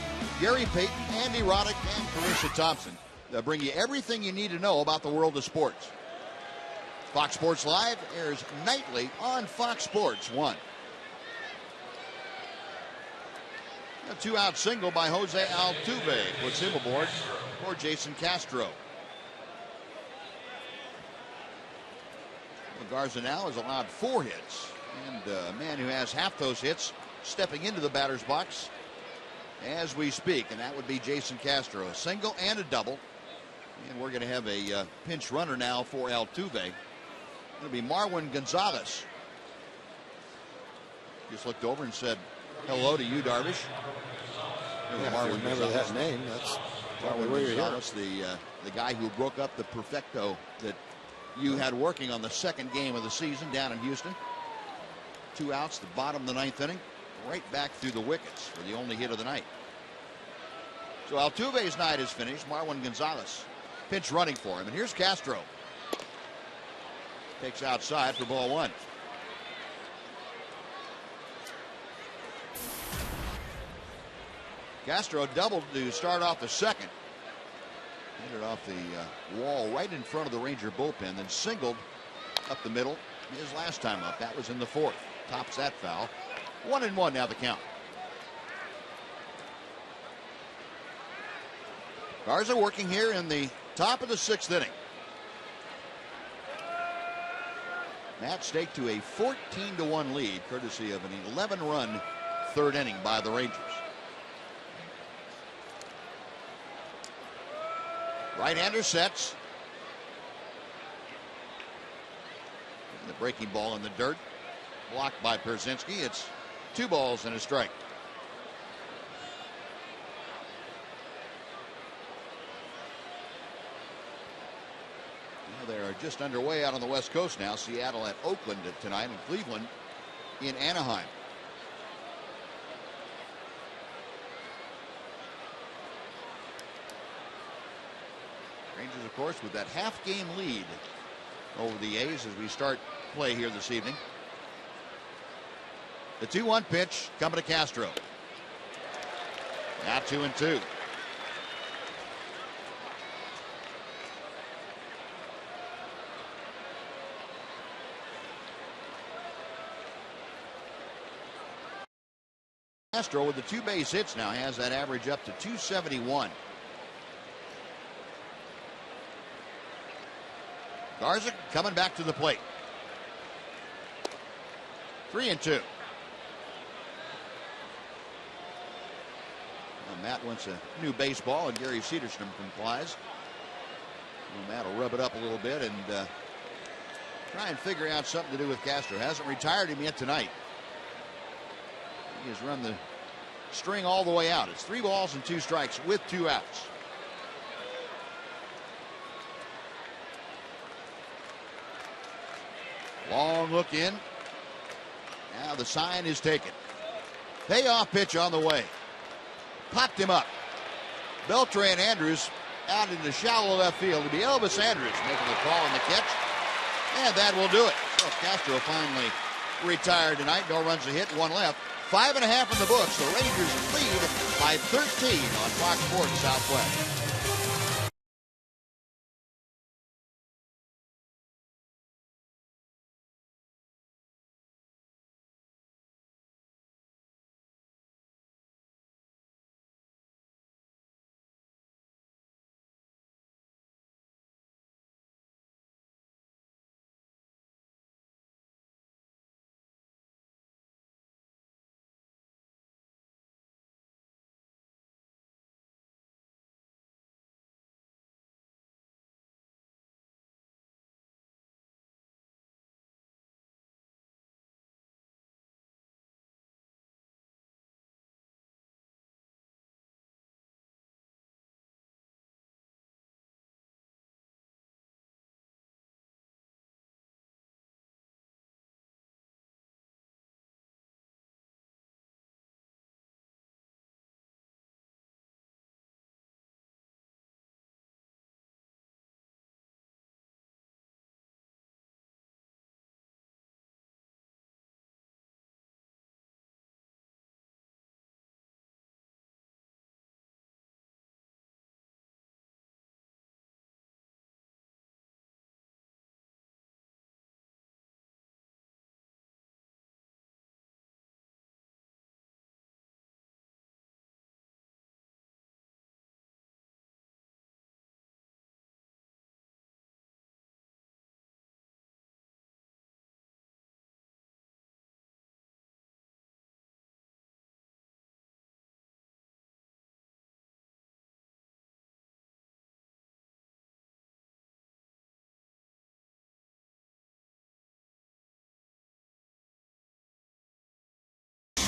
Gary Payton, Andy Roddick, and Carissa Thompson. They'll bring you everything you need to know about the world of sports. Fox Sports Live airs nightly on Fox Sports 1. A 2-out single by Jose Altuve puts him aboard for Jason Castro. Garza now has allowed 4 hits. And a man who has half those hits stepping into the batter's box as we speak. And that would be Jason Castro. A single and a double. And we're going to have a pinch runner now for Altuve. It'll be Marwin Gonzalez. Just looked over and said hello to you, Darvish. Yeah, Marwin, remember that name. That's probably where you're here. The guy who broke up the perfecto that you had working on the second game of the season down in Houston. 2 outs, the bottom of the 9th inning, right back through the wickets for the only hit of the night. So Altuve's night is finished. Marwin Gonzalez pinch running for him, and here's Castro. Takes outside for ball 1. Castro doubled to start off the second. Hit it off the wall right in front of the Ranger bullpen, then singled up the middle his last time up. That was in the 4th. Tops that foul. 1-1 now the count. Garza working here in the top of the 6th inning. Matt staked to a 14-1 lead, courtesy of an 11-run 3rd inning by the Rangers. Right-hander sets. The breaking ball in the dirt. Blocked by Pierzynski. It's 2 balls and a strike. They are just underway out on the West Coast now. Seattle at Oakland tonight, and Cleveland in Anaheim. Rangers, of course, with that half-game lead over the A's as we start play here this evening. The 2-1 pitch coming to Castro. Now 2-2. Castro with the 2 base hits now has that average up to 271. Garza coming back to the plate. 3-2. Matt wants a new baseball, and Gary Cedarstrom complies. Matt will rub it up a little bit and try and figure out something to do with Castro. Hasn't retired him yet tonight. He has run the string all the way out. It's 3 balls and 2 strikes with 2 outs. Long look in. Now the sign is taken. Payoff pitch on the way. Popped him up. Beltran Andrews out into shallow left field. To be Elvis Andrews making the call on the catch. And that will do it. So Castro finally retired tonight. No runs a hit, 1 left. 5.5 in the books. The Rangers lead by 13 on Fox Sports Southwest.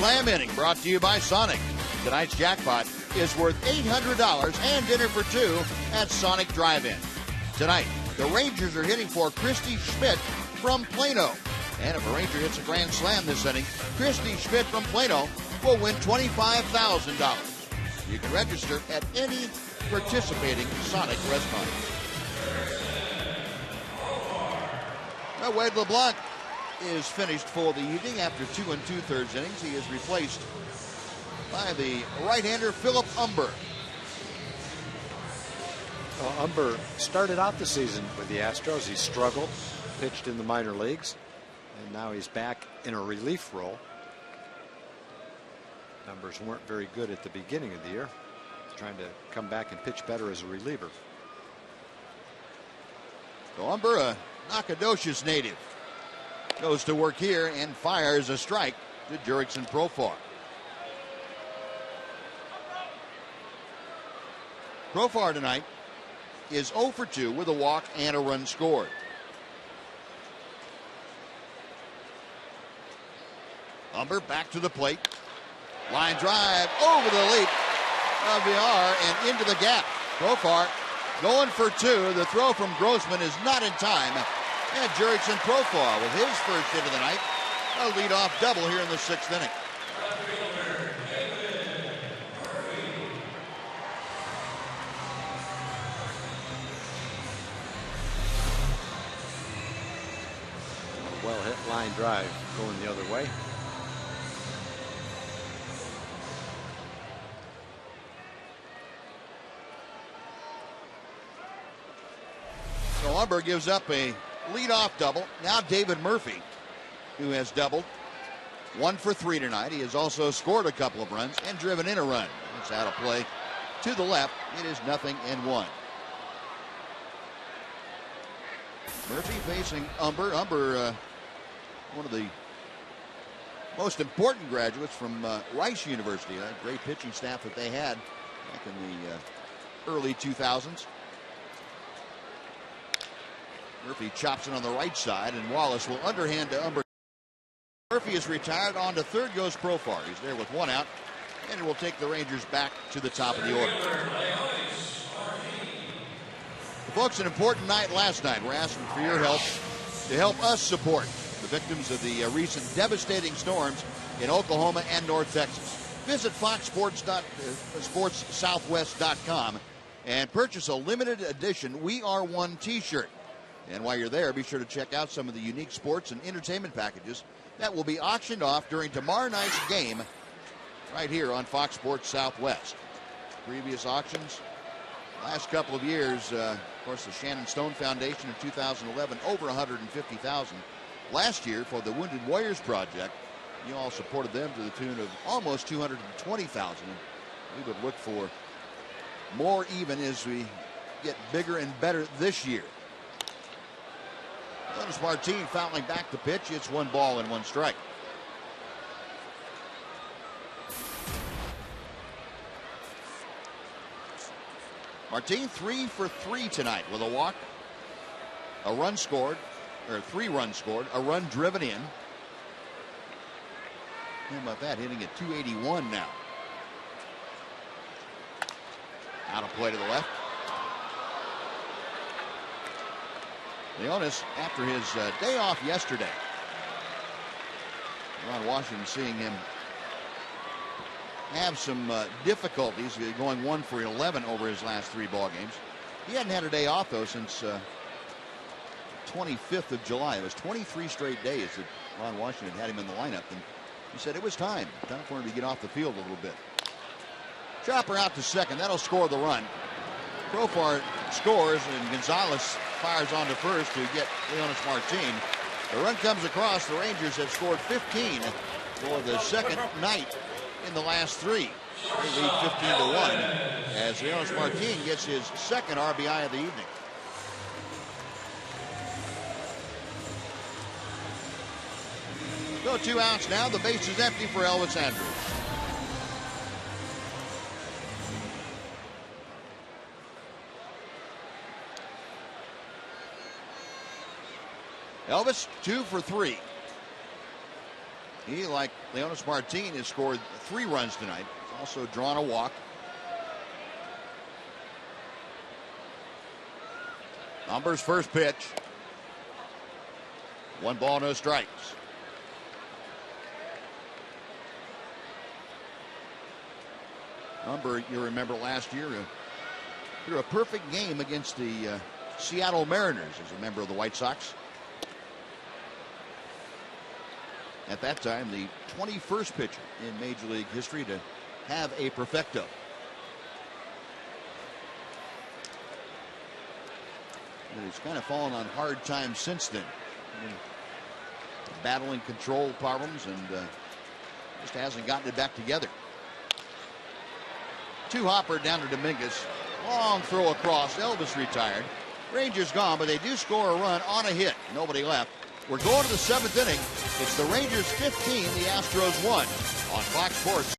Slam inning brought to you by Sonic. Tonight's jackpot is worth $800 and dinner for 2 at Sonic Drive-In. Tonight, the Rangers are hitting for Christy Schmidt from Plano. And if a Ranger hits a grand slam this inning, Christy Schmidt from Plano will win $25,000. You can register at any participating Sonic restaurant. Now, Wade LeBlanc is finished for the evening after 2 2/3 innings. He is replaced by the right-hander Philip Umber. Well, Umber started out the season with the Astros. He struggled, pitched in the minor leagues, and now he's back in a relief role. Numbers weren't very good at the beginning of the year. Trying to come back and pitch better as a reliever. So Umber, a Nacogdoches native, goes to work here and fires a strike to Jurickson Profar. Profar tonight is 0 for 2 with a walk and a run scored. Umber back to the plate. Line drive over the leap of Villar and into the gap. Profar going for 2. The throw from Grossman is not in time. And Jurickson Profar with his first hit of the night. A leadoff double here in the 6th inning. Well hit line drive going the other way. Umber gives up a leadoff double. Now David Murphy, who has doubled. 1 for 3 tonight. He has also scored a couple of runs and driven in a run. It's out of play to the left. It is 0-1. Murphy facing Umber. Umber, one of the most important graduates from Rice University. A great pitching staff that they had back in the early 2000s. Murphy chops it on the right side, and Wallace will underhand to Umber. Murphy is retired. On to third goes Profar. He's there with 1 out, and it will take the Rangers back to the top of the order. Folks, an important night last night. We're asking for your help to help us support the victims of the recent devastating storms in Oklahoma and North Texas. Visit foxsportssouthwest.com and purchase a limited edition We Are One t-shirt. And while you're there, be sure to check out some of the unique sports and entertainment packages that will be auctioned off during tomorrow night's game right here on Fox Sports Southwest. Previous auctions, last couple of years, of course, the Shannon Stone Foundation in 2011, over $150,000. Last year, for the Wounded Warriors Project, you all supported them to the tune of almost $220,000. We would look for more even as we get bigger and better this year. Notice Martin fouling back the pitch. It's 1 ball and 1 strike. Martin 3 for 3 tonight with a walk, a run scored, or 3 runs scored, a run driven in. How about that? Hitting at 281 now. Out of play to the left. Leonis, after his day off yesterday, Ron Washington seeing him have some difficulties, going 1 for 11 over his last 3 ball games. He hadn't had a day off, though, since 25th of July. It was 23 straight days that Ron Washington had him in the lineup, and he said it was time for him to get off the field a little bit. Chopper out to second. That'll score the run. Profar scores, and Gonzalez fires on to first to get Leonis Martin. The run comes across. The Rangers have scored 15 for the second night in the last 3. They lead 15-1 as Leonis Martin gets his second RBI of the evening. So 2 outs now. The base is empty for Elvis Andrews. Elvis 2 for 3. He, like Leonis Martin, has scored 3 runs tonight. He's also drawn a walk. Umber's first pitch. 1 ball, no strikes. Umber, you remember last year, threw a perfect game against the Seattle Mariners as a member of the White Sox. At that time, the 21st pitcher in Major League history to have a perfecto. And he's kind of fallen on hard times since then. Battling control problems and just hasn't gotten it back together. 2 hopper down to Dominguez. Long throw across. Elvis retired. Rangers gone, but they do score a run on a hit. Nobody left. We're going to the 7th inning. It's the Rangers 15, the Astros 1 on Fox Sports.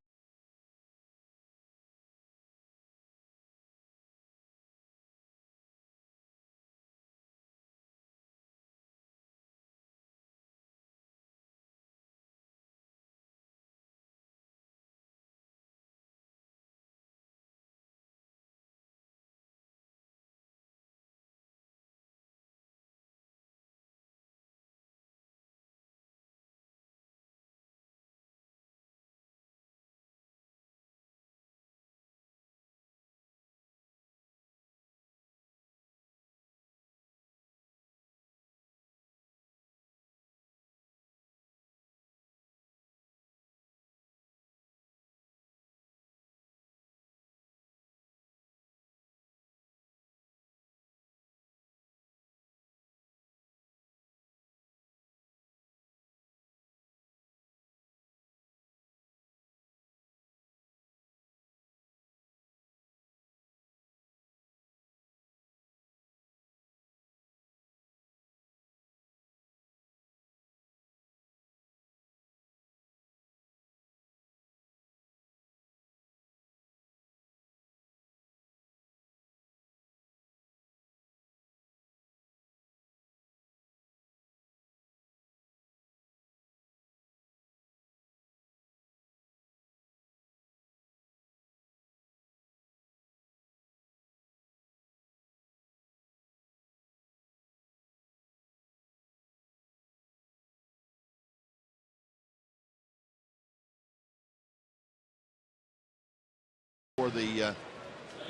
for the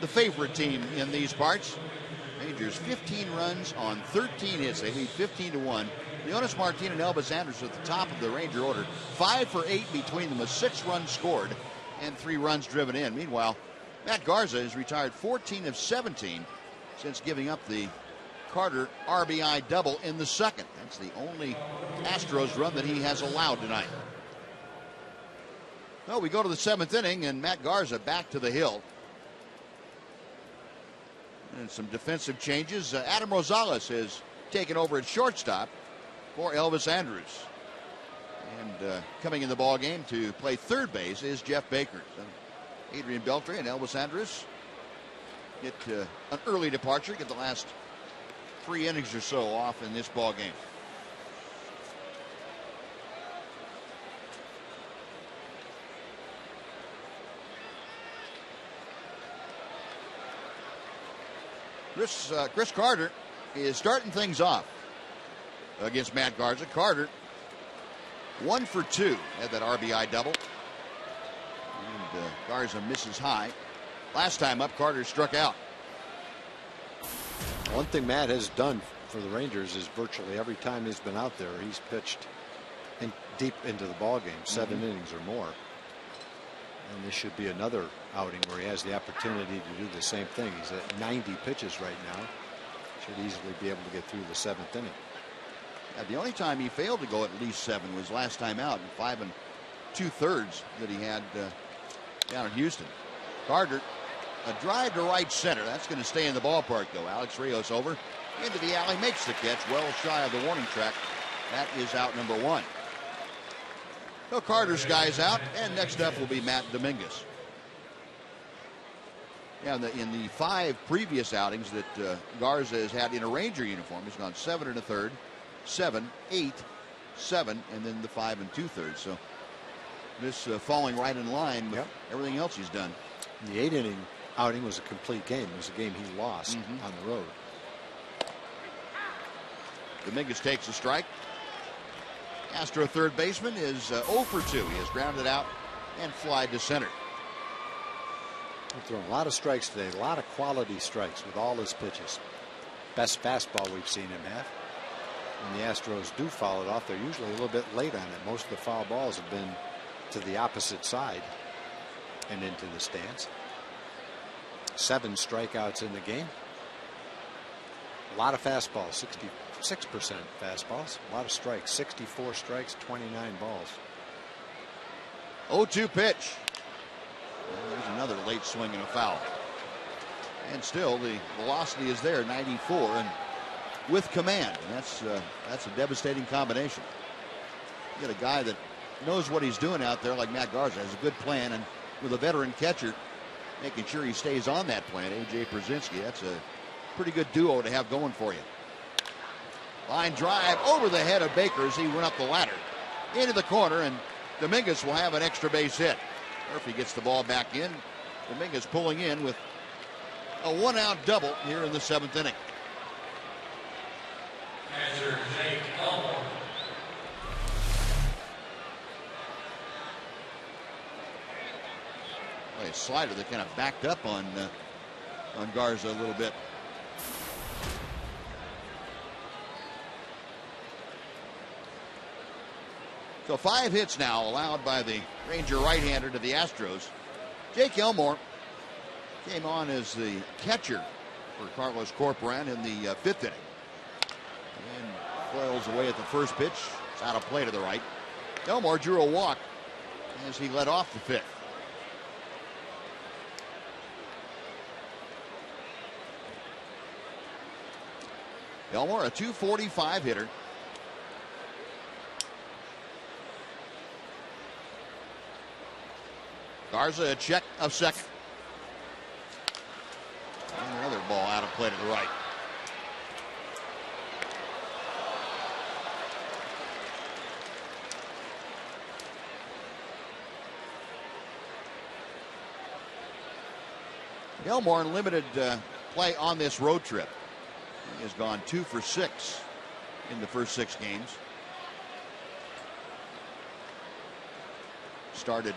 favorite team in these parts. Rangers 15 runs on 13 hits. They lead 15-1. Leonis Martin and Elvis Andrus at the top of the Ranger order. 5 for 8 between them with 6 runs scored and 3 runs driven in. Meanwhile, Matt Garza has retired 14 of 17 since giving up the Carter RBI double in the second. That's the only Astros run that he has allowed tonight. Well, we go to the 7th inning, and Matt Garza back to the hill. And some defensive changes. Adam Rosales has taken over at shortstop for Elvis Andrus. And coming in the ball game to play third base is Jeff Baker. So Adrian Beltre and Elvis Andrus get an early departure, get the last 3 innings or so off in this ball game. Chris Carter is starting things off against Matt Garza. Carter 1 for 2, had that RBI double. And Garza misses high. Last time up, Carter struck out. One thing Matt has done for the Rangers is virtually every time he's been out there, he's pitched deep into the ball game, 7 innings or more. And this should be another outing where he has the opportunity to do the same thing. He's at 90 pitches right now. Should easily be able to get through the 7th inning. Yeah, the only time he failed to go at least 7 was last time out in 5 2/3 that he had down in Houston. Carter, a drive to right center. That's going to stay in the ballpark, though. Alex Rios over into the alley, makes the catch, well shy of the warning track. That is out number 1. So Carter's guy's out, and next up will be Matt Dominguez. Yeah, in the 5 previous outings that Garza has had in a Ranger uniform, he's gone 7 1/3, 7, 8, 7, and then the 5 2/3. So this falling right in line with everything else he's done. The 8-inning outing was a complete game. It was a game he lost on the road. Dominguez takes a strike. Astro third baseman is 0 for 2. He has grounded out and flied to center. He's thrown a lot of strikes today, a lot of quality strikes with all his pitches. Best fastball we've seen him have. When the Astros do foul it off, they're usually a little bit late on it. Most of the foul balls have been to the opposite side and into the stands. 7 strikeouts in the game. A lot of fastballs, 66% fastballs. A lot of strikes, 64 strikes, 29 balls. 0-2 pitch. There's another late swing and a foul. And still the velocity is there, 94, and with command. And that's a devastating combination. You get a guy that knows what he's doing out there like Matt Garza, has a good plan, and with a veteran catcher making sure he stays on that plan, A.J. Przinsky, that's a pretty good duo to have going for you. Line drive over the head of Baker as he went up the ladder into the corner, and Dominguez will have an extra base hit. Murphy gets the ball back in. Dominguez pulling in with a 1-out double here in the 7th inning. A slider that kind of backed up on Garza a little bit. So 5 hits now allowed by the Ranger right-hander to the Astros. Jake Elmore came on as the catcher for Carlos Corporan in the 5th inning. And coils away at the first pitch. It's out of play to the right. Elmore drew a walk as he led off the 5th. Elmore, a .245 hitter. Garza a check of second. And another ball out of play to the right. Elmore in limited play on this road trip. He has gone 2 for 6 in the first 6 games. Started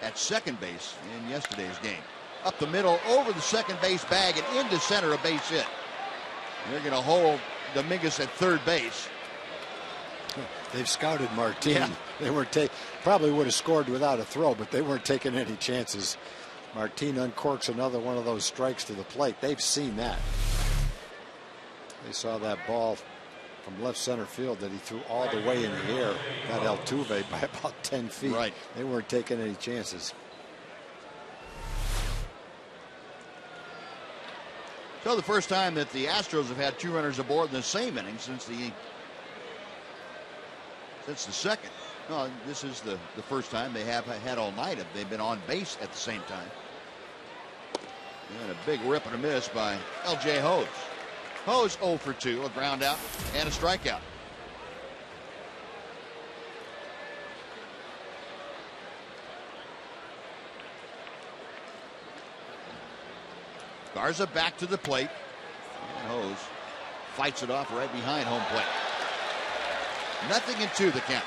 at second base in yesterday's game. Up the middle, over the second base bag, and into center, a base hit. They're going to hold Dominguez at third base. They've scouted Martin. Yeah. They weren't probably would have scored without a throw, but they weren't taking any chances. Martin uncorks another one of those strikes to the plate. They've seen that. They saw that ball from left center field that he threw all the way in the air. Got Altuve by about 10 feet. Right. They weren't taking any chances. So the first time that the Astros have had 2 runners aboard in the same inning since the second. No, this is the first time they have had all night. They've been on base at the same time. And a big rip and a miss by L.J. HOU. HOU's 0 for 2, a ground out and a strikeout. Garza back to the plate. And HOU fights it off right behind home plate. 0-2 the count.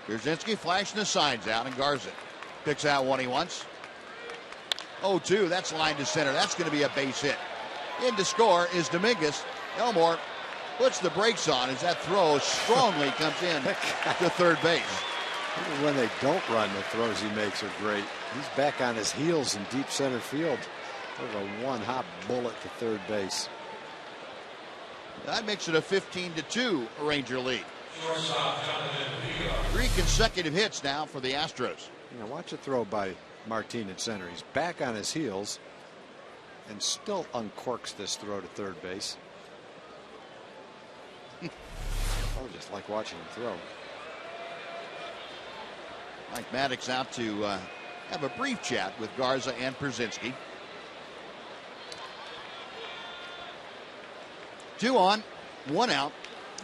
Brzezinski flashing the signs out, and Garza picks out one he wants. 0-2, that's line to center. That's going to be a base hit. In to score is Dominguez. Elmore puts the brakes on as that throw strongly comes in to third base. Even when they don't run, the throws he makes are great. He's back on his heels in deep center field. There's a one-hop bullet to third base. That makes it a 15-2 Ranger lead. 3 consecutive hits now for the Astros. Watch a throw by Martin at center. He's back on his heels and still uncorks this throw to third base. I just like watching him throw. Mike Maddox out to have a brief chat with Garza and Brzezinski. 2 on, 1 out,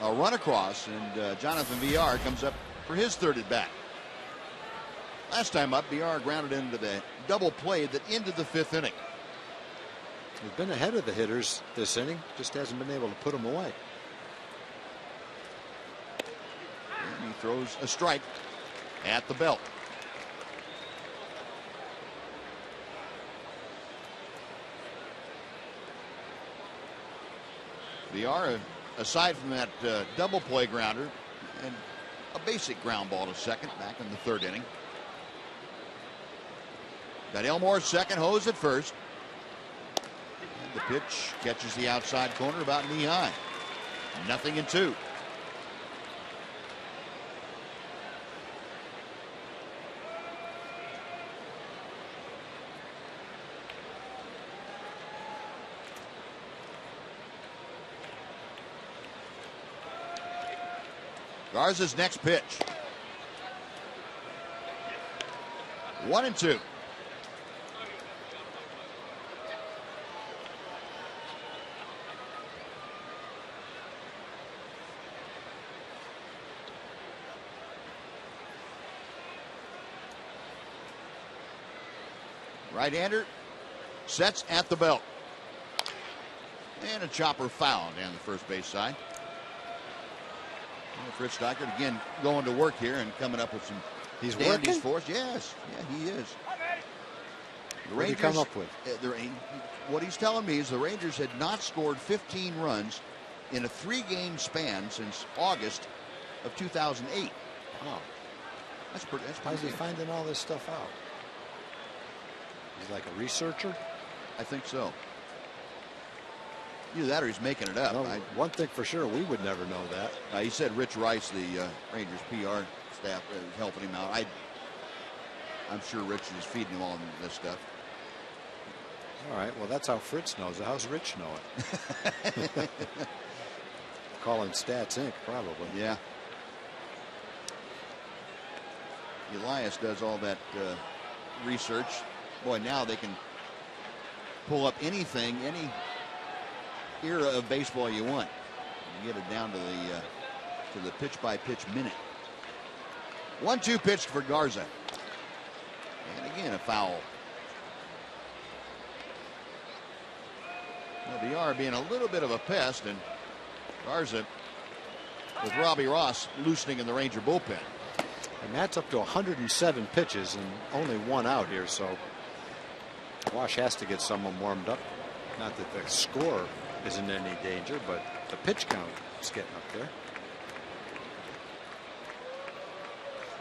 a run across, and Jonathan Villar comes up for his third at bat. Last time up, Villar grounded into the double play that ended the 5th inning. He's been ahead of the hitters this inning, just hasn't been able to put them away. And he throws a strike at the belt. Villar, aside from that double play grounder and a basic ground ball to second back in the 3rd inning. Got Elmore second, HOU at first. And the pitch catches the outside corner about knee high. 0-2. Garza's next pitch. 1-2. Right-hander sets at the belt. And a chopper foul down the first base side. Well, Fritz Stockard again going to work here and coming up with some dandies for us. Yes, yeah, he is. What did he come up with? What he's telling me is the Rangers had not scored 15 runs in a 3-game span since August of 2008. Wow. That's pretty. How's he finding all this stuff out? He's like a researcher? I think so. Either that or he's making it up. No, one thing for sure, we would never know that. He said Rich Rice, the Rangers PR staff, is helping him out. I'm sure Rich is feeding him all this stuff. All right, well, that's how Fritz knows it. How's Rich know it? Calling Stats Inc., probably. Yeah. Elias does all that research. Boy, now they can pull up anything, any era of baseball you want, and get it down to the pitch-by-pitch minute. 1-2 pitch for Garza. And again, a foul. VR being a little bit of a pest, and Garza with Robbie Ross loosening in the Ranger bullpen. And that's up to 107 pitches and only one out here, so Wash has to get someone warmed up. Not that the score isn't in any danger, but the pitch count is getting up there.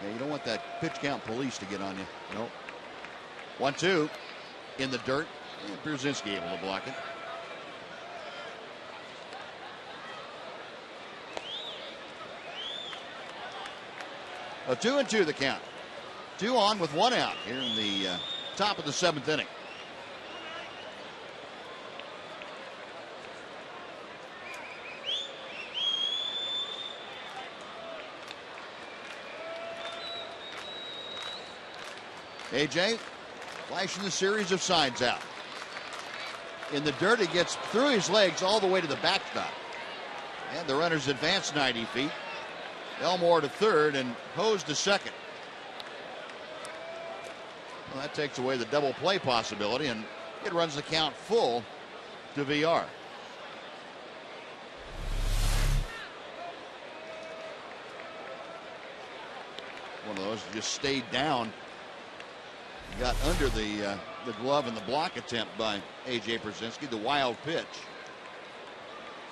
Yeah, you don't want that pitch count police to get on you. Nope. 1-2 in the dirt, and Brzezinski able to block it. A 2-2 the count. 2 on with 1 out here in the top of the 7th inning. AJ flashing the series of signs out. In the dirt, he gets through his legs all the way to the backstop. And the runners advance 90 feet. Elmore to third and Hose to second. Well, that takes away the double play possibility, and it runs the count full to VR. One of those just stayed down. Got under the glove in the block attempt by A.J. Brzezinski. The wild pitch.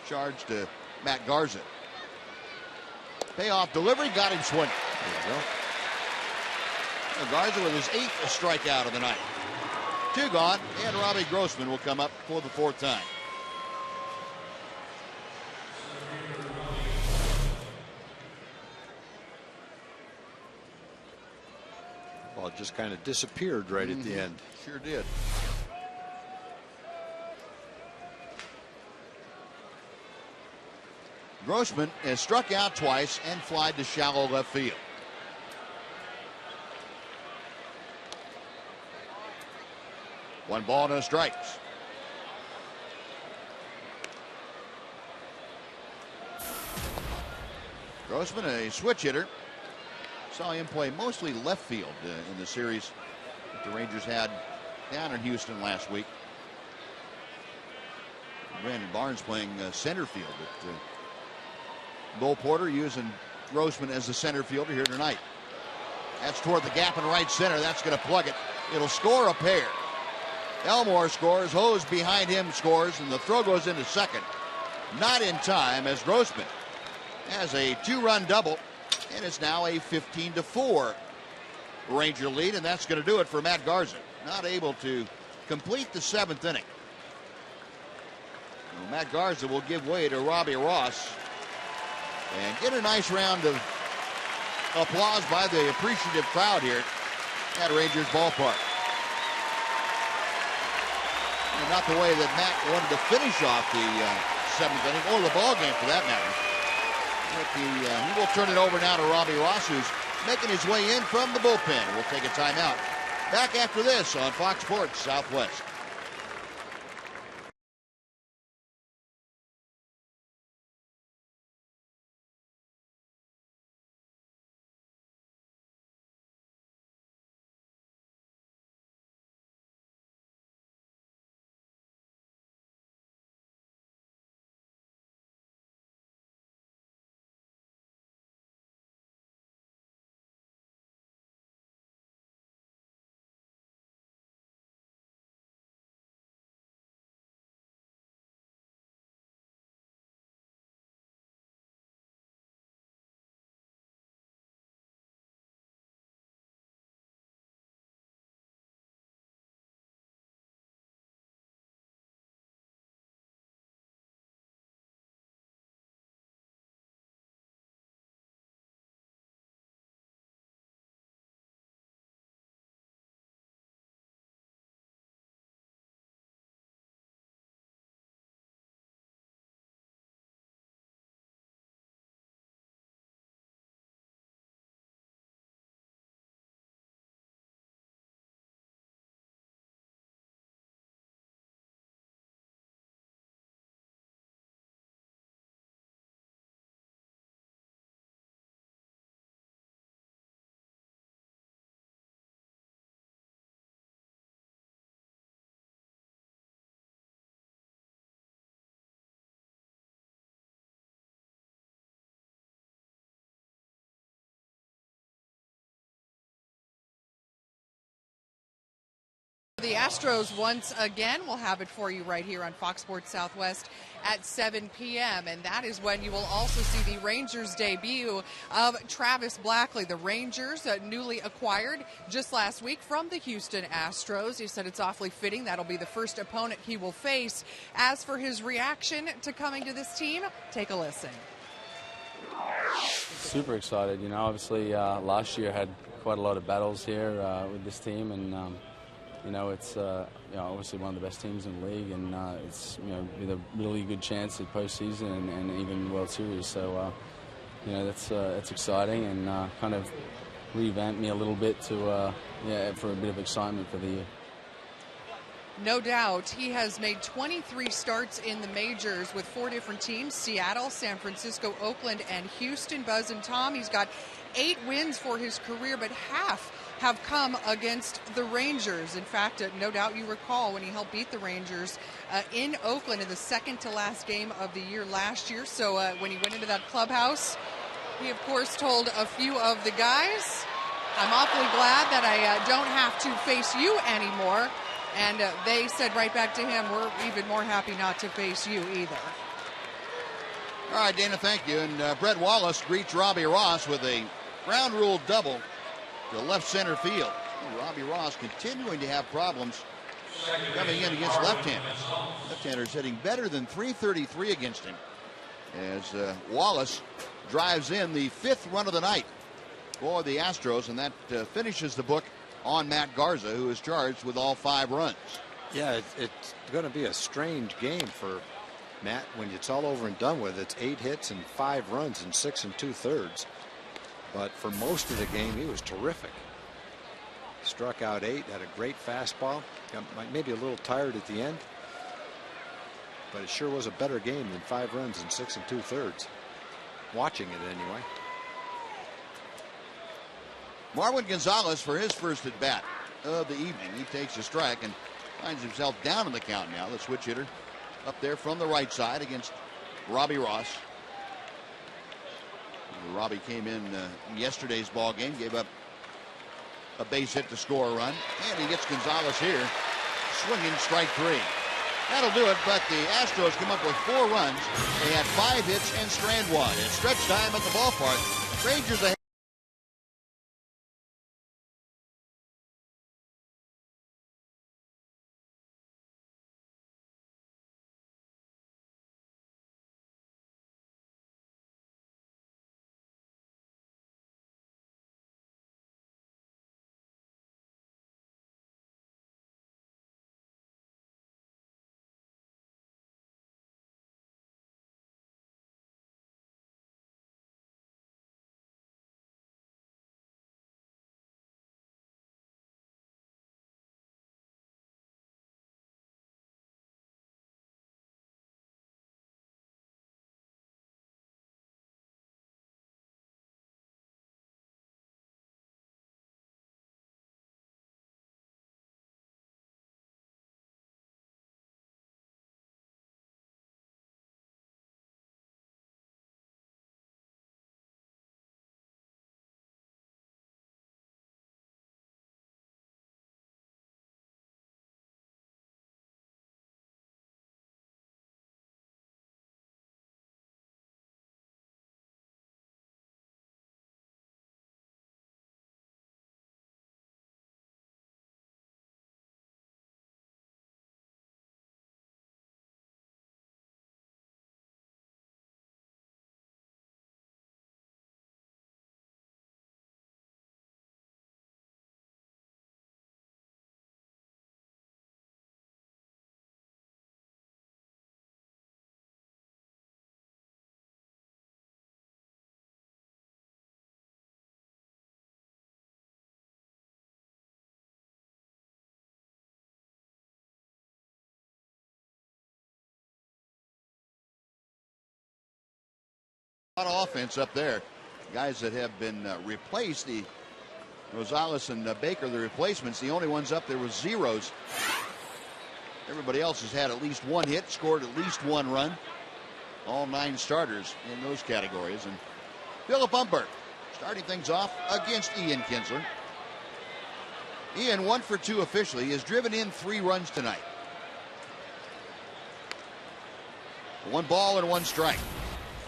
Charge to Matt Garza. Payoff delivery, got him swinging. There you go. Garza with his 8th strikeout of the night. 2 gone, and Robbie Grossman will come up for the 4th time. Well, it just kind of disappeared right at the end. Sure did. Grossman has struck out twice and flied to shallow left field. One ball, no strikes. Grossman, a switch hitter. Saw him play mostly left field in the series that the Rangers had down in Houston last week. Brandon Barnes playing center field. Bull Porter using Grossman as the center fielder here tonight. That's toward the gap in right center. That's going to plug it. It'll score a pair. Elmore scores. Hose behind him scores, and the throw goes into second. Not in time, as Grossman has a 2-run double, and it's now a 15-4 Ranger lead, and that's going to do it for Matt Garza. Not able to complete the 7th inning. Well, Matt Garza will give way to Robbie Ross and get a nice round of applause by the appreciative crowd here at Rangers ballpark. And not the way that Matt wanted to finish off the 7th inning, or the ball game for that matter. But he will turn it over now to Robbie Ross, who's making his way in from the bullpen. We'll take a timeout. Back after this on Fox Sports Southwest. the Astros once again. We'll have it for you right here on Fox Sports Southwest at 7 p.m. And that is when you will also see the Rangers debut of Travis Blackley. The Rangers, newly acquired just last week from the Houston Astros. He said it's awfully fitting that'll be the first opponent he will face. As for his reaction to coming to this team, take a listen. Super excited. You know, obviously last year had quite a lot of battles here with this team, and you know, it's you know, obviously one of the best teams in the league, and it's, you know, with a really good chance at postseason and even World Series. So you know, that's exciting, and kind of revamped me a little bit to yeah, for a bit of excitement for the year. No doubt. He has made 23 starts in the majors with 4 different teams: Seattle, San Francisco, Oakland, and Houston. Buzz and Tom, he's got 8 wins for his career, but half have come against the Rangers. In fact, no doubt you recall when he helped beat the Rangers in Oakland in the second to last game of the year last year. So when he went into that clubhouse, he of course told a few of the guys, "I'm awfully glad that I don't have to face you anymore." And they said right back to him, "We're even more happy not to face you either." All right, Dana, thank you. And Brett Wallace greets Robbie Ross with a ground rule double to left center field. Robbie Ross continuing to have problems coming in against left-handers. Left-handers hitting better than .333 against him, as Wallace drives in the 5th run of the night for the Astros, and that finishes the book on Matt Garza, who is charged with all 5 runs. Yeah, it's going to be a strange game for Matt when it's all over and done with. It's 8 hits and 5 runs in 6 2/3. But for most of the game, he was terrific. Struck out 8, had a great fastball. Got maybe a little tired at the end, but it sure was a better game than 5 runs in 6 2/3. Watching it anyway. Marwin Gonzalez for his first at bat of the evening. He takes a strike and finds himself down in the count now. The switch hitter up there from the right side against Robbie Ross. Robbie came in yesterday's ball game, gave up a base hit to score a run, and he gets Gonzalez here, swinging strike 3. That'll do it, but the Astros come up with 4 runs. They had 5 hits and strand 1. It's stretch time at the ballpark. Rangers ahead. A lot of offense up there. Guys that have been replaced, the Rosales and Baker, the replacements, the only ones up there was zeros. Everybody else has had at least 1 hit, scored at least 1 run. All 9 starters in those categories. And Philip Humbert starting things off against Ian Kinsler. Ian, 1 for 2 officially. He has driven in 3 runs tonight. 1 ball and 1 strike.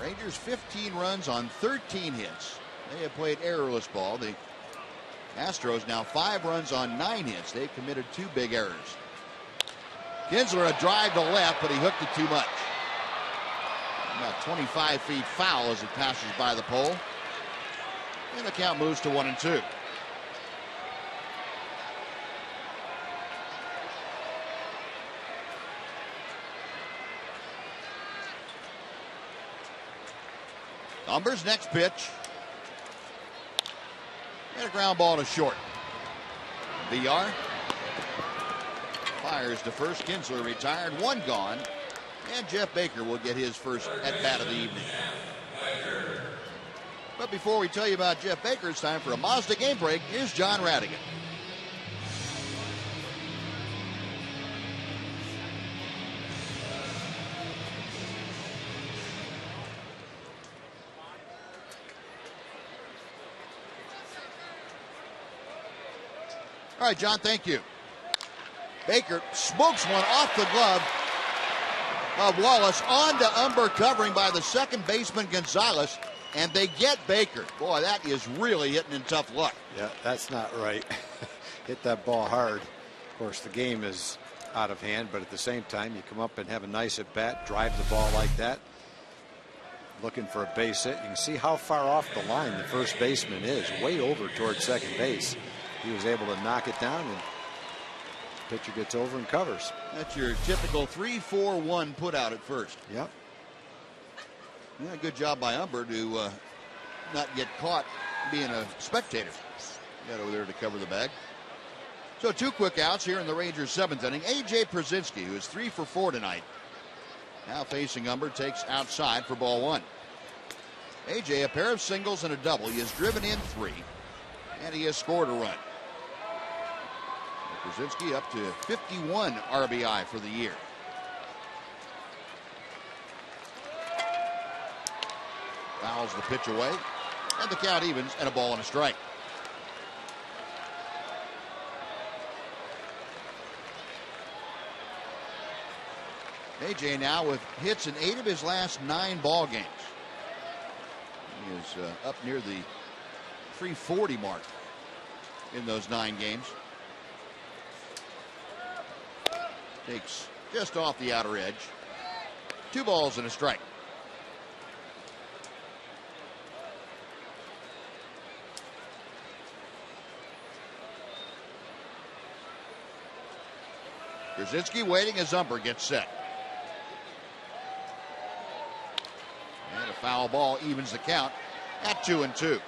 Rangers 15 runs on 13 hits. They have played errorless ball. The Astros now 5 runs on 9 hits. They've committed 2 big errors. Kinsler a drive to left, but he hooked it too much. About 25 feet foul as it passes by the pole. And the count moves to 1-2. Umber's next pitch. And a ground ball to short. VR fires to first. Kinsler retired, 1 gone. And Jeff Baker will get his first at-bat of the evening. But before we tell you about Jeff Baker, it's time for a Mazda game break. Here's John Radigan. All right, John, thank you. Baker smokes one off the glove of Wallace onto Umber, covering by the second baseman Gonzalez, and they get Baker. Boy, that is really hitting in tough luck. Yeah, that's not right. Hit that ball hard. Of course, the game is out of hand, but at the same time, you come up and have a nice at bat, drive the ball like that, looking for a base hit. You can see how far off the line the first baseman is, way over towards second base. He was able to knock it down, and the pitcher gets over and covers. That's your typical 3-4-1 put out at first. Yep. Yeah, good job by Umber to not get caught being a spectator. Got over there to cover the bag. So 2 quick outs here in the Rangers' 7th inning. A.J. Przinsky, who is 3 for 4 tonight, now facing Umber, takes outside for ball 1. A.J., a pair of singles and a double. He has driven in 3, and he has scored a run. Przinsky up to 51 RBI for the year. Fouls the pitch away, and the count evens, and a ball and a strike. AJ now with hits in 8 of his last 9 ball games. He is up near the 340 mark in those 9 games. Takes just off the outer edge. 2 balls and a strike. Przinsky waiting as Umber gets set. And a foul ball evens the count at 2-2.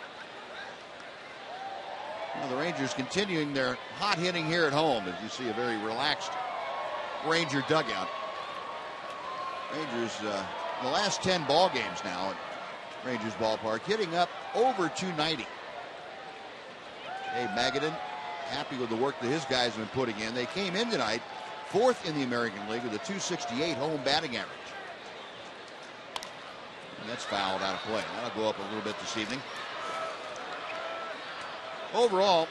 Well, the Rangers continuing their hot hitting here at home, as you see a very relaxed Ranger dugout. Rangers, the last 10 ball games now at Rangers ballpark, hitting up over 290. Dave Magadan happy with the work that his guys have been putting in. They came in tonight 4th in the American League with a 268 home batting average. And that's fouled out of play. That'll go up a little bit this evening. Overall,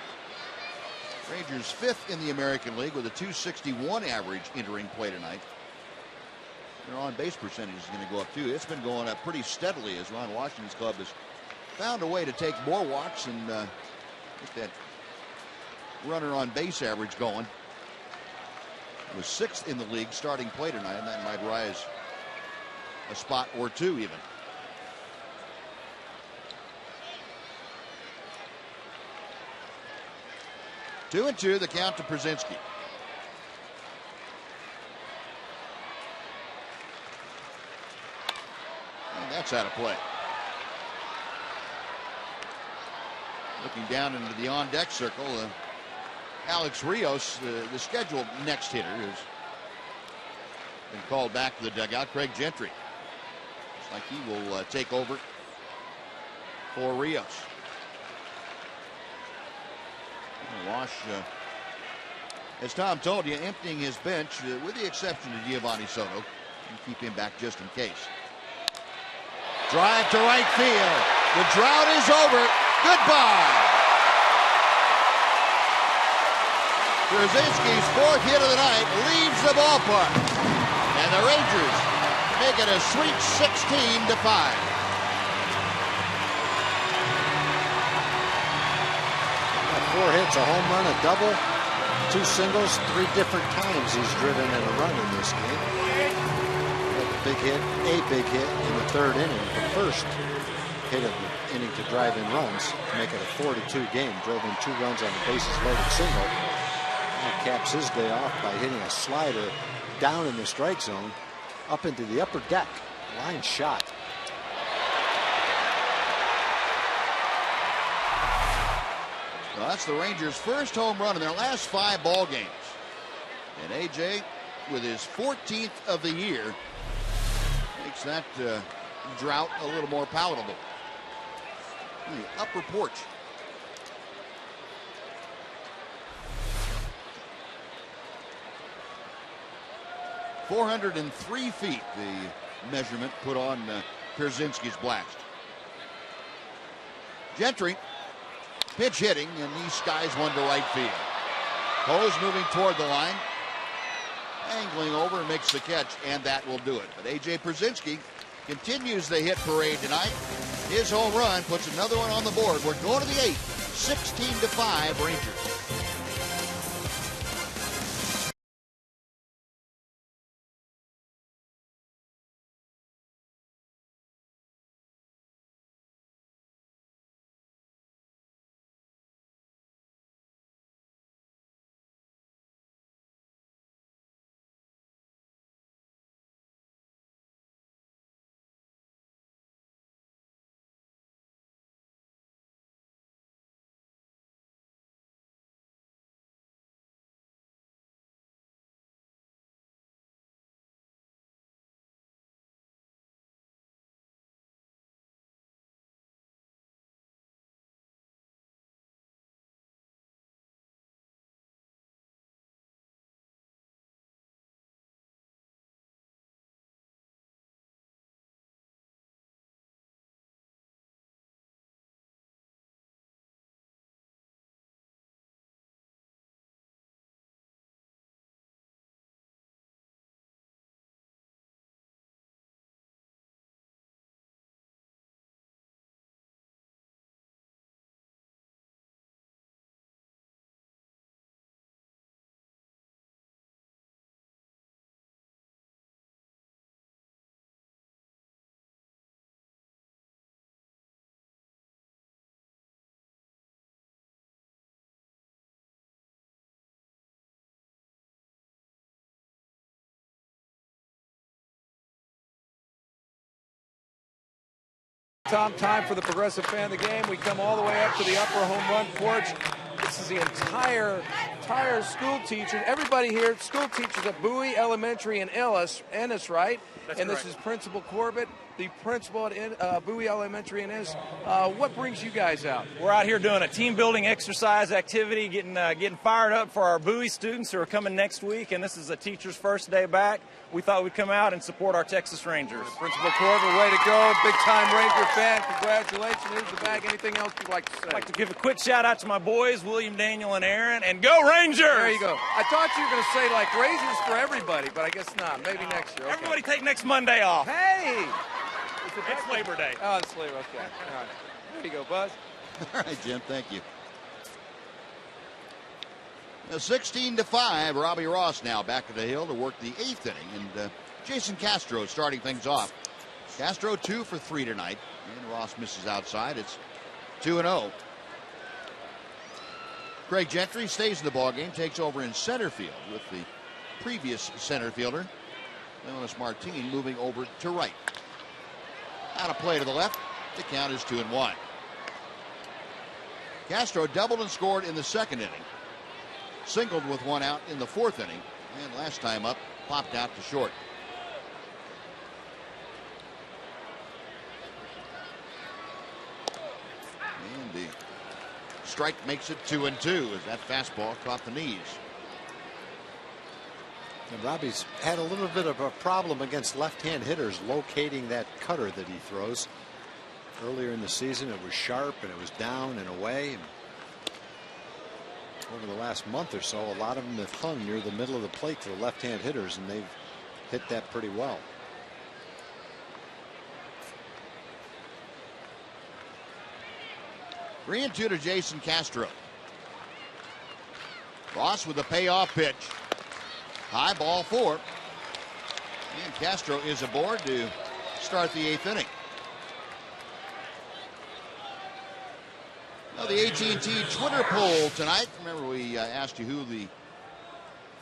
Rangers 5th in the American League with a 261 average entering play tonight. Their on-base percentage is going to go up too. It's been going up pretty steadily as Ron Washington's club has found a way to take more walks and get that runner on base average going. It was 6th in the league starting play tonight, and that might rise a spot or 2 even. Two and 2, the count to Przinsky. And that's out of play. Looking down into the on-deck circle, Alex Rios, the scheduled next hitter, has been called back to the dugout. Craig Gentry. Looks like he will take over for Rios. Wash, as Tom told you, emptying his bench with the exception of Giovanni Soto. And keep him back just in case. Drive to right field. The drought is over. Goodbye. Brzezinski's fourth hit of the night leaves the ballpark. And the Rangers make it a sweet 16-5. Four hits, a home run, a double, 2 singles, 3 different times he's driven in a run in this game. A big hit in the 3rd inning. The first hit of the inning to drive in runs to make it a 4-2 game. Drove in 2 runs on a bases loaded single. And caps his day off by hitting a slider down in the strike zone up into the upper deck. Line shot. Well, that's the Rangers' first home run in their last 5 ball games. And A.J., with his 14th of the year, makes that drought a little more palatable. The upper porch. .403 feet, the measurement put on Brzezinski's blast. Gentry. Pitch hitting, and he skies one to right field. Poe's moving toward the line. Angling over and makes the catch, and that will do it. But A.J. Brzezinski continues the hit parade tonight. His home run puts another one on the board. We're going to the 8th. 16-5 Rangers. Time for the Progressive Fan of the Game. We come all the way up to the upper home run porch. This is the entire school teachers. Everybody here, school teachers at Bowie Elementary in Ennis, right? That's and correct. This is Principal Corbett, the principal at Bowie Elementary in Ennis. What brings you guys out? We're out here doing a team building exercise activity, getting fired up for our Bowie students who are coming next week, and this is a teacher's first day back. We thought we'd come out and support our Texas Rangers. Principal Corbett, way to go. Big-time Ranger fan. Congratulations. Here's the bag. Anything else you'd like to say? I'd like to give a quick shout-out to my boys, William, Daniel, and Aaron, and go Rangers! There you go. I thought you were going to say, like, raises for everybody, but I guess not. Maybe next year. Okay. Everybody take next Monday off. Hey! It's Labor Day. Oh, it's Labor. Okay. All right. There you go, Buzz. All right, Jim. Thank you. 16-5. Robbie Ross now back at the hill to work the 8th inning, and Jason Castro starting things off. Castro 2 for 3 tonight, and Ross misses outside. It's 2-0. Craig Gentry stays in the ballgame, takes over in center field with the previous center fielder, Leonis Martin, moving over to right. Out of play to the left. The count is 2-1. Castro doubled and scored in the 2nd inning. Singled with 1 out in the 4th inning, and last time up, popped out to short. And the strike makes it 2-2 as that fastball caught the knees. And Robbie's had a little bit of a problem against left-hand hitters locating that cutter that he throws. Earlier in the season, it was sharp and it was down and away. over the last month or so, a lot of them have hung near the middle of the plate to the left-hand hitters, and they've hit that pretty well. Three and two to Jason Castro. Ross with a payoff pitch. High, ball 4. And Castro is aboard to start the 8th inning. Now the AT&T Twitter poll tonight. Remember, we asked you who the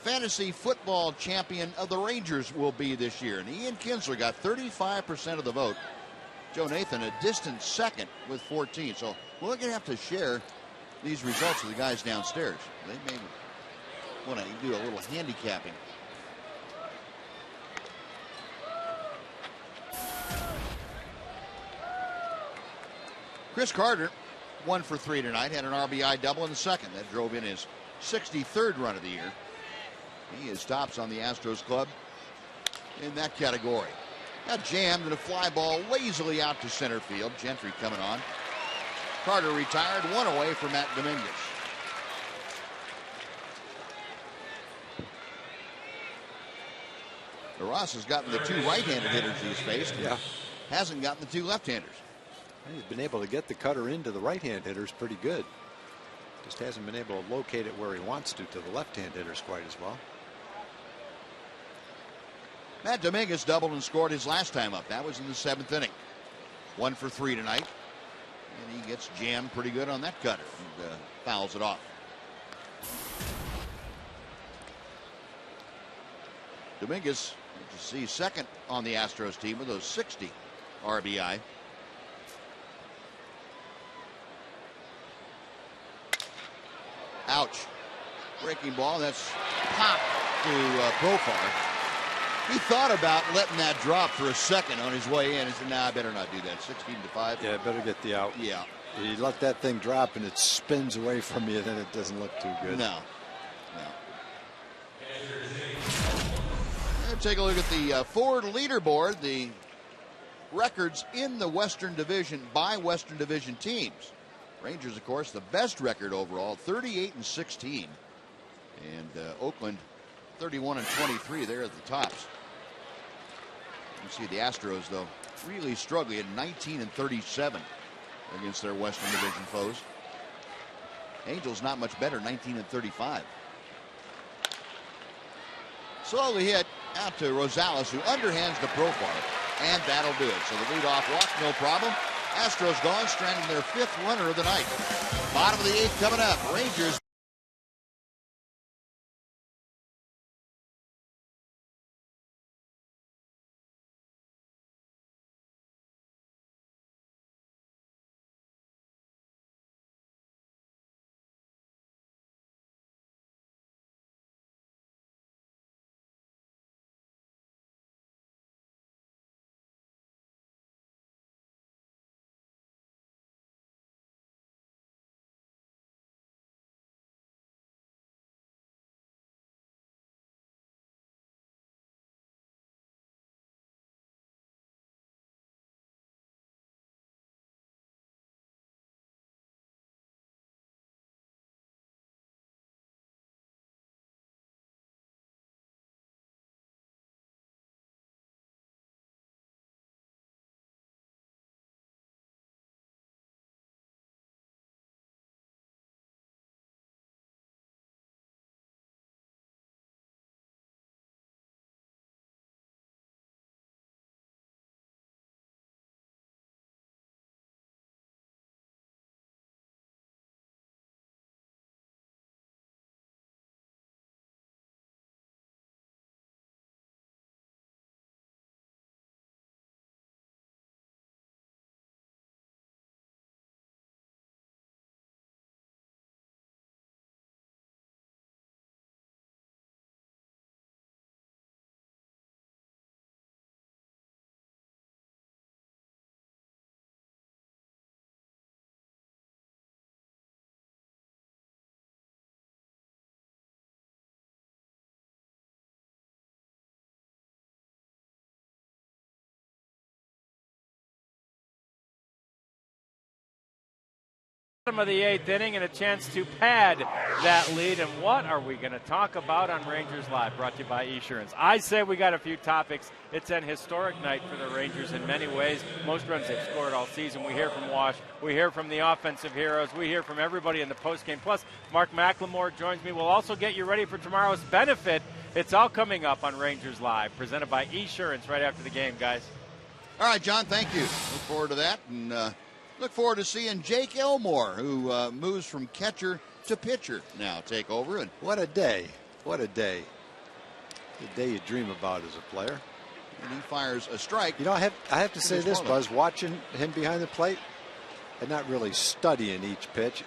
fantasy football champion of the Rangers will be this year. And Ian Kinsler got 35% of the vote. Joe Nathan a distant second with 14. So we're going to have to share these results with the guys downstairs. They may want to do a little handicapping. Chris Carter, 1 for 3 tonight, had an RBI double in the second. That drove in his 63rd run of the year. He is tops on the Astros club in that category. Got jammed and a fly ball lazily out to center field. Gentry coming on. Carter retired, 1 away from Matt Dominguez. Ross has gotten the 2 right-handed hitters he's faced. Yeah. Hasn't gotten the 2 left-handers. He's been able to get the cutter into the right-hand hitters pretty good. Just hasn't been able to locate it where he wants to the left-hand hitters quite as well. Matt Dominguez doubled and scored his last time up. That was in the 7th inning. 1 for 3 tonight. And he gets jammed pretty good on that cutter and fouls it off. Dominguez, you see, second on the Astros team with those 60 RBI. Ouch. Breaking ball. That's popped to Profar. He thought about letting that drop for a second on his way in and said, nah, I better not do that. 16-5. Yeah, better get the out. Yeah. You let that thing drop and it spins away from you, then it doesn't look too good. No. Let's take a look at the Ford leaderboard, the records in the Western Division by Western Division teams. Rangers, of course, the best record overall, 38-16. And Oakland, 31-23. They're at the tops. You see the Astros, though, really struggling at 19-37 against their Western Division foes. Angels not much better, 19-35. Slowly hit out to Rosales, who underhands the Profar, and that'll do it. So the leadoff walk, no problem. Astros gone, stranding their 5th runner of the night. Bottom of the 8th coming up. Rangers Of the 8th inning and a chance to pad that lead. And what are we going to talk about on Rangers Live, brought to you by Esurance? I say we got a few topics. It's an historic night for the Rangers in many ways. Most runs they've scored all season. We hear from Wash. We hear from the offensive heroes. We hear from everybody in the postgame. Plus, Mark McLemore joins me. We'll also get you ready for tomorrow's benefit. It's all coming up on Rangers Live, presented by Esurance right after the game, guys. All right, John, thank you. Look forward to that. And look forward to seeing Jake Elmore, who moves from catcher to pitcher now, take over. And what a day. What a day. The day you dream about as a player. And he fires a strike. You know, I have to say this, Buzz, watching him behind the plate and not really studying each pitch.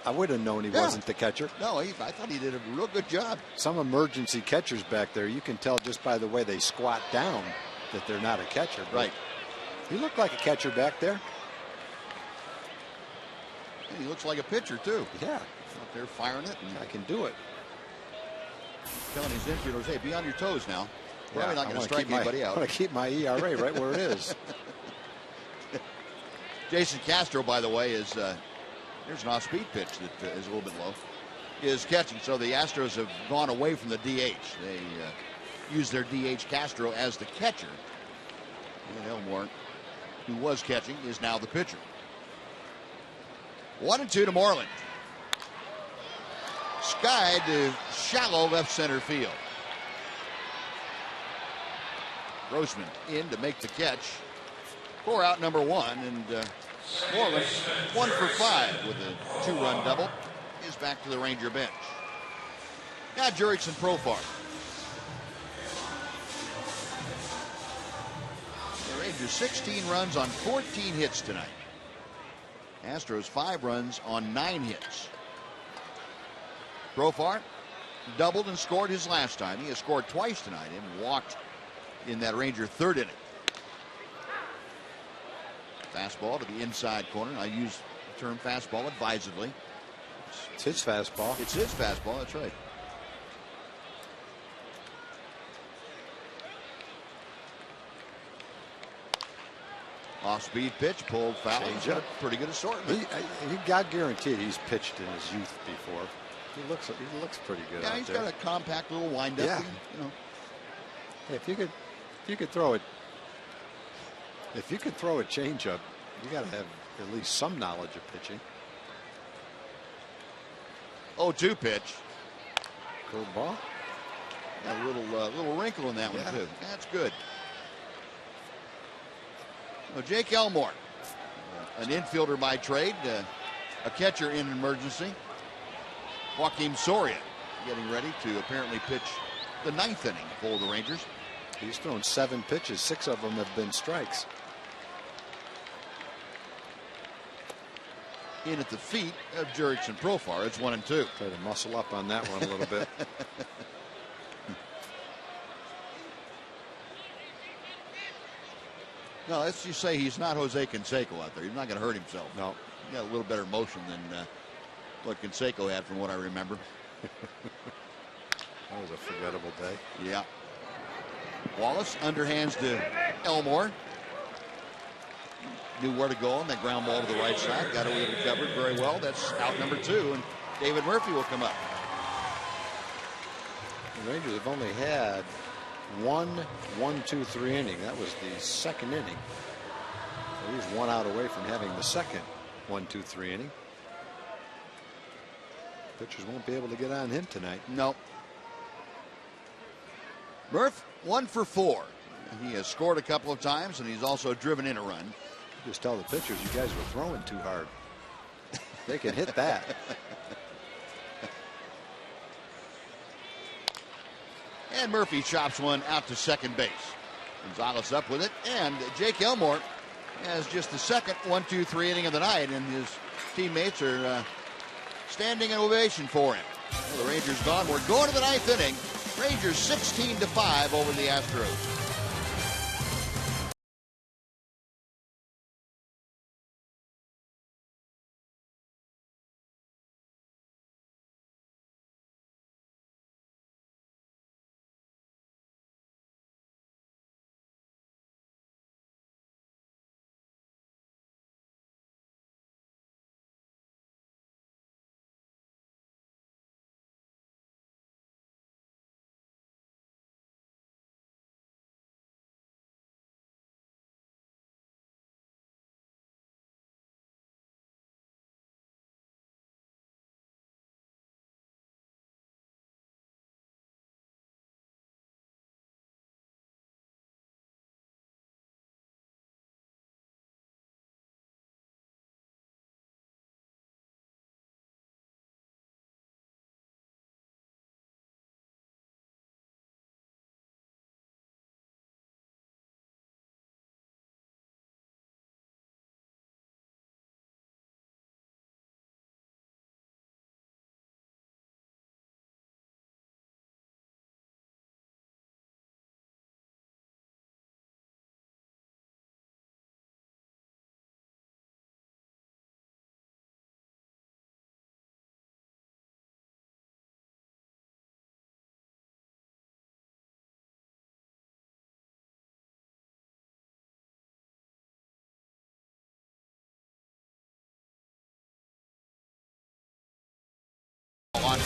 I would have known he wasn't the catcher. No, I thought he did a real good job. Some emergency catchers back there, you can tell just by the way they squat down that they're not a catcher. Right. He looked like a catcher back there. And he looks like a pitcher, too. Yeah. Out there firing it. And I can do it. Telling his infielders, hey, be on your toes now. Probably not going to strike anybody out. I want to keep my ERA right where it is. Jason Castro, by the way, is there's an off-speed pitch that is a little bit low. Is catching. So the Astros have gone away from the DH. They use their DH Castro as the catcher. And Elmore, who was catching, is now the pitcher. 1-2 to Moreland. Sky to shallow left center field. Grossman in to make the catch for out number 1. And Moreland, 1 for 5 with a 2-run double, is back to the Ranger bench. Now Jurickson Profar. The Rangers 16 runs on 14 hits tonight. Astros 5 runs on 9 hits. Profar doubled and scored his last time. He has scored twice tonight and walked in that Ranger 3rd inning. Fastball to the inside corner. I use the term fastball advisedly. It's his fastball. It's his fastball, that's right. Off-speed pitch, pulled foul. He's got a pretty good assortment. He got guaranteed he's pitched in his youth before. He looks pretty good. Yeah, out he's there. got a compact little windup. Yeah. You know. Hey, if you could throw it. If you could throw a changeup, you got to have at least some knowledge of pitching. 0-2 pitch. Curve ball. Got a little wrinkle in that one too. That's good. Well, Jake Elmore, an infielder by trade, a catcher in an emergency. Joakim Soria getting ready to apparently pitch the 9th inning for the Rangers. He's thrown 7 pitches. 6 of them have been strikes. In at the feet of Jurickson Profar. It's 1-2. Try to muscle up on that one a little bit. No, let's just say he's not Jose Canseco out there. He's not going to hurt himself. No. He got a little better motion than what Canseco had from what I remember. That was a forgettable day. Yeah. Wallace underhands to Elmore. Knew where to go on that ground ball to the right side. Got it recovered very well. That's out number 2, and David Murphy will come up. The Rangers have only had 1-2-3 inning. That was the 2nd inning. So he's 1 out away from having the second 1-2-3 inning. Pitchers won't be able to get on him tonight. No. Murph 1 for 4. He has scored a couple of times, and he's also driven in a run. Just tell the pitchers you guys were throwing too hard. They can hit that. And Murphy chops one out to second base. Gonzalez up with it, and Jake Elmore has just the second 1-2-3 inning of the night, and his teammates are standing an ovation for him. Well, the Rangers gone. We're going to the 9th inning. Rangers 16-5 over the Astros.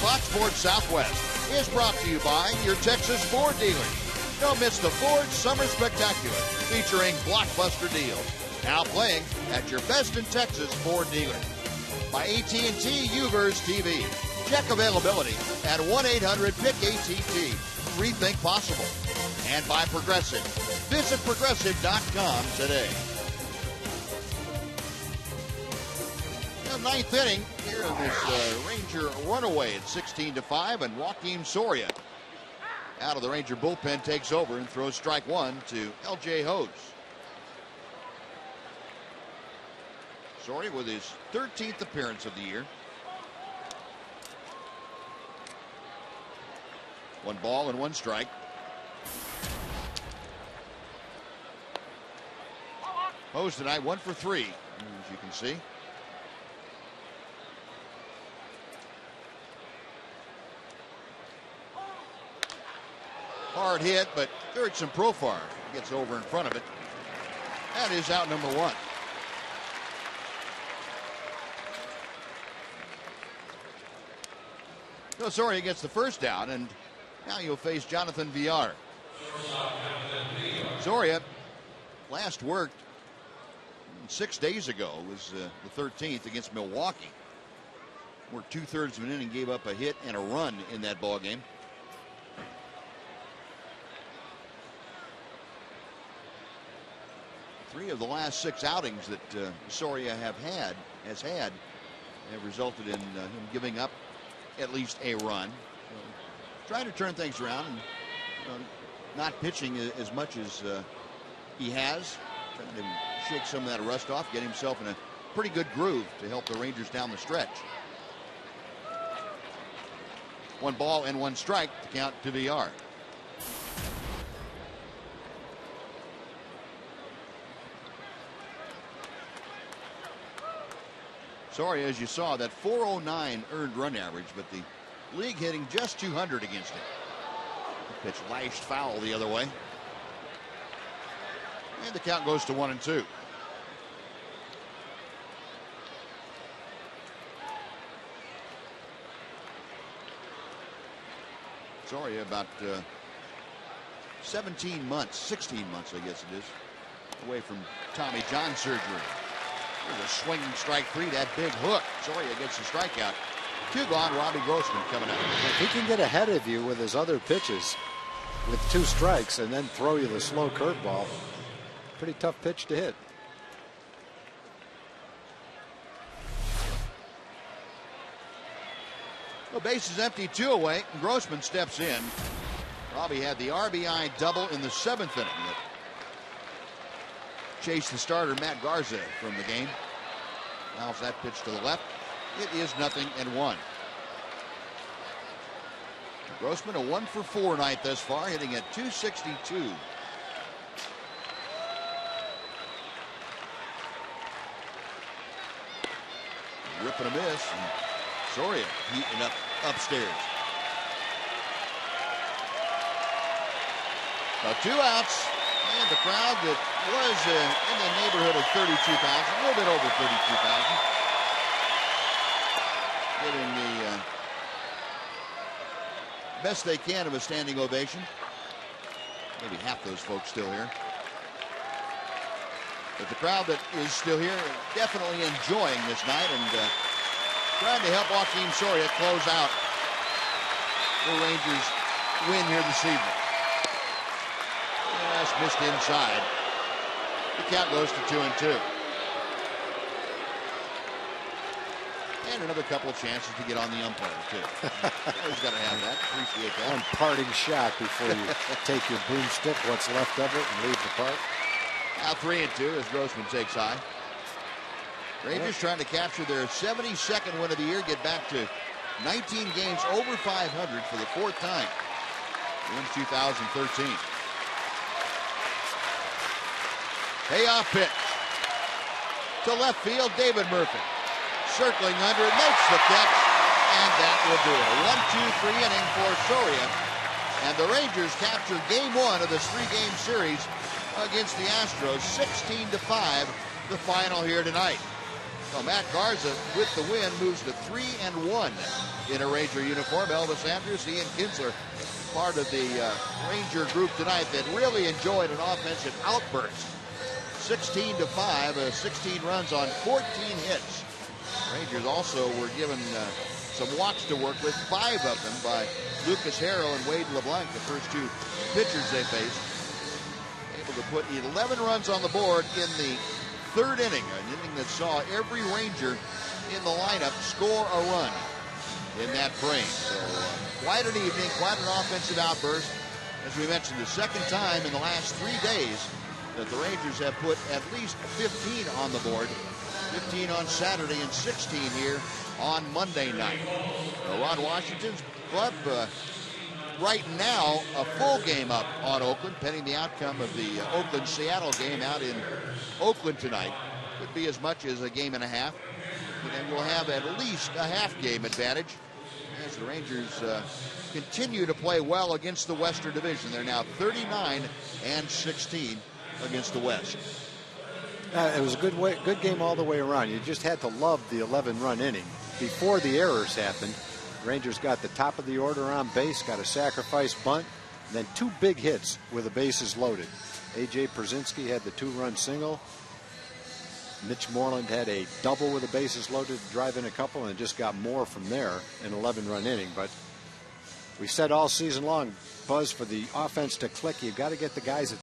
Fox Sports Southwest is brought to you by your Texas Ford dealers. Don't miss the Ford Summer Spectacular, featuring blockbuster deals. Now playing at your best in Texas Ford dealer. By AT&T UVerse TV. Check availability at 1-800-PIC-ATT. Rethink possible. And by Progressive. Visit Progressive.com today. The ninth inning here in this Ranger runaway at 16-5, and Joaquin Soria out of the Ranger bullpen takes over and throws strike one to L.J. HOU. Soria with his 13th appearance of the year. 1 ball and 1 strike. HOU tonight 1 for 3, as you can see. Hard hit, but Erickson Profar gets over in front of it. That is out number 1. So Soria gets the first down, and now you'll face Jonathan Villar. Soria last worked 6 days ago, was the 13th against Milwaukee. Worked 2/3 of an inning, gave up a hit and a run in that ball game. Three of the last 6 outings that Soria has had have resulted in him giving up at least a run. So, trying to turn things around and not pitching as much as he has. Trying to shake some of that rust off, get himself in a pretty good groove to help the Rangers down the stretch. 1 ball and 1 strike to count to Villar. Soria, as you saw, that 409 earned run average, but the league hitting just 200 against him. The pitch lashed foul the other way. And the count goes to 1-2. Soria about 16 months, I guess it is, away from Tommy John surgery. There's a swinging strike 3, that big hook. Soria gets the strikeout. 2 gone, Robbie Grossman coming up. If he can get ahead of you with his other pitches with 2 strikes and then throw you the slow curveball, pretty tough pitch to hit. The base is empty, 2 away. Grossman steps in. Robbie had the RBI double in the 7th inning that chased the starter Matt Garza from the game. Now that pitch to the left. It is 0-1. Grossman a 1 for 4 night thus far, hitting at .262. Rip and a miss, and Soria heating up upstairs. Now 2 outs, and the crowd that was in the neighborhood of 32,000, a little bit over 32,000, giving the best they can of a standing ovation. Maybe half those folks still here. But the crowd that is still here definitely enjoying this night and trying to help Joaquin Soria close out the Rangers' win here this evening. Just missed inside. The count goes to 2-2. And another couple of chances to get on the umpire, too. Always got to have that. Appreciate that. One parting shot before you take your broomstick, what's left of it, and leave the park. Now 3-2 as Grossman takes high. Rangers trying to capture their 72nd win of the year, get back to 19 games over 500 for the 4th time in 2013. Payoff pitch to left field, David Murphy. Circling under it, makes the catch, and that will do it. A 1-2-3 inning for Soria, and the Rangers capture game 1 of this 3-game series against the Astros, 16-5, the final here tonight. Well, Matt Garza with the win moves to 3-1 in a Ranger uniform. Elvis Andrews, Ian Kinsler, part of the Ranger group tonight that really enjoyed an offensive outburst. 16-5, 16 runs on 14 hits. Rangers also were given some walks to work with, 5 of them by Lucas Harrell and Wade LeBlanc, the first 2 pitchers they faced. Able to put 11 runs on the board in the 3rd inning, an inning that saw every Ranger in the lineup score a run in that frame. So quite an evening, quite an offensive outburst. As we mentioned, the 2nd time in the last 3 days that the Rangers have put at least 15 on the board. 15 on Saturday and 16 here on Monday night. Ron Washington's club right now a full game up on Oakland, pending the outcome of the Oakland-Seattle game out in Oakland tonight. Could be as much as a game and a half. But then we'll have at least a half game advantage as the Rangers continue to play well against the Western Division. They're now 39-16 against the West. It was a good game all the way around. You just had to love the 11-run inning. Before the errors happened, Rangers got the top of the order on base, got a sacrifice bunt, and then 2 big hits with the bases loaded. A.J. Przinsky had the 2-run single. Mitch Moreland had a double with the bases loaded to drive in a couple, and just got more from there, an 11-run inning. But we said all season long, Buzz, for the offense to click, you've got to get the guys at